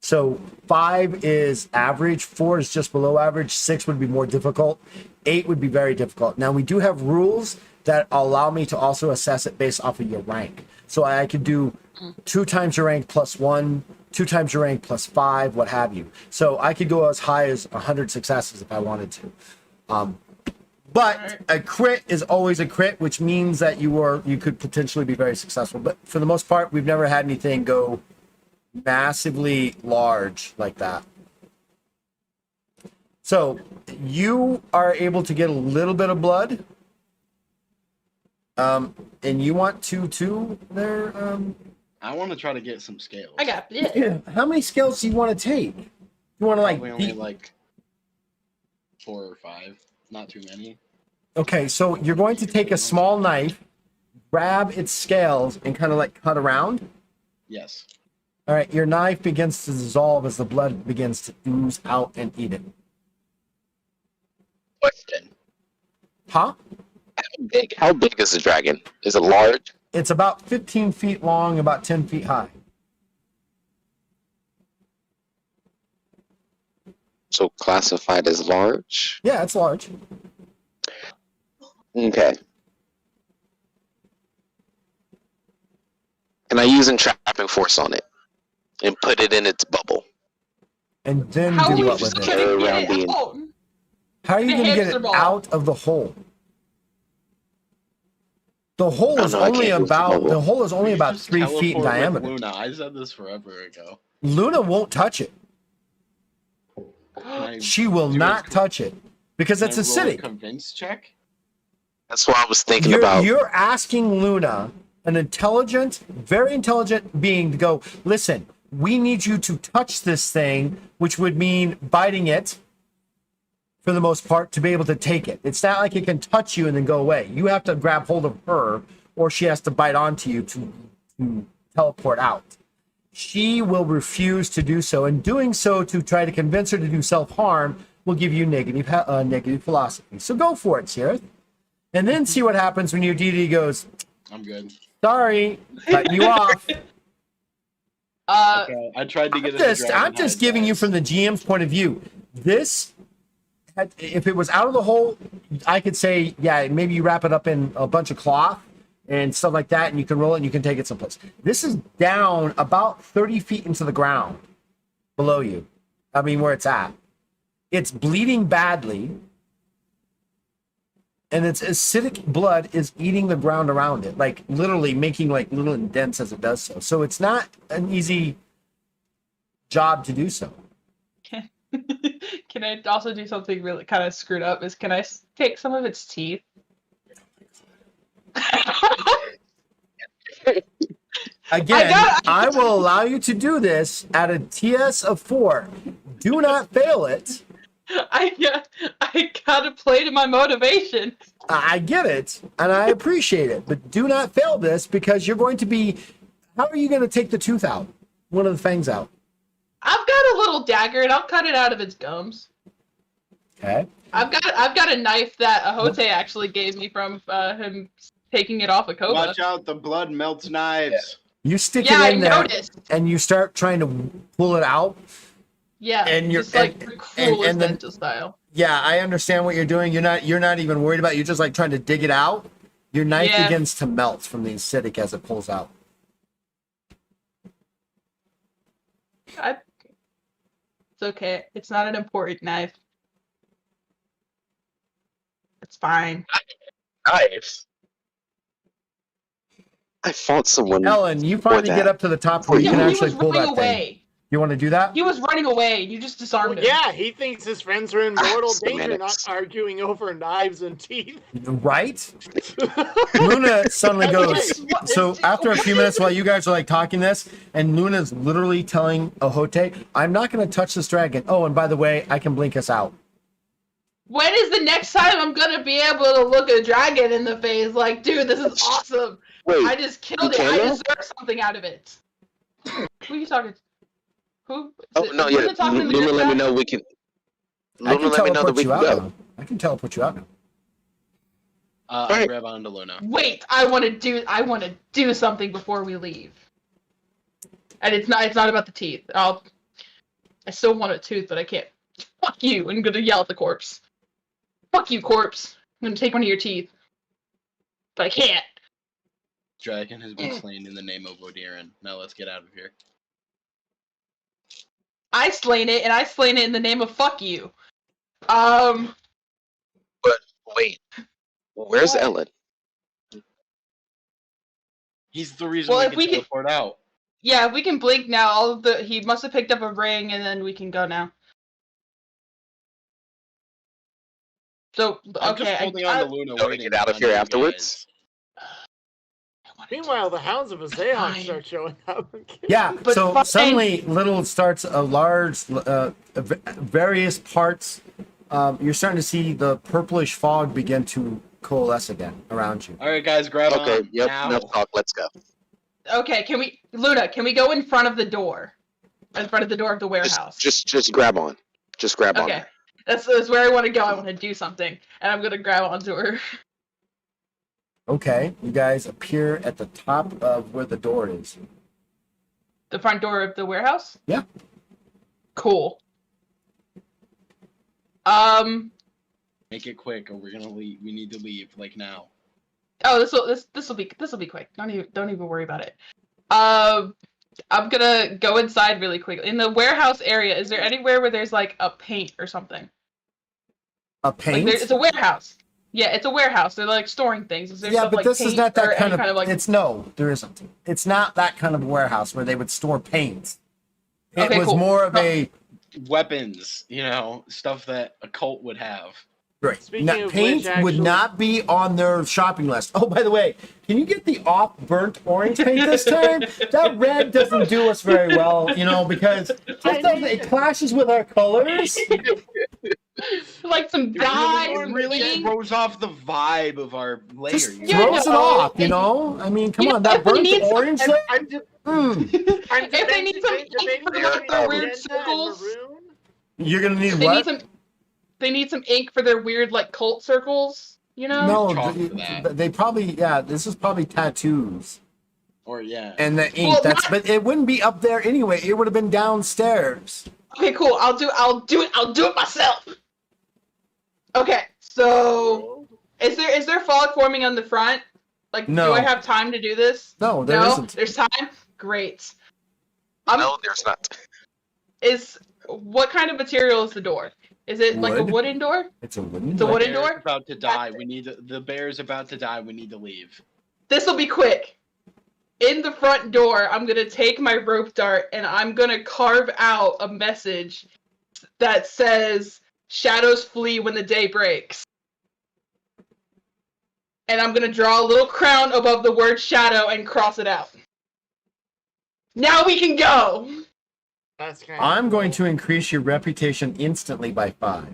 So 5 is average, 4 is just below average, 6 would be more difficult, 8 would be very difficult. Now we do have rules that allow me to also assess it based off of your rank. So I could do 2 times your rank plus 1, 2 times your rank plus 5, what have you. So I could go as high as 100 successes if I wanted to. But a crit is always a crit, which means that you could potentially be very successful. But for the most part, we've never had anything go massively large like that. So you are able to get a little bit of blood. And you want to too there? I want to try to get some scales. I got it. Yeah. How many scales do you want to take? You want to Probably only like like 4 or 5, not too many. okay, so you're going to take a small knife, grab its scales, and kind of like cut around. Yes. All right, your knife begins to dissolve as the blood begins to ooze out and eat it. Question. Huh? How big is the dragon? Is it large? It's about 15 feet long, about 10 feet high. So classified as large? Yeah, it's large. Okay. Can I use entrapping force on it and put it in its bubble? And then How are do we what with just it? gonna Around get the- it out? How are you the going to get hamster it ball. out of the hole? The hole Oh, is no, I only can't use the about bubble. the hole is only You about just 3 feet in teleport with diameter. Luna. I said this forever ago. Luna won't touch it. Can I She will do not touch it because can it's I roll acidic. Convince check. That's what I was thinking about. You're asking Luna, an intelligent, very intelligent being, to go, listen, we need you to touch this thing, which would mean biting it for the most part to be able to take it. It's not like it can touch you and then go away. You have to grab hold of her, or she has to bite onto you to teleport out. She will refuse to do so, and doing so to try to convince her to do self-harm will give you negative philosophy. So go for it, Sirith. And then see what happens when your deity goes, I'm good. sorry, cutting you off. Okay, I tried to get it. I'm just giving you from the GM's point of view. This, if it was out of the hole, I could say, yeah, maybe you wrap it up in a bunch of cloth and stuff like that, and you can roll it and you can take it someplace. This is down about 30 feet into the ground below you. I mean, where it's at. It's bleeding badly, and its acidic blood is eating the ground around it, like literally making like little indents as it does so. So it's not an easy job to do so. Can I also do something really kind of screwed up? Can I take some of its teeth? Again, I will allow you to do this at a TS of 4. Do not fail it. I gotta play to my motivation. I get it, and I appreciate it, but do not fail this because you're going to be. How are you going to take the tooth out? One of the fangs out. I've got a little dagger and I'll cut it out of its gums. Okay. I've got a knife that Ahote actually gave me from him taking it off of Koba. Watch out! The blood melts knives. You stick Yeah, it in I there, noticed. and you start trying to pull it out. Yeah, And you're- just like and- the cruelest and then- dentist style. Yeah, I understand what you're doing. You're not even worried about it. You're just like trying to dig it out. Your knife Yeah. begins to melt from the acidic as it pulls out. It's okay. It's not an important knife. It's fine. Knives. I fought someone. Ellen, you finally that. get up to the top where you Yeah, can he actually was pull running that thing. away. You want to do that? He was running away. You just disarmed him. Yeah, he thinks his friends are in mortal danger, not Semantics. arguing over knives and teeth. Right? Luna suddenly goes. So after a few minutes, while you guys are like talking this, and Luna's literally telling Ahote, "I'm not going to touch this dragon. Oh, and by the way, I can blink us out." When is the next time I'm gonna be able to look a dragon in the face? Like, dude, this is awesome. Wait, I just killed you it. I can now? deserve something out of it. Who are you talking to? Who? oh no, yeah. Luna talking to the Luna, good let me guy? know we can. I can Luna, let me know that teleport we you can out go. now. I can teleport you out now. I Alright. grab onto Luna. Wait, I want to do something before we leave. And it's not about the teeth. I still want a tooth, but I can't. Fuck you! I'm gonna yell at the corpse. Fuck you, corpse! I'm gonna take one of your teeth, but I can't. Dragon has been slain in the name of Odiran. Now let's get out of here. I slain it, and I slain it in the name of fuck you. Wait, where's What? Ellen? He's the reason Well, we if can we can- teleport out. Yeah, if we can blink now, he must have picked up a ring, and then we can go now. So I'm okay, just holding on to Luna, So we waiting get out of on here you afterwards? Meanwhile, the Hounds of Azehawk Fine. start showing up. Yeah, But so fine. suddenly Little starts a large, various parts. You're starting to see the purplish fog begin to coalesce again around you. All right, guys, grab Okay, on yep, now. enough talk, let's go. Okay, can we go in front of the door? In front of the door of the warehouse. Just grab on. Just grab on Okay. her. That's where I want to go. I want to do something, and I'm gonna grab onto her. Okay, you guys appear at the top of where the door is. The front door of the warehouse. Yeah. Cool. Make it quick, or we're gonna leave. We need to leave, like now. Oh, this will be quick. Don't even worry about it. I'm gonna go inside really quick. In the warehouse area, is there anywhere where there's like a paint or something? A Like paint? it's a warehouse. Yeah, it's a warehouse. They're like storing things. Is there Yeah, stuff but like this paint is not or that any kind of. like? It's no, there isn't. It's not that kind of warehouse where they would store paint. It Okay, was cool. more of a Weapons, stuff that a cult would have. right. Speaking Not, of paint which, would actually- not be on their shopping list. Oh, by the way, can you get the off burnt orange paint this time? That red doesn't do us very well, because sometimes it clashes with our colors. Like some It dye, really, some really ink. throws off the vibe of our layer. Just Yeah, throws it no, off, it- I mean, come you on, know, that if we burnt need some- orange. I'm just, If I'm they need some ink for like their weird magenta and circles, maroon. You're gonna need they what? need some. They need some ink for their weird like cult circles. No, Chalk for that. they probably this is probably tattoos Or yeah. and the ink. Well, But it wouldn't be up there anyway. It would have been downstairs. Okay, cool. I'll do it myself. Okay, so is there fog forming on the front? Like, No. do I have time to do this? No, there No, isn't. there's time. Great. No, there's not. What kind of material is the door? Is it like a Wood. wooden door? It's a wooden. The door. wooden Bear's door? about to die. The bear's about to die. We need to leave. This will be quick. In the front door, I'm gonna take my rope dart and I'm gonna carve out a message that says "Shadows flee when the day breaks." And I'm gonna draw a little crown above the word shadow and cross it out. Now we can go! That's kind I'm going to increase your reputation instantly by 5.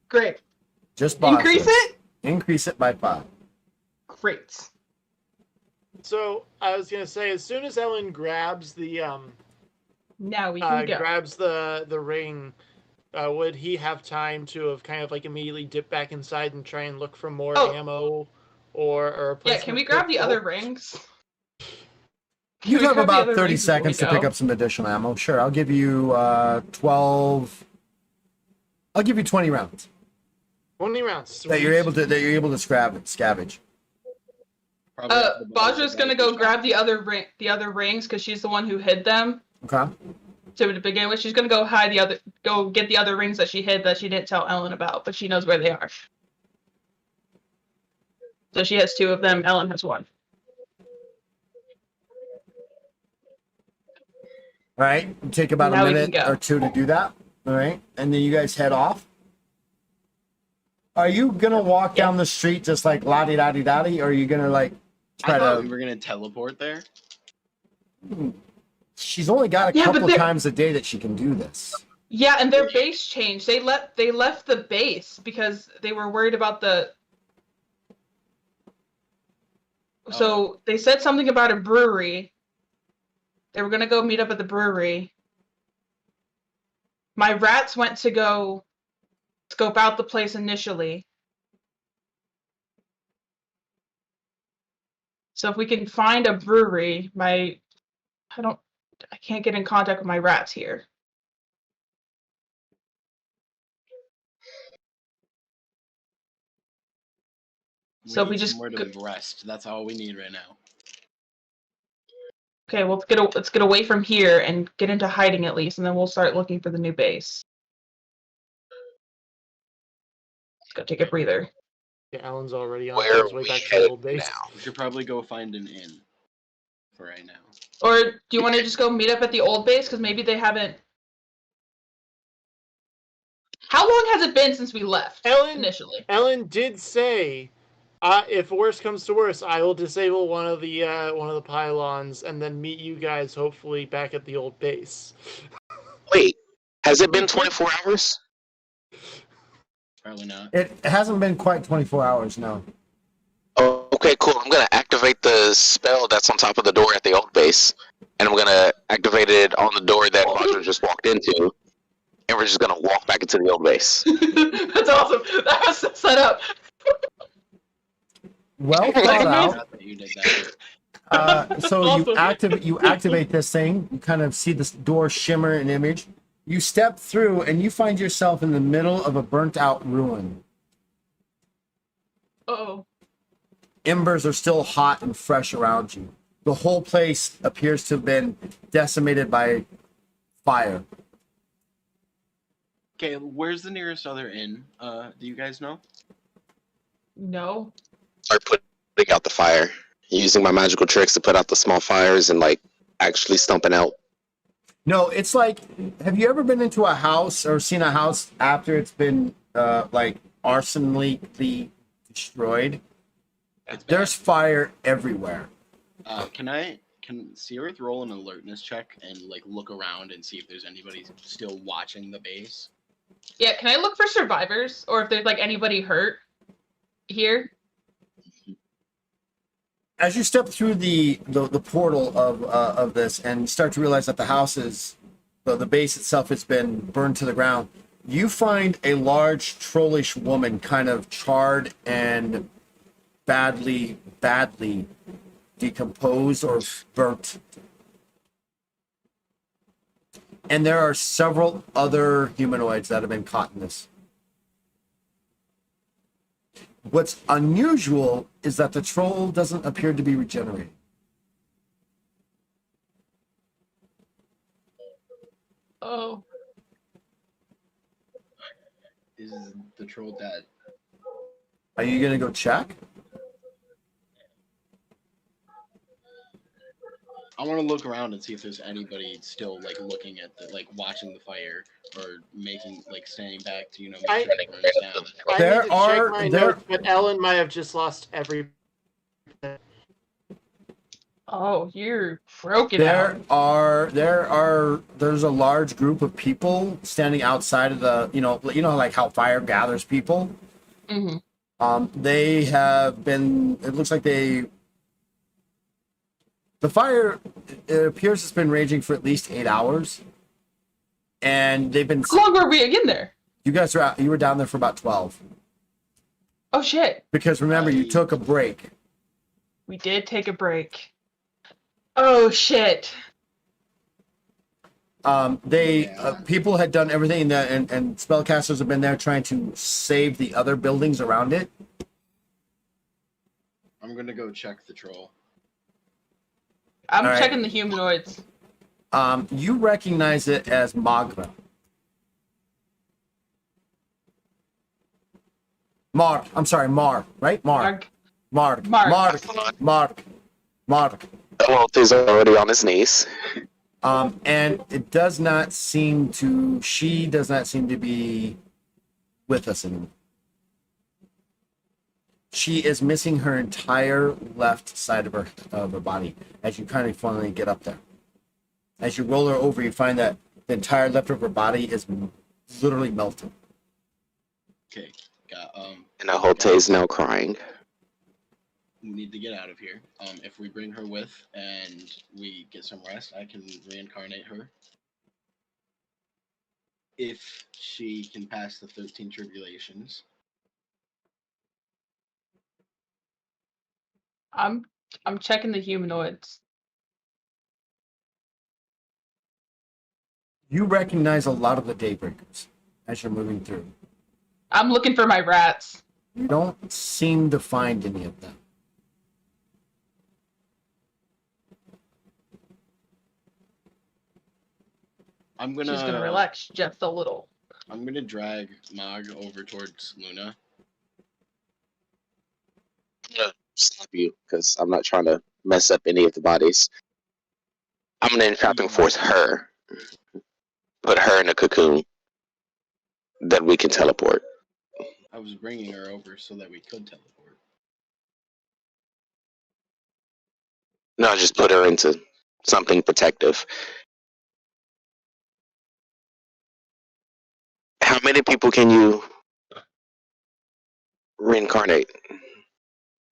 Great. Just boss Increase this. it? Increase it by 5. Great. So I was gonna say, as soon as Ellen grabs the Now we can go. grabs the ring, would he have time to have kind of like immediately dip back inside and try and look for more Oh. ammo or a Yeah, place can we grab the other rings? Can You we have grab the about other 30 rings before we seconds to pick go? up some additional ammo. Sure, I'll give you 12. I'll give you 20 rounds 20 rounds that you're able to scavenge. Probably have the ball Baja's of gonna go advantage. grab the other rings because she's the one who hid them. Okay. So to begin with, she's gonna go get the other rings that she hid that she didn't tell Ellen about, but she knows where they are. So she has 2 of them. Ellen has 1. All right. Take about Now a we minute can go. or 2 to do that. All right. And then you guys head off. Are you going to walk down the street just like la-di-da-di-da-di, or are you going to like try I thought to... we were gonna teleport there. She's only got a Yeah, but couple they're- times a day that she can do this. Yeah, and their base changed. They left the base because they were worried about the. So they said something about a brewery. They were gonna go meet up at the brewery. My rats went to go scope out the place initially. So if we can find a brewery, I can't get in contact with my rats here. So we we need just somewhere to rest. That's all we need right now. Okay, well, let's get away from here and get into hiding at least, and then we'll start looking for the new base. Let's go take a breather. Yeah, Alan's already on Where his way we back to the headed old base. now? We should probably go find an inn for right now. Or do you want to just go meet up at the old base? Because maybe they haven't. How long has it been since we left? Initially. Ellen did say, if worse comes to worse, I will disable one of the pylons and then meet you guys hopefully back at the old base. Wait, has it been 24 hours? Probably not. It hasn't been quite 24 hours, no. Oh, okay, cool. I'm gonna activate the spell that's on top of the door at the old base, and I'm gonna activate it on the door that Roger just walked into, and we're just gonna walk back into the old base. That's awesome. That was set up. Well thought out. Not that you did that. So Awesome. you activate this thing. You kind of see this door shimmer in image. You step through and you find yourself in the middle of a burnt out ruin. Uh-oh. Embers are still hot and fresh around you. The whole place appears to have been decimated by fire. Okay, where's the nearest other inn? Do you guys know? No. Start putting out the fire, using my magical tricks to put out the small fires and like actually stumping out. No, it's like, have you ever been into a house or seen a house after it's been like arsonically destroyed? It's bad. There's fire everywhere. Can Seerith roll an alertness check and like look around and see if there's anybody still watching the base? Yeah, can I look for survivors? Or if there's like anybody hurt here? As you step through the portal of this and start to realize that the house is, the base itself has been burned to the ground, you find a large trollish woman, kind of charred and badly decomposed or burnt. And there are several other humanoids that have been caught in this. What's unusual is that the troll doesn't appear to be regenerating. Oh. Is the troll dead? Are you gonna go check? I want to look around and see if there's anybody still like looking at the watching the fire or making standing back to make sure it burns down. I There need to are- check my there- notes, but Ellen might have just lost every. Oh, you're broken out. There's a large group of people standing outside of the like how fire gathers people. Mm-hmm. They have been. It looks like the fire, it appears it's been raging for at least 8 hours, and they've been. How long were we in there? You guys were out. You were down there for about 12. Oh shit. Because remember, you took a break. We did take a break. Oh shit. People had done everything and spellcasters have been there trying to save the other buildings around it. I'm gonna go check the troll. I'm All right. checking the humanoids. You recognize it as Magra. Mar. I'm sorry, Mar. Right? Mar. Mark. Mark. Walt is already on his knees. And it does not seem to. She does not seem to be with us anymore. She is missing her entire left side of her body as you kind of finally get up there. As you roll her over, you find that the entire left of her body is literally melted. Okay, And Holte is now crying. we need to get out of here. If we bring her with and we get some rest, I can reincarnate her. if she can pass the 13 tribulations. I'm checking the humanoids. You recognize a lot of the Daybreakers as you're moving through. I'm looking for my rats. You don't seem to find any of them. I'm gonna. She's gonna relax just a little. I'm gonna drag Mog over towards Luna. I'm gonna slap you because I'm not trying to mess up any of the bodies. I'm gonna entrapping force her. Put her in a cocoon. That we can teleport. I was bringing her over so that we could teleport. No, just put her into something protective. How many people can you reincarnate?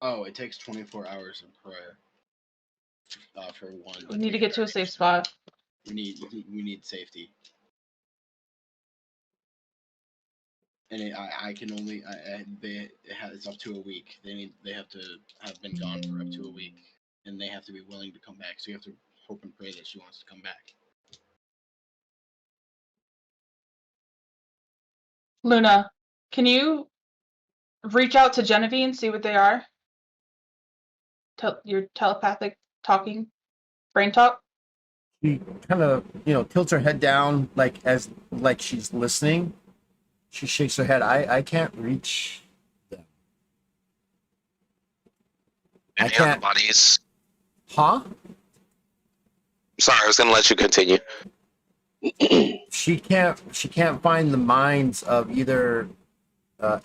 Oh, it takes 24 hours of prayer. For one. We need to get to a safe spot. We need safety. And I can only it's up to a week. They have to have been gone for up to a week, and they have to be willing to come back. So you have to hope and pray that she wants to come back. Luna, can you reach out to Genevieve and see what they are? Your telepathic talking, brain talk. She kind of, tilts her head down like she's listening. She shakes her head. I can't reach them. I Any can't. other bodies? Huh? Sorry, I was gonna let you continue. She can't find the minds of either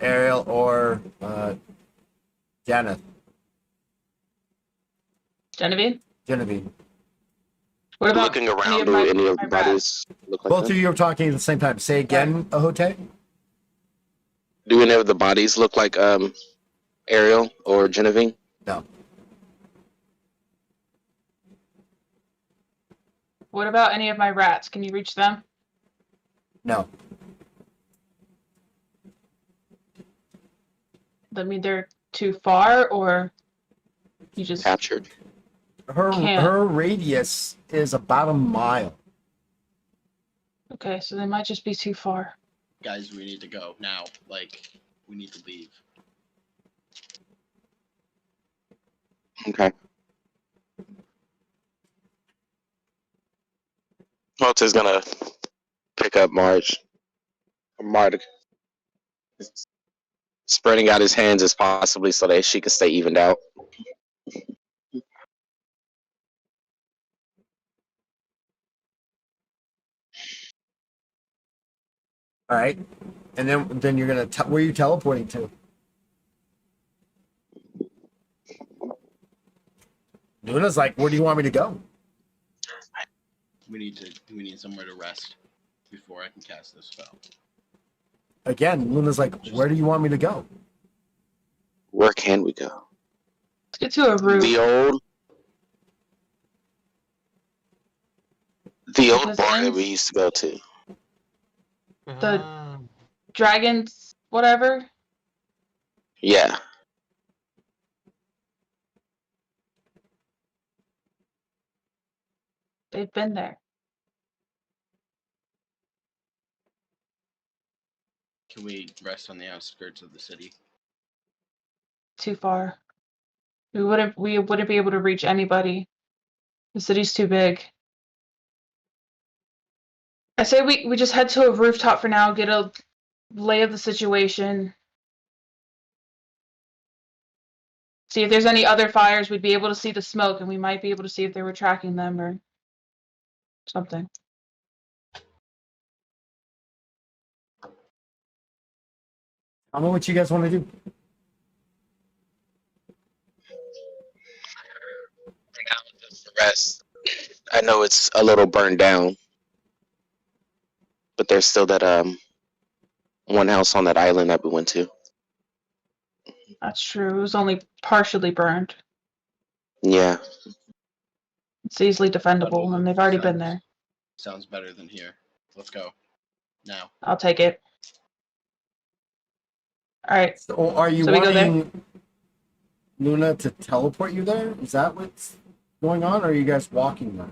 Ariel or Janet. Genevieve. What about Looking around, do any of the bodies look like Both them? of you are talking at the same time. Say again, Ahote. Do any of the bodies look like Ariel or Genevieve? No. What about any of my rats? Can you reach them? No. That mean they're too far, or you just Captured. Can't. Her radius is about a mile. Okay, so they might just be too far. Guys, we need to go now. We need to leave. Okay. Walter's gonna pick up Marge. Spreading out his hands as possibly so that she can stay evened out. All right. And then you're gonna where are you teleporting to? Luna's like, where do you want me to go? We need somewhere to rest before I can cast this spell. Again, Luna's like, where do you want me to go? Where can we go? Let's get to a roof. The old Because bar that ends- we used to go to. The- Dragons, whatever. Yeah. They've been there. Can we rest on the outskirts of the city? Too far. We wouldn't be able to reach anybody. The city's too big. I say we just head to a rooftop for now, get a lay of the situation. See if there's any other fires, we'd be able to see the smoke, and we might be able to see if they were tracking them or something. I don't know what you guys want to do. Just the rest. I know it's a little burned down, but there's still that one house on that island that we went to. That's true. It was only partially burned. Yeah. It's easily defendable, and they've already been there. Sounds better than here. Let's go. Now. I'll take it. All right. So are you So we go there? wanting Luna to teleport you there? Is that what's going on, or are you guys walking there?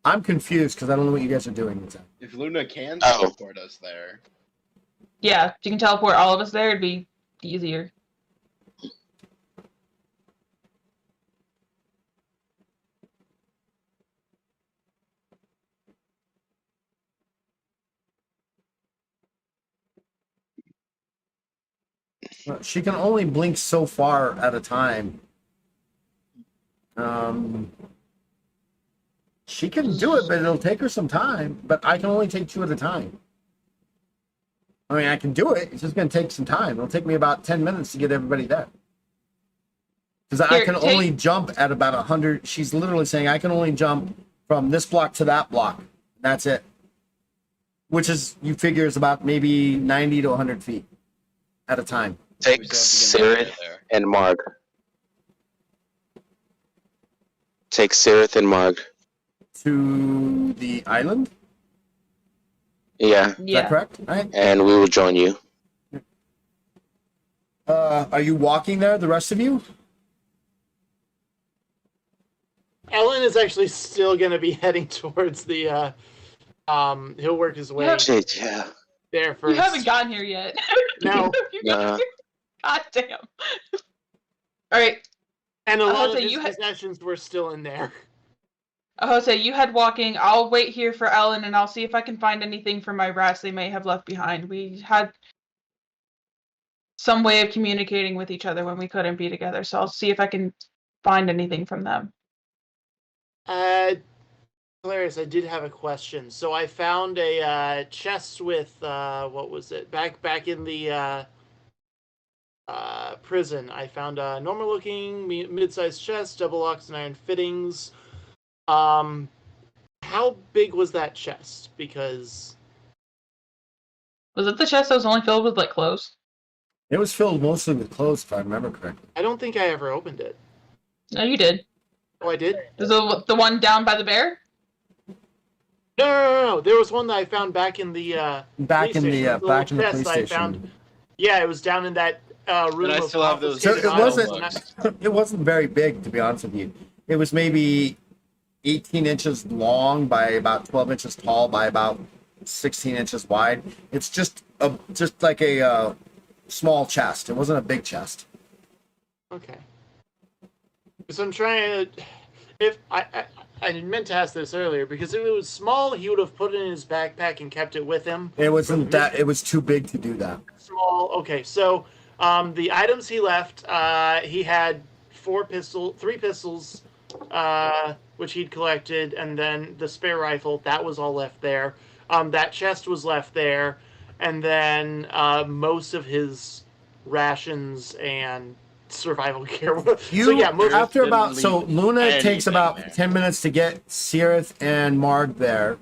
I'm confused because I don't know what you guys are doing exactly. If Luna can Oh. teleport us there, Yeah, if you can teleport all of us there, it'd be easier. She can only blink so far at a time. She can do it, but it'll take her some time. But I can only take 2 at a time. I mean, I can do it. It's just going to take some time. It'll take me about 10 minutes to get everybody there. Because I Here, can only jump at about 100. She's literally saying I can only jump from this block to that block. That's it. Which is, you figure, is about maybe 90 to 100 feet at a time. Take we still have to get Sirith there. and Marg. Take Sirith and Marg. To the island? Yeah, Is that Yeah. correct? All right. and we will join you. Are you walking there, the rest of you? Ellen is actually still going to be heading towards the. He'll work his way Shit, yeah. there You first. haven't gotten here yet. No. Nah. God damn. All right. And a lot of Jose, his you had- possessions were still in there. Jose, you head walking. I'll wait here for Ellen, and I'll see if I can find anything from my rats they may have left behind. We had some way of communicating with each other when we couldn't be together, so I'll see if I can find anything from them. Clarice, I did have a question. So I found a chest with what was it? Back in the prison, I found a normal-looking mid-sized chest, double locks and iron fittings. How big was that chest? Because Was it the chest that was only filled with like clothes? It was filled mostly with clothes, if I remember correctly. I don't think I ever opened it. No, you did. Oh, I did? Is the one down by the bear? No. There was one that I found back in the Back police in the station. back in the Little police chest I station. found. Yeah, it was down in that room. And I of still have those- So confiscated it wasn't. items. It wasn't very big, to be honest with you. It was maybe 18 inches long by about 12 inches tall by about 16 inches wide. It's just like a small chest. It wasn't a big chest. Okay. So I'm trying to. If I meant to ask this earlier, because if it was small, he would have put it in his backpack and kept it with him. It wasn't that. It was too big to do that. Small. Okay, so the items he left, he had 3 pistols, which he'd collected, and then the spare rifle. That was all left there. That chest was left there, and then most of his rations and survival gear. You most after didn't about so leave Luna takes anything about there. 10 minutes to get Sirith and Marg there.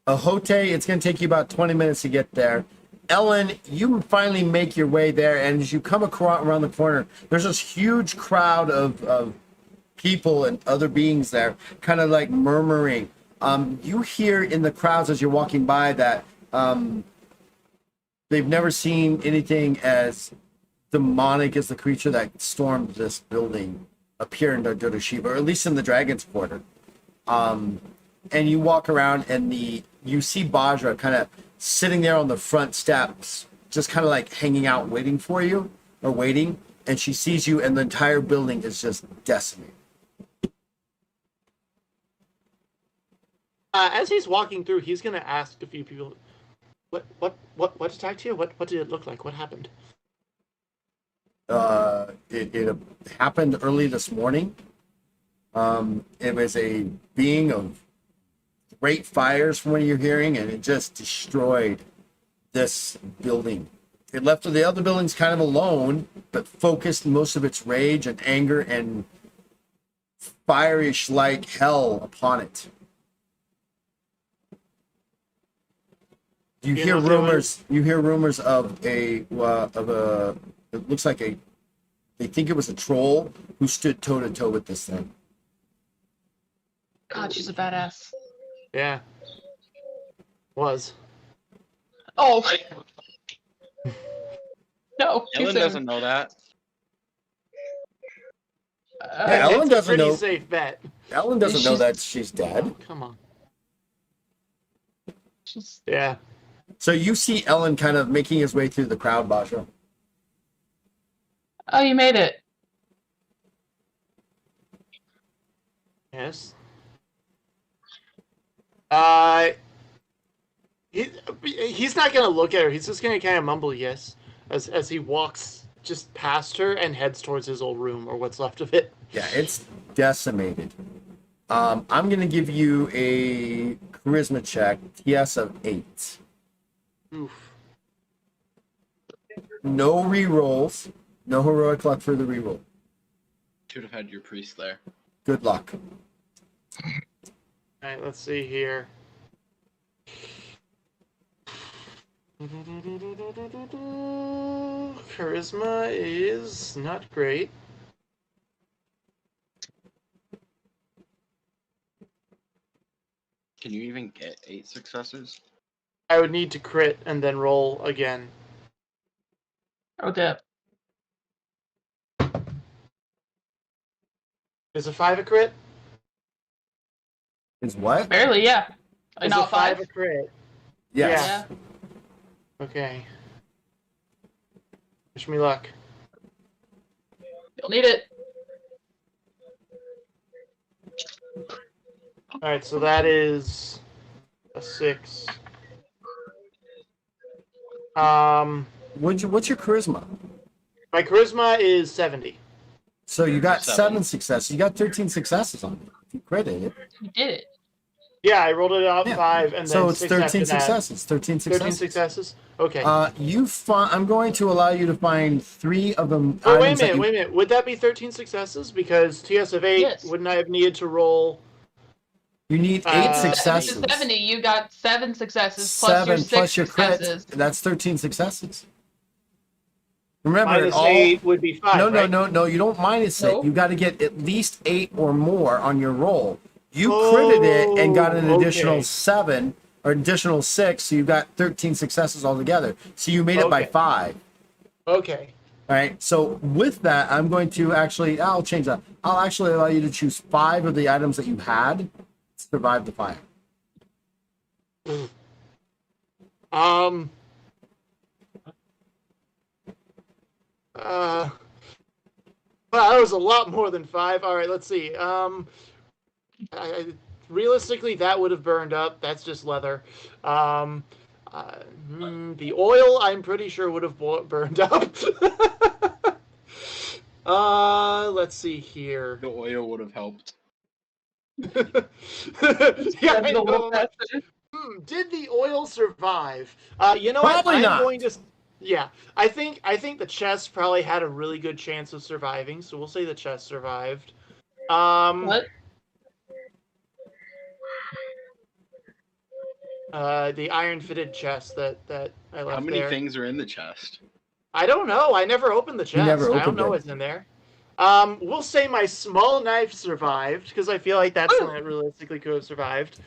Ahote, it's going to take you about 20 minutes to get there. Ellen, you finally make your way there, and as you come around the corner, there's this huge crowd of people and other beings there, kind of like murmuring. You hear in the crowds as you're walking by that they've never seen anything as demonic as the creature that stormed this building appear in Dodota Shiva, or at least in the Dragon's Quarter. And you walk around and you see Bajra kind of sitting there on the front steps, just kind of like hanging out, waiting for you, or waiting, and she sees you, and the entire building is just decimated. As he's walking through, he's gonna ask a few people, "What attacked you? What did it look like? What happened?" It happened early this morning. It was a being of great fires from what you're hearing, and it just destroyed this building. It left the other buildings kind of alone, but focused most of its rage and anger and fire-ish like hell upon it. You hear rumors. You hear rumors of a. It looks like a. They think it was a troll who stood toe to toe with this thing. God, she's a badass. Yeah. Was. Oh. No. too Ellen soon. doesn't know that. Yeah, Ellen It's a doesn't pretty know. safe bet. Ellen doesn't know She's- that she's dead. Oh, come on. She's- Yeah. So you see Ellen kind of making his way through the crowd, Basha. Oh, you made it. Yes. He's not gonna look at her. He's just gonna kind of mumble yes as he walks just past her and heads towards his old room or what's left of it. Yeah, it's decimated. I'm gonna give you a charisma check, TS of 8. Oof. No re-rolls. No heroic luck for the re-roll. Should have had your priest there. Good luck. All right, let's see here. Charisma is not great. Can you even get 8 successes? I would need to crit and then roll again. Oh, dip. Is a 5 a crit? Is what? Barely, yeah. Is Not a 5 5? a crit? Yes. Yeah. Okay. Wish me luck. You'll need it. Alright, so that is a 6. What's your charisma? My charisma is 70. So you got 7 7. successes. You got 13 successes on it. If you credit it. You did it. Yeah, I rolled it out Yeah. 5 and then So it's 6 13 after that. successes. 13 successes. 13 successes? Okay. I'm going to allow you to find 3 of them. Oh, wait a items that minute, wait a minute. Would that be 13 successes? Because TS of 8, Yes. wouldn't I have needed to roll... You need 8 Uh, successes. It's 70. You got 7 successes plus your 7 6 plus your crit. successes. That's 13 successes. Remember, Minus all 8 would be 5, right? no. You don't minus it. Nope. You got to get at least 8 or more on your roll. You critted it and got an additional okay. 7 or additional 6, so you got 13 successes altogether. So you made it by Okay. 5. Okay. All right. So with that, I'm going to I'll change that. I'll actually allow you to choose 5 of the items that you had to survive the fire. Well, that was a lot more than 5. All right, let's see. Realistically, that would have burned up. That's just leather. The oil, I'm pretty sure, would have burned up. Let's see here. The oil would have helped. Yeah, I know. Did the oil survive? You know Probably what? I'm not. going to. Yeah, I think the chest probably had a really good chance of surviving, so we'll say the chest survived. What? The iron-fitted chest that I left How many there. things are in the chest? I don't know. I never opened the chest. never I don't opened know it. what's in there. We'll say my small knife survived because I feel like that's something that realistically could have survived.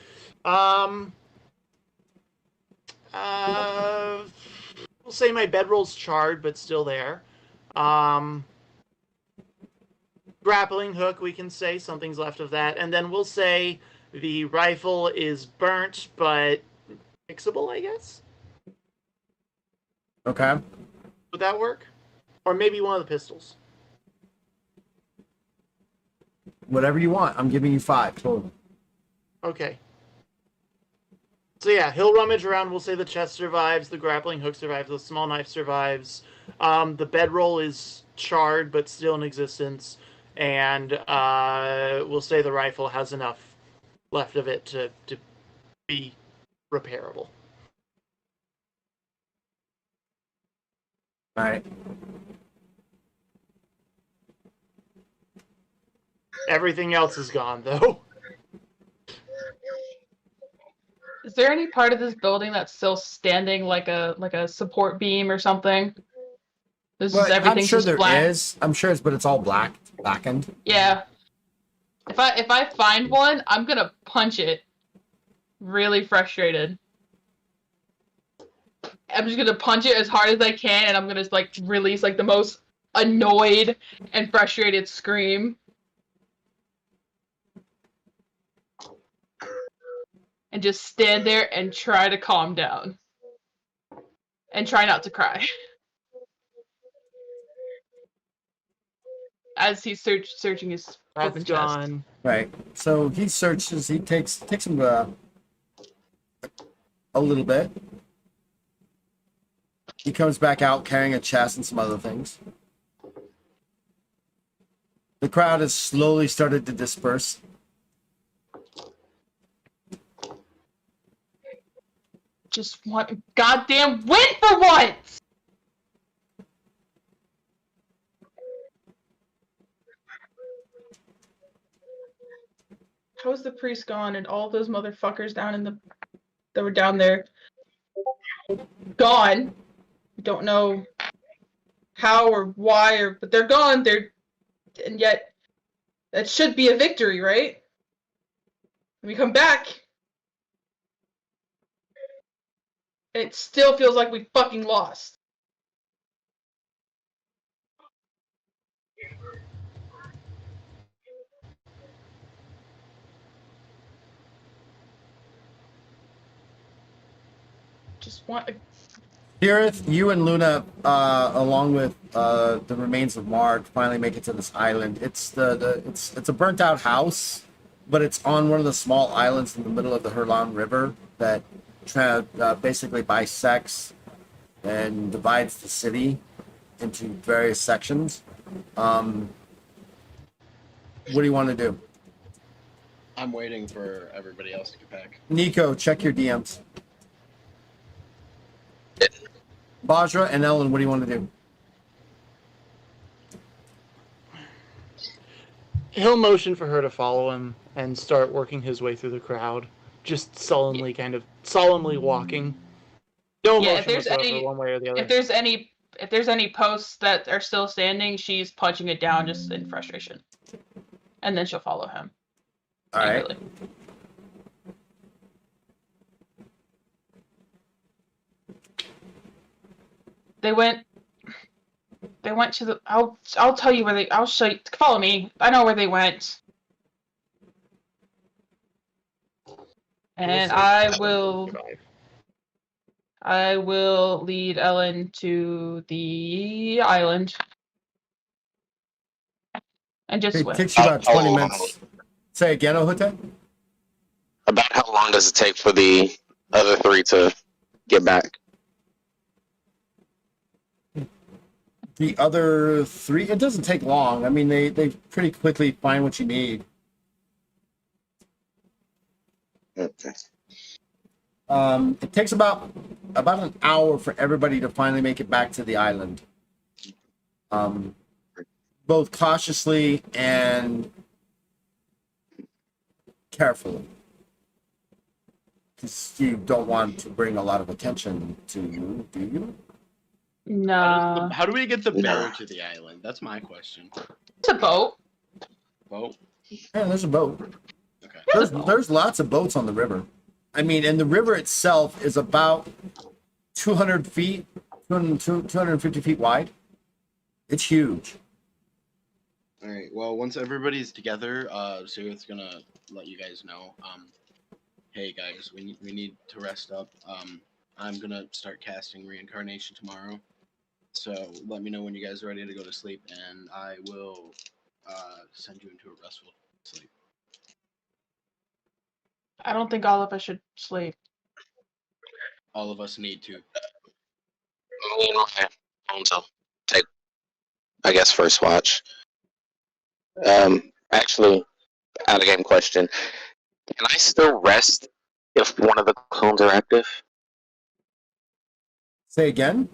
We'll say my bedroll's charred but still there. Grappling hook, we can say something's left of that, and then we'll say the rifle is burnt but fixable, I guess. Okay. Would that work? Or maybe one of the pistols. Whatever you want. I'm giving you 5 total. Okay. So yeah, he'll rummage around. We'll say the chest survives, the grappling hook survives, the small knife survives. The bedroll is charred but still in existence, and we'll say the rifle has enough left of it to be repairable. All right. Everything else is gone, though. Is there any part of this building that's still standing like a support beam or something? This Well, is everything I'm sure just there black. is. I'm sure but it's all blackened. Yeah. If I find one, I'm gonna punch it. Really frustrated. I'm just gonna punch it as hard as I can, and I'm gonna like release like the most annoyed and frustrated scream. And just stand there and try to calm down. And try not to cry. As he's searching his That's open chest. gone. Right. So he searches. He takes him a little bit. He comes back out carrying a chest and some other things. The crowd has slowly started to disperse. Just want a goddamn win for once! How is the priest gone and all those motherfuckers that were down there gone? Don't know how or why but they're gone. And yet that should be a victory, right? When we come back, and it still feels like we fucking lost. Just want a... Tirith, you and Luna, along with the remains of Marg, finally make it to this island. It's it's a burnt out house, but it's on one of the small islands in the middle of the Herlan River that basically bisects and divides the city into various sections. What do you want to do? I'm waiting for everybody else to get back. Nico, check your DMs. Bajra and Ellen, what do you want to do? He'll motion for her to follow him and start working his way through the crowd, just sullenly, kind of solemnly walking. No Yeah, motion whatsoever, one way or the other. If there's any posts that are still standing, she's punching it down just in frustration. And then she'll follow him. All right. Angrily. They went to the... I'll tell you where I'll show you... Follow me. I know where they went. And I will lead Ellen to the island. And just It swim. takes you about 20 Oh. minutes. Say again, Ohute? About how long does it take for the other three to get back? The other three, it doesn't take long. I mean, they pretty quickly find what you need. Okay. It takes about an hour for everybody to finally make it back to the island. Both cautiously and carefully. Because you don't want to bring a lot of attention to you, do you? No. How do we get the bear Nah. to the island? That's my question. It's a boat. Boat? Yeah, there's a boat. Okay. There's lots of boats on the river. I mean, and the river itself is about 200 feet, 250 feet wide. It's huge. All right. Well, once everybody's together, Sirith's gonna let you guys know. Hey guys, we need to rest up. I'm gonna start casting reincarnation tomorrow, so let me know when you guys are ready to go to sleep, and I will send you into a restful sleep. I don't think all of us should sleep. All of us need to. Me and my phones will take, I guess, first watch. Actually, out of game question. Can I still rest if one of the clones are active? Say again?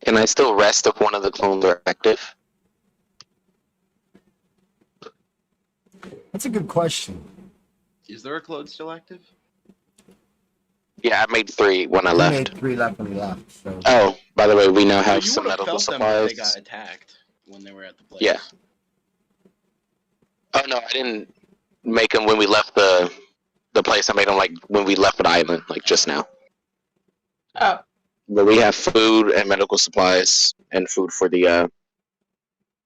Can I still rest if one of the clones are active? That's a good question. Is there a clone still active? Yeah, I made 3 when I You left. made 3 left when he left. So Oh, by the way, we now Well, have you some would have medical felt them when they supplies. got attacked when they were at the place. Yeah. Oh no, I didn't make them when we left the place. I made them like when we left the island, like just now. Oh. But we have food and medical supplies and food for the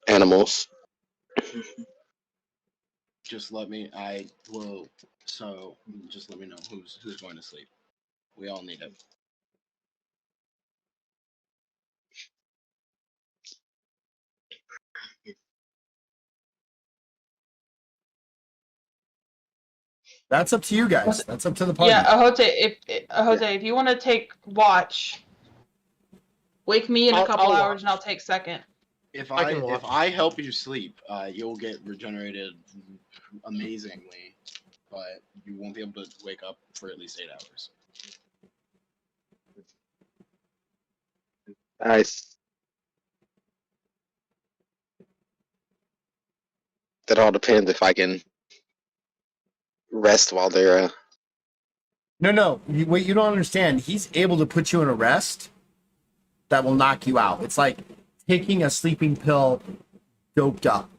animals. Just let me. I will. So just let me know who's going to sleep. We all need it. That's up to you guys. That's up to the party. Yeah, Ahote, if you want to take watch, wake me in a couple I'll hours and I'll watch. take second. If I can if watch. I help you sleep, you'll get regenerated amazingly, but you won't be able to wake up for at least 8 hours. Nice. That all depends if I can rest while they're. No. What you don't understand, he's able to put you in a rest that will knock you out. It's like taking a sleeping pill doped up.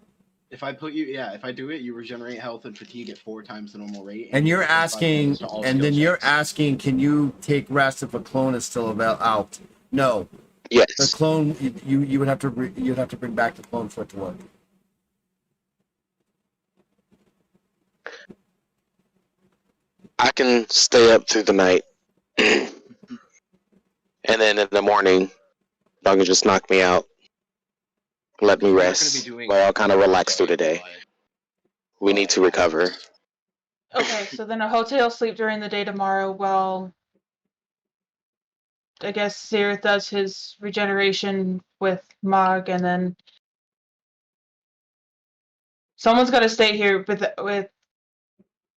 If I put you, if I do it, you regenerate health and fatigue at 4 times the normal rate. And you're you get 25 asking, bonus to all and skill then you're checks. asking, can you take rest if a clone is still out? No, the Yes. clone you would have to you'd have to bring back the clone for it to work. I can stay up through the night. And then in the morning, y'all can just knock me out. Let me We're not gonna rest. be doing We're all kind of relaxed through the day. while We need to recover. Okay, so then Ahote will sleep during the day tomorrow while I guess Sirith does his regeneration with Mog, and then someone's got to stay here with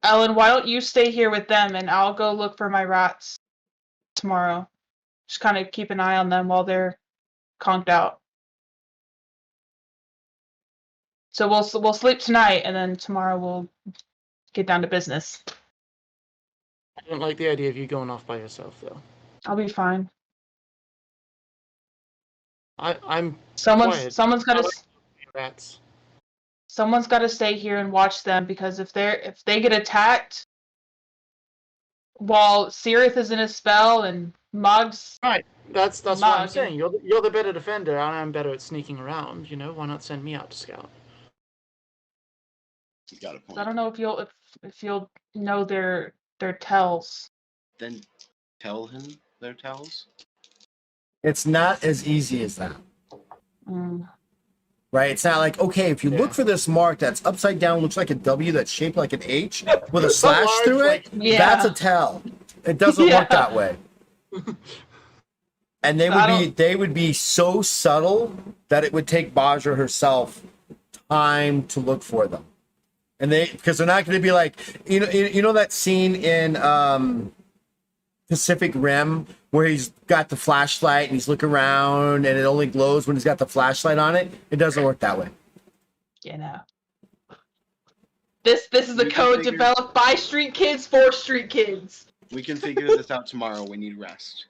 Ellen. Why don't you stay here with them, and I'll go look for my rats tomorrow. Just kind of keep an eye on them while they're conked out. So we'll sleep tonight, and then tomorrow we'll get down to business. I don't like the idea of you going off by yourself, though. I'll be fine. I'm Someone's quiet. got I to like rats. someone's got to stay here and watch them, because if they get attacked while Sirith is in a spell and Mog's Right. That's what Mog I'm and- saying. You're the better defender, and I'm better at sneaking around. You know, why not send me out to scout? You got a point. I don't know if you'll know their tells. Then tell him their tells. It's not as easy as that, Mm. right? It's not like, okay, if you look for this mark that's upside down, looks like a W, that's shaped like an H with a slash large, through it, Yeah. that's a tell. It doesn't work Yeah. that way. And they would be so subtle that it would take Bajra herself time to look for them. And because they're not going to be like, you know that scene in Pacific Rim where he's got the flashlight and he's looking around and it only glows when he's got the flashlight on it? It doesn't work that way. You know. This is a You can code figure- developed by street kids for street kids. We can figure this out tomorrow. We need rest.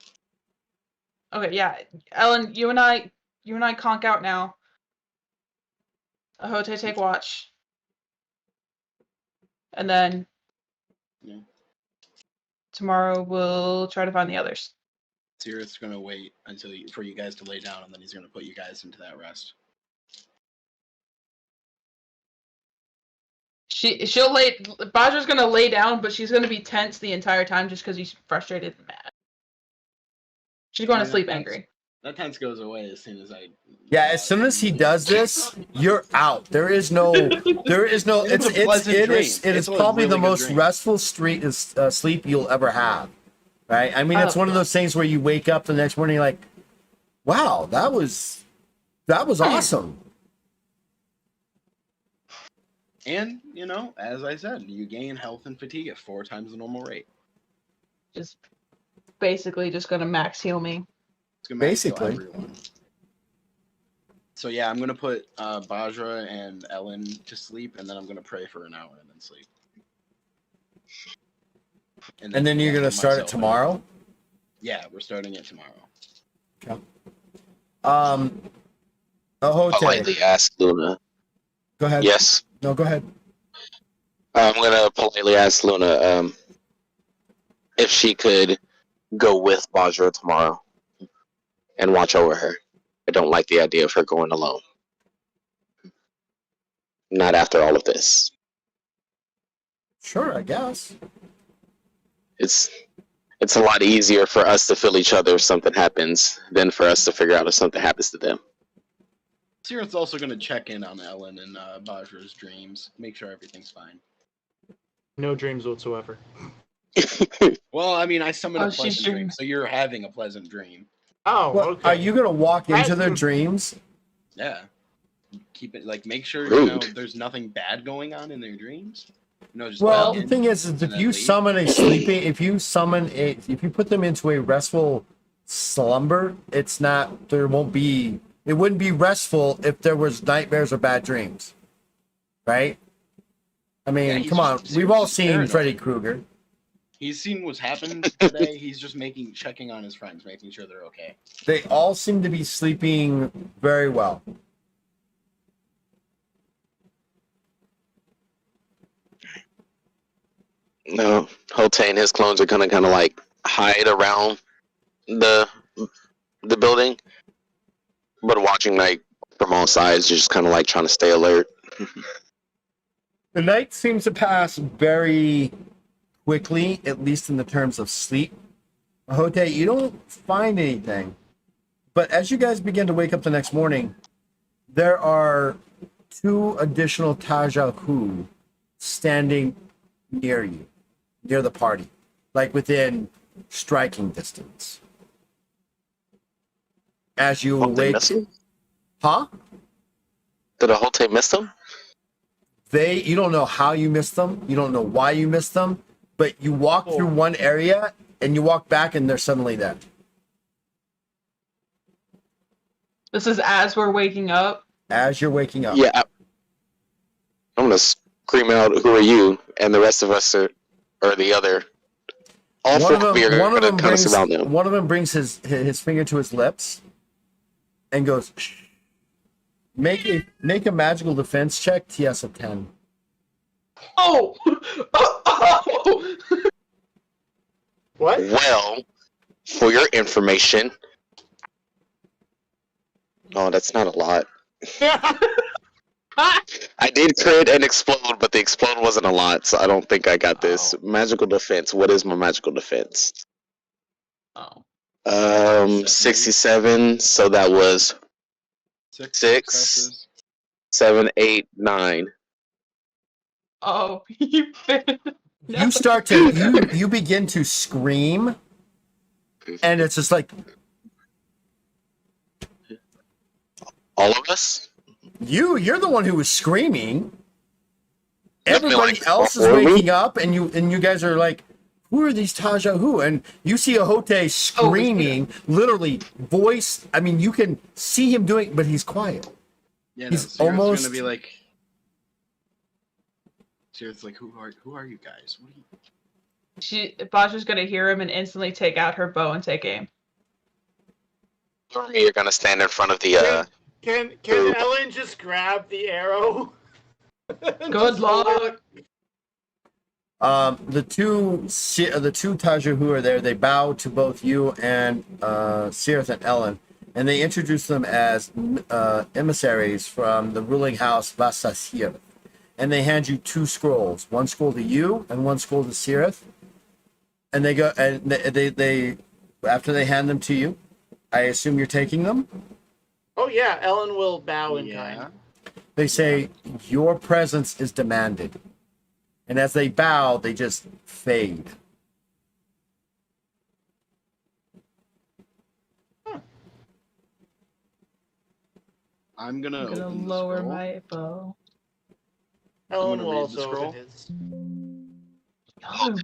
Okay, yeah. Ellen, you and I conk out now. Ahote take watch. And then Yeah. tomorrow we'll try to find the others. Sirith's gonna wait for you guys to lay down, and then he's gonna put you guys into that rest. Bajra's gonna lay down, but she's gonna be tense the entire time just because she's frustrated and mad. She's going to Yeah, sleep that's- angry. That tense goes away as soon as I. Yeah, as soon as he does this, you're out. There is no. It's a pleasant dream. It is It's a probably really the good most dream. restful sleep you'll ever have. Right? I mean, it's one of those things where you wake up the next morning, you're like, wow, that was awesome. And as I said, you gain health and fatigue at 4 times the normal rate. Just basically just gonna max heal me. It's gonna max heal Basically. everyone. So yeah, I'm gonna put Bajra and Ellen to sleep, and then I'm gonna pray for an hour and then sleep. And then you're gonna start it myself. tomorrow. Yeah, we're starting it tomorrow. Ahote, Politely ask Luna. go ahead. Yes. No, go ahead. I'm gonna politely ask Luna if she could go with Bajra tomorrow. and watch over her. I don't like the idea of her going alone. Not after all of this. Sure, I guess. It's a lot easier for us to feel each other if something happens than for us to figure out if something happens to them. Sirith's also going to check in on Ellen and Bajra's dreams, make sure everything's fine. No dreams whatsoever. Well, I mean, I summoned a she's pleasant dream, dreaming. so you're having a pleasant dream. Oh, Well, okay. are you gonna walk into their I- dreams? Yeah. Keep it, like, make sure, Rude. there's nothing bad going on in their dreams. No, just Well, walk the in thing is and if then you leave. summon a sleeping, if you put them into a restful slumber, it's not. It wouldn't be restful if there was nightmares or bad dreams, right? I mean, Yeah, he's come on, just- we've all just seen paranoid. Freddy Krueger. He's seen what's happened today. He's just checking on his friends, making sure they're okay. They all seem to be sleeping very well. No, Hote and his clones are gonna kind of like hide around the building, but watching like from all sides, just kind of like trying to stay alert. The night seems to pass very quickly, at least in the terms of sleep. Hote, you don't find anything. But as you guys begin to wake up the next morning, there are 2 additional Tajahu standing near you, near the party, like within striking distance. As you Hote awake, miss him? huh? Did a Hote miss them? You don't know how you missed them, you don't know why you missed them, but you walk through one area and you walk back and they're suddenly there. This is as we're waking up. As you're waking up. Yeah. I'm gonna scream out, "Who are you?" And the rest of us are the other. All One four of of me are them gonna kind of surround them. one of them brings his finger to his lips and goes, "Shh." Make a magical defense check, TS of 10. Oh! Oh! What? Well, for your information. Oh, that's not a lot. I did crit and explode, but the explode wasn't a lot, so I don't think I got this. Oh. Magical defense. What is my magical defense? Oh. 67. So that was 6 Six. successes. 7, 8, 9. Oh. You No. You start to you begin to scream, and it's just like All of us? you're the one who was screaming. Nothing Everybody like else is all of me? waking up, and you guys are like, who are these Tajahu? And you see a Hote screaming, literally voice. I mean, you can see him doing, but he's quiet. Yeah, no, He's Sirith's almost- gonna be like. Sirith's like, who are you guys? What are you? Bajra's gonna hear him and instantly take out her bow and take aim. You or me are gonna stand in front of the Can Ooh. Ellen just grab the arrow? Good luck. The two Tajahu are there. They bow to both you and Sirith and Ellen, and they introduce them as emissaries from the ruling house Vasasir. And they hand you 2 scrolls, one scroll to you and one scroll to Sirith. And they go and they after they hand them to you, I assume you're taking them. Oh yeah, Ellen will bow in Yeah. kind. They say your presence is demanded, and as they bow, they just fade. I'm gonna I'm gonna open the lower scroll. my bow. Ellen gonna will read the also scroll. open his. Oh,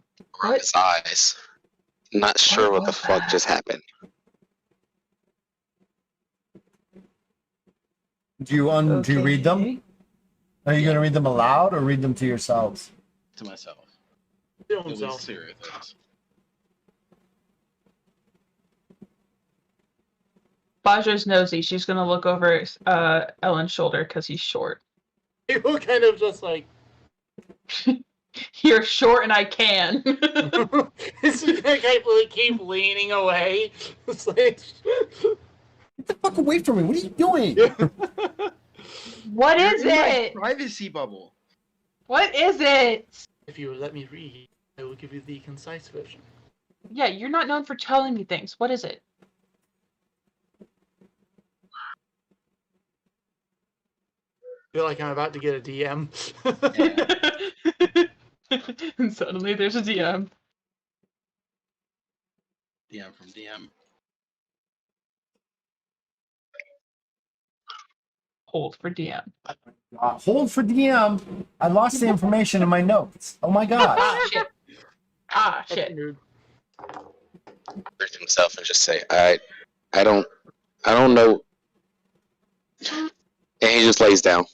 around his eyes. Not sure what the was fuck that? just happened. Do you read them? okay. Are you going to read them aloud or read them to yourselves? To myself. To At least himself. Sirith is. Bajra's nosy. She's gonna look over Ellen's shoulder because he's short. He will kind of just like. You're short and I can. It's just gonna keep leaning away. It's like. Get the fuck away from me. What are you doing? What You're is in my it? privacy bubble. What is it? If you would let me read, I will give you the concise version. Yeah, you're not known for telling me things. What is it? I feel like I'm about to get a DM. And suddenly there's a DM. DM from DM. Hold for DM. Hold for DM. I lost the information in my notes. Oh my gosh. Ah, shit. Ah, shit. Nude. Himself and just say, I don't know. And he just lays down.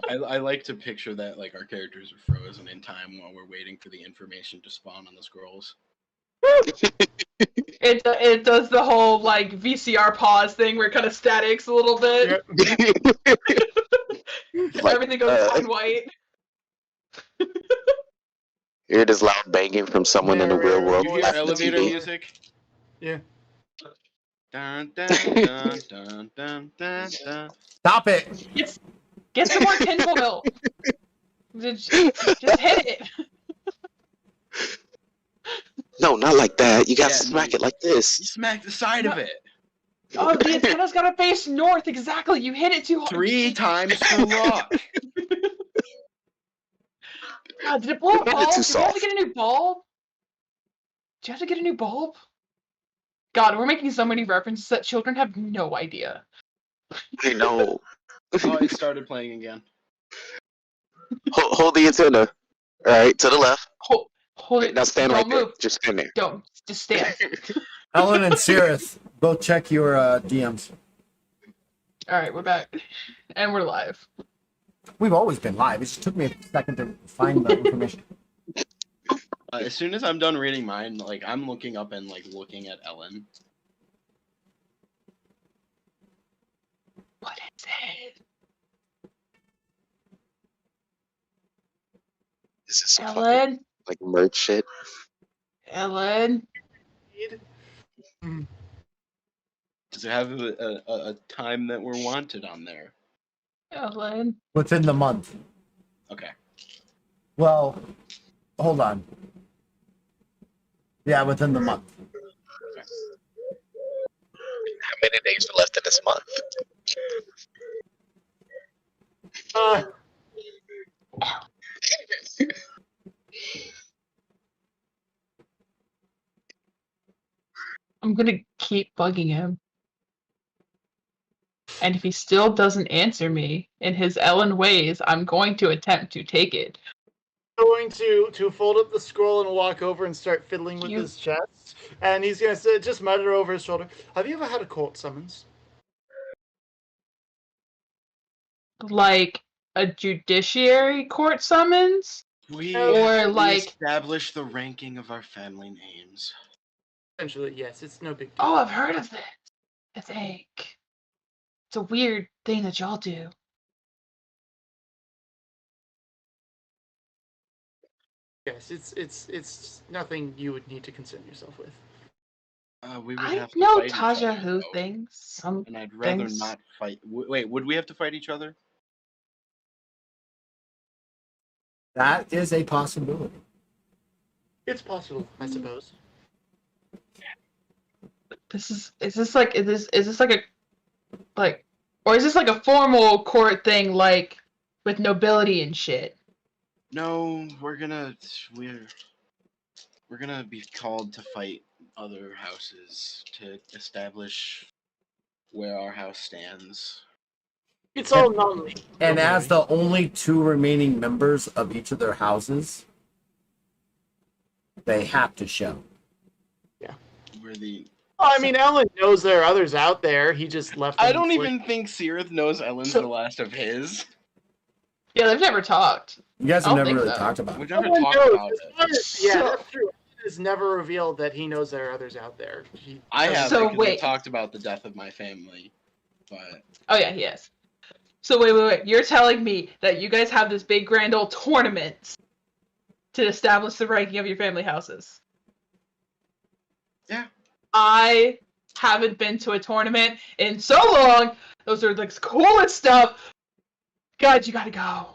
I like to picture that like our characters are frozen in time while we're waiting for the information to spawn on the scrolls. It does the whole like VCR pause thing where it kind of statics a little bit. Yep. Like, Everything goes black and white. hear this loud banging from someone in the real Narrator world. You hear voice. elevator TV. music? Yeah. Dun, dun, dun, dun, dun, dun, dun. Stop it. Get some more tinfoil. Just hit it. No, not like that. You gotta Yeah, smack no. it like You this. smack the side of it Oh, the antenna's gotta face north. Exactly. You hit it too hard. 3 times for luck. God, did it blow a Made it bulb? too Did we have to soft. get a new bulb? Do you have to get a new bulb? God, we're making so many references that children have no idea. I know. Oh, it started playing again. Hold the antenna. All right, to the left. Hold Right, it. now stand Don't right there. move. Just stand there. Don't. Just stand. Ellen and Sirith, both check your DMs. All right, we're back, and we're live. We've always been live. It just took me a second to find the information. As soon as I'm done reading mine, like I'm looking up and like looking at Ellen. What is it? This is some fucking Ellen? like merch shit. Ellen? Does it have a time that we're wanted on there? Ellen? Within the month. Okay. Well, hold on. Yeah, within the month. How many days are left in this month? I'm gonna keep bugging him. And if he still doesn't answer me in his Ellen ways, I'm going to attempt to take it. Going to fold up the scroll and walk over and start fiddling with You- his chest. And he's gonna say, just mutter over his shoulder, have you ever had a court summons? Like a judiciary court summons? We Or have like- establish the ranking of our family names. Essentially, yes, it's no big deal. Oh, I've heard of this. I think. It's a weird thing that y'all do. Yes, it's nothing you would need to concern yourself with. We would I have to know fight each Taja other, Who though, things. Some and I'd rather things. not fight. Wait, would we have to fight each other? That is a possibility. It's possible, I suppose. Is this like or is this like a formal court thing like with nobility and shit? No, we're gonna be called to fight other houses to establish where our house stands. It's all non-legal. And don't as worry. the only 2 remaining members of each of their houses, they have to show. We're the. I mean, Ellen knows there are others out there. He just left them I don't flick- even think Sirith knows Ellen's So- the last of his. Yeah, they've never talked. You guys I have don't never think really so. talked about We've it. never Ellen talked knows. about As it. far as- Yeah, So- that's true. Ellen has never revealed that he knows there are others out there. I have So, because we wait. talked about the death of my family, but Oh yeah, he is. So wait. You're telling me that you guys have this big grand old tournament to establish the ranking of your family houses? Yeah. I haven't been to a tournament in so long. Those are the coolest stuff. God, you gotta go.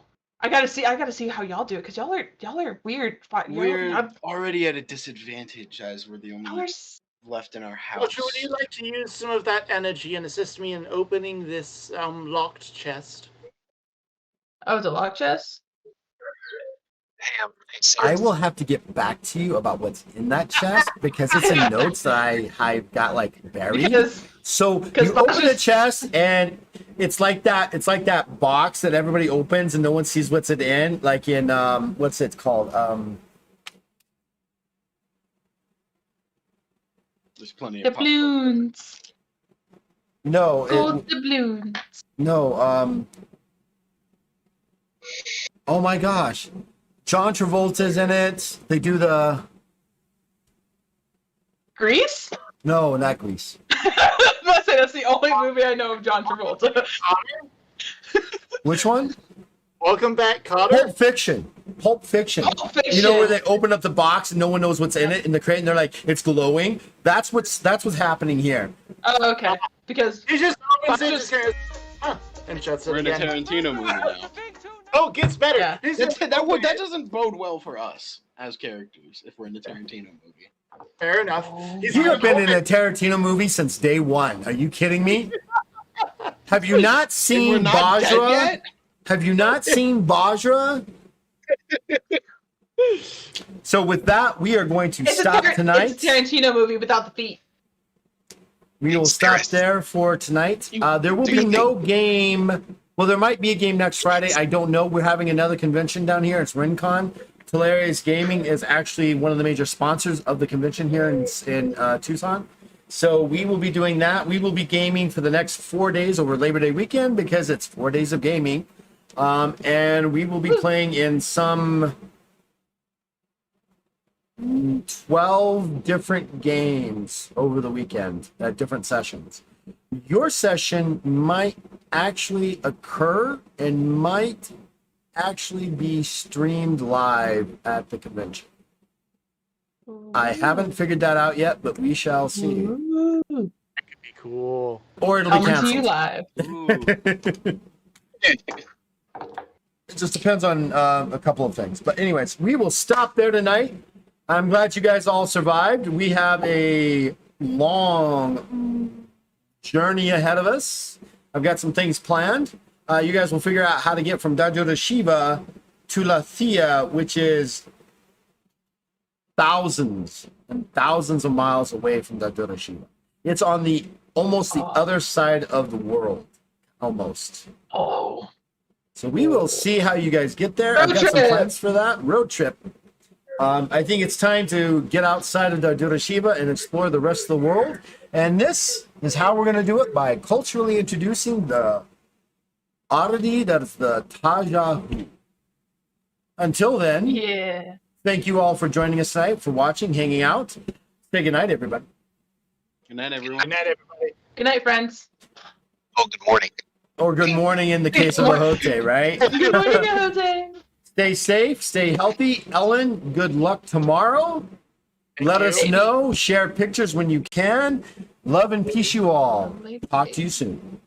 I gotta see how y'all do it, because y'all are weird. We're already at a disadvantage as we're the Y'all only are left in our house. Roger, would you like to use some of that energy and assist me in opening this locked chest? Oh, it's a lock chest? Damn. I will have to get back to you about what's in that chest because it's in notes that I've got like buried. Because So because you open the Basha's- chest and it's like that box that everybody opens and no one sees what's it in. Like in what's it called? There's plenty of doubloons. No, Gold doubloons. no. Oh my gosh, John Travolta's in it. They do the Grease? no, not Grease. I was about to say that's the only movie I know of John Travolta. Which one? Welcome back, Cotter. Pulp Fiction. Pulp Fiction. Pulp Fiction. You know where they open up the box and no one knows what's in it in the crate and they're like, it's glowing. That's what's happening here. Oh, okay. Because He just opens it, Basha's- just goes, huh, and shuts it We're in a again. Tarantino movie now. Oh, it gets better. Yeah. He's That, just- that doesn't bode well for us as characters if we're in a Tarantino movie. Fair enough. He's You gonna have been in open- a Tarantino movie since day one. Are you kidding me? Have you not We're seen not dead Bajra? yet? Have you not seen Bajra? So with that, we are going to stop tonight. It's a Tarantino movie without the feet. We will stop there for tonight. There will be no game. Well, there might be a game next Friday. I don't know. We're having another convention down here. It's RinCon. Hilarious Gaming is actually one of the major sponsors of the convention here in Tucson. So we will be doing that. We will be gaming for the next 4 days over Labor Day weekend because it's 4 days of gaming. And we will be playing in some 12 different games over the weekend at different sessions. Your session might actually occur and might actually be streamed live at the convention. I haven't figured that out yet, but we shall see. Ooh. Be cool. Or it'll be Coming to you canceled. live. It just depends on a couple of things. But anyways, we will stop there tonight. I'm glad you guys all survived. We have a long journey ahead of us. I've got some things planned. You guys will figure out how to get from Dajo to Shiva to La Thea, which is thousands and thousands of miles away from Dajo to Shiva. It's on the almost the other side of the world. Almost. Oh. So we will see how you guys get there. I've Road got some trip. plans for that. Road trip. I think it's time to get outside of Shiba and explore the rest of the world. And this is how we're going to do it, by culturally introducing the oddity that is the Tajahu. Until then, Yeah. thank you all for joining us tonight, for watching, hanging out. Say good night, everybody. Good night, everyone. Good night, everybody. Good night, friends. Oh, good morning. Or good morning in the case of Ahote, right? Good morning, Jose. Stay safe, stay healthy. Ellen, good luck tomorrow. Let us know. Share pictures when you can. Love and peace you all. Talk to you soon.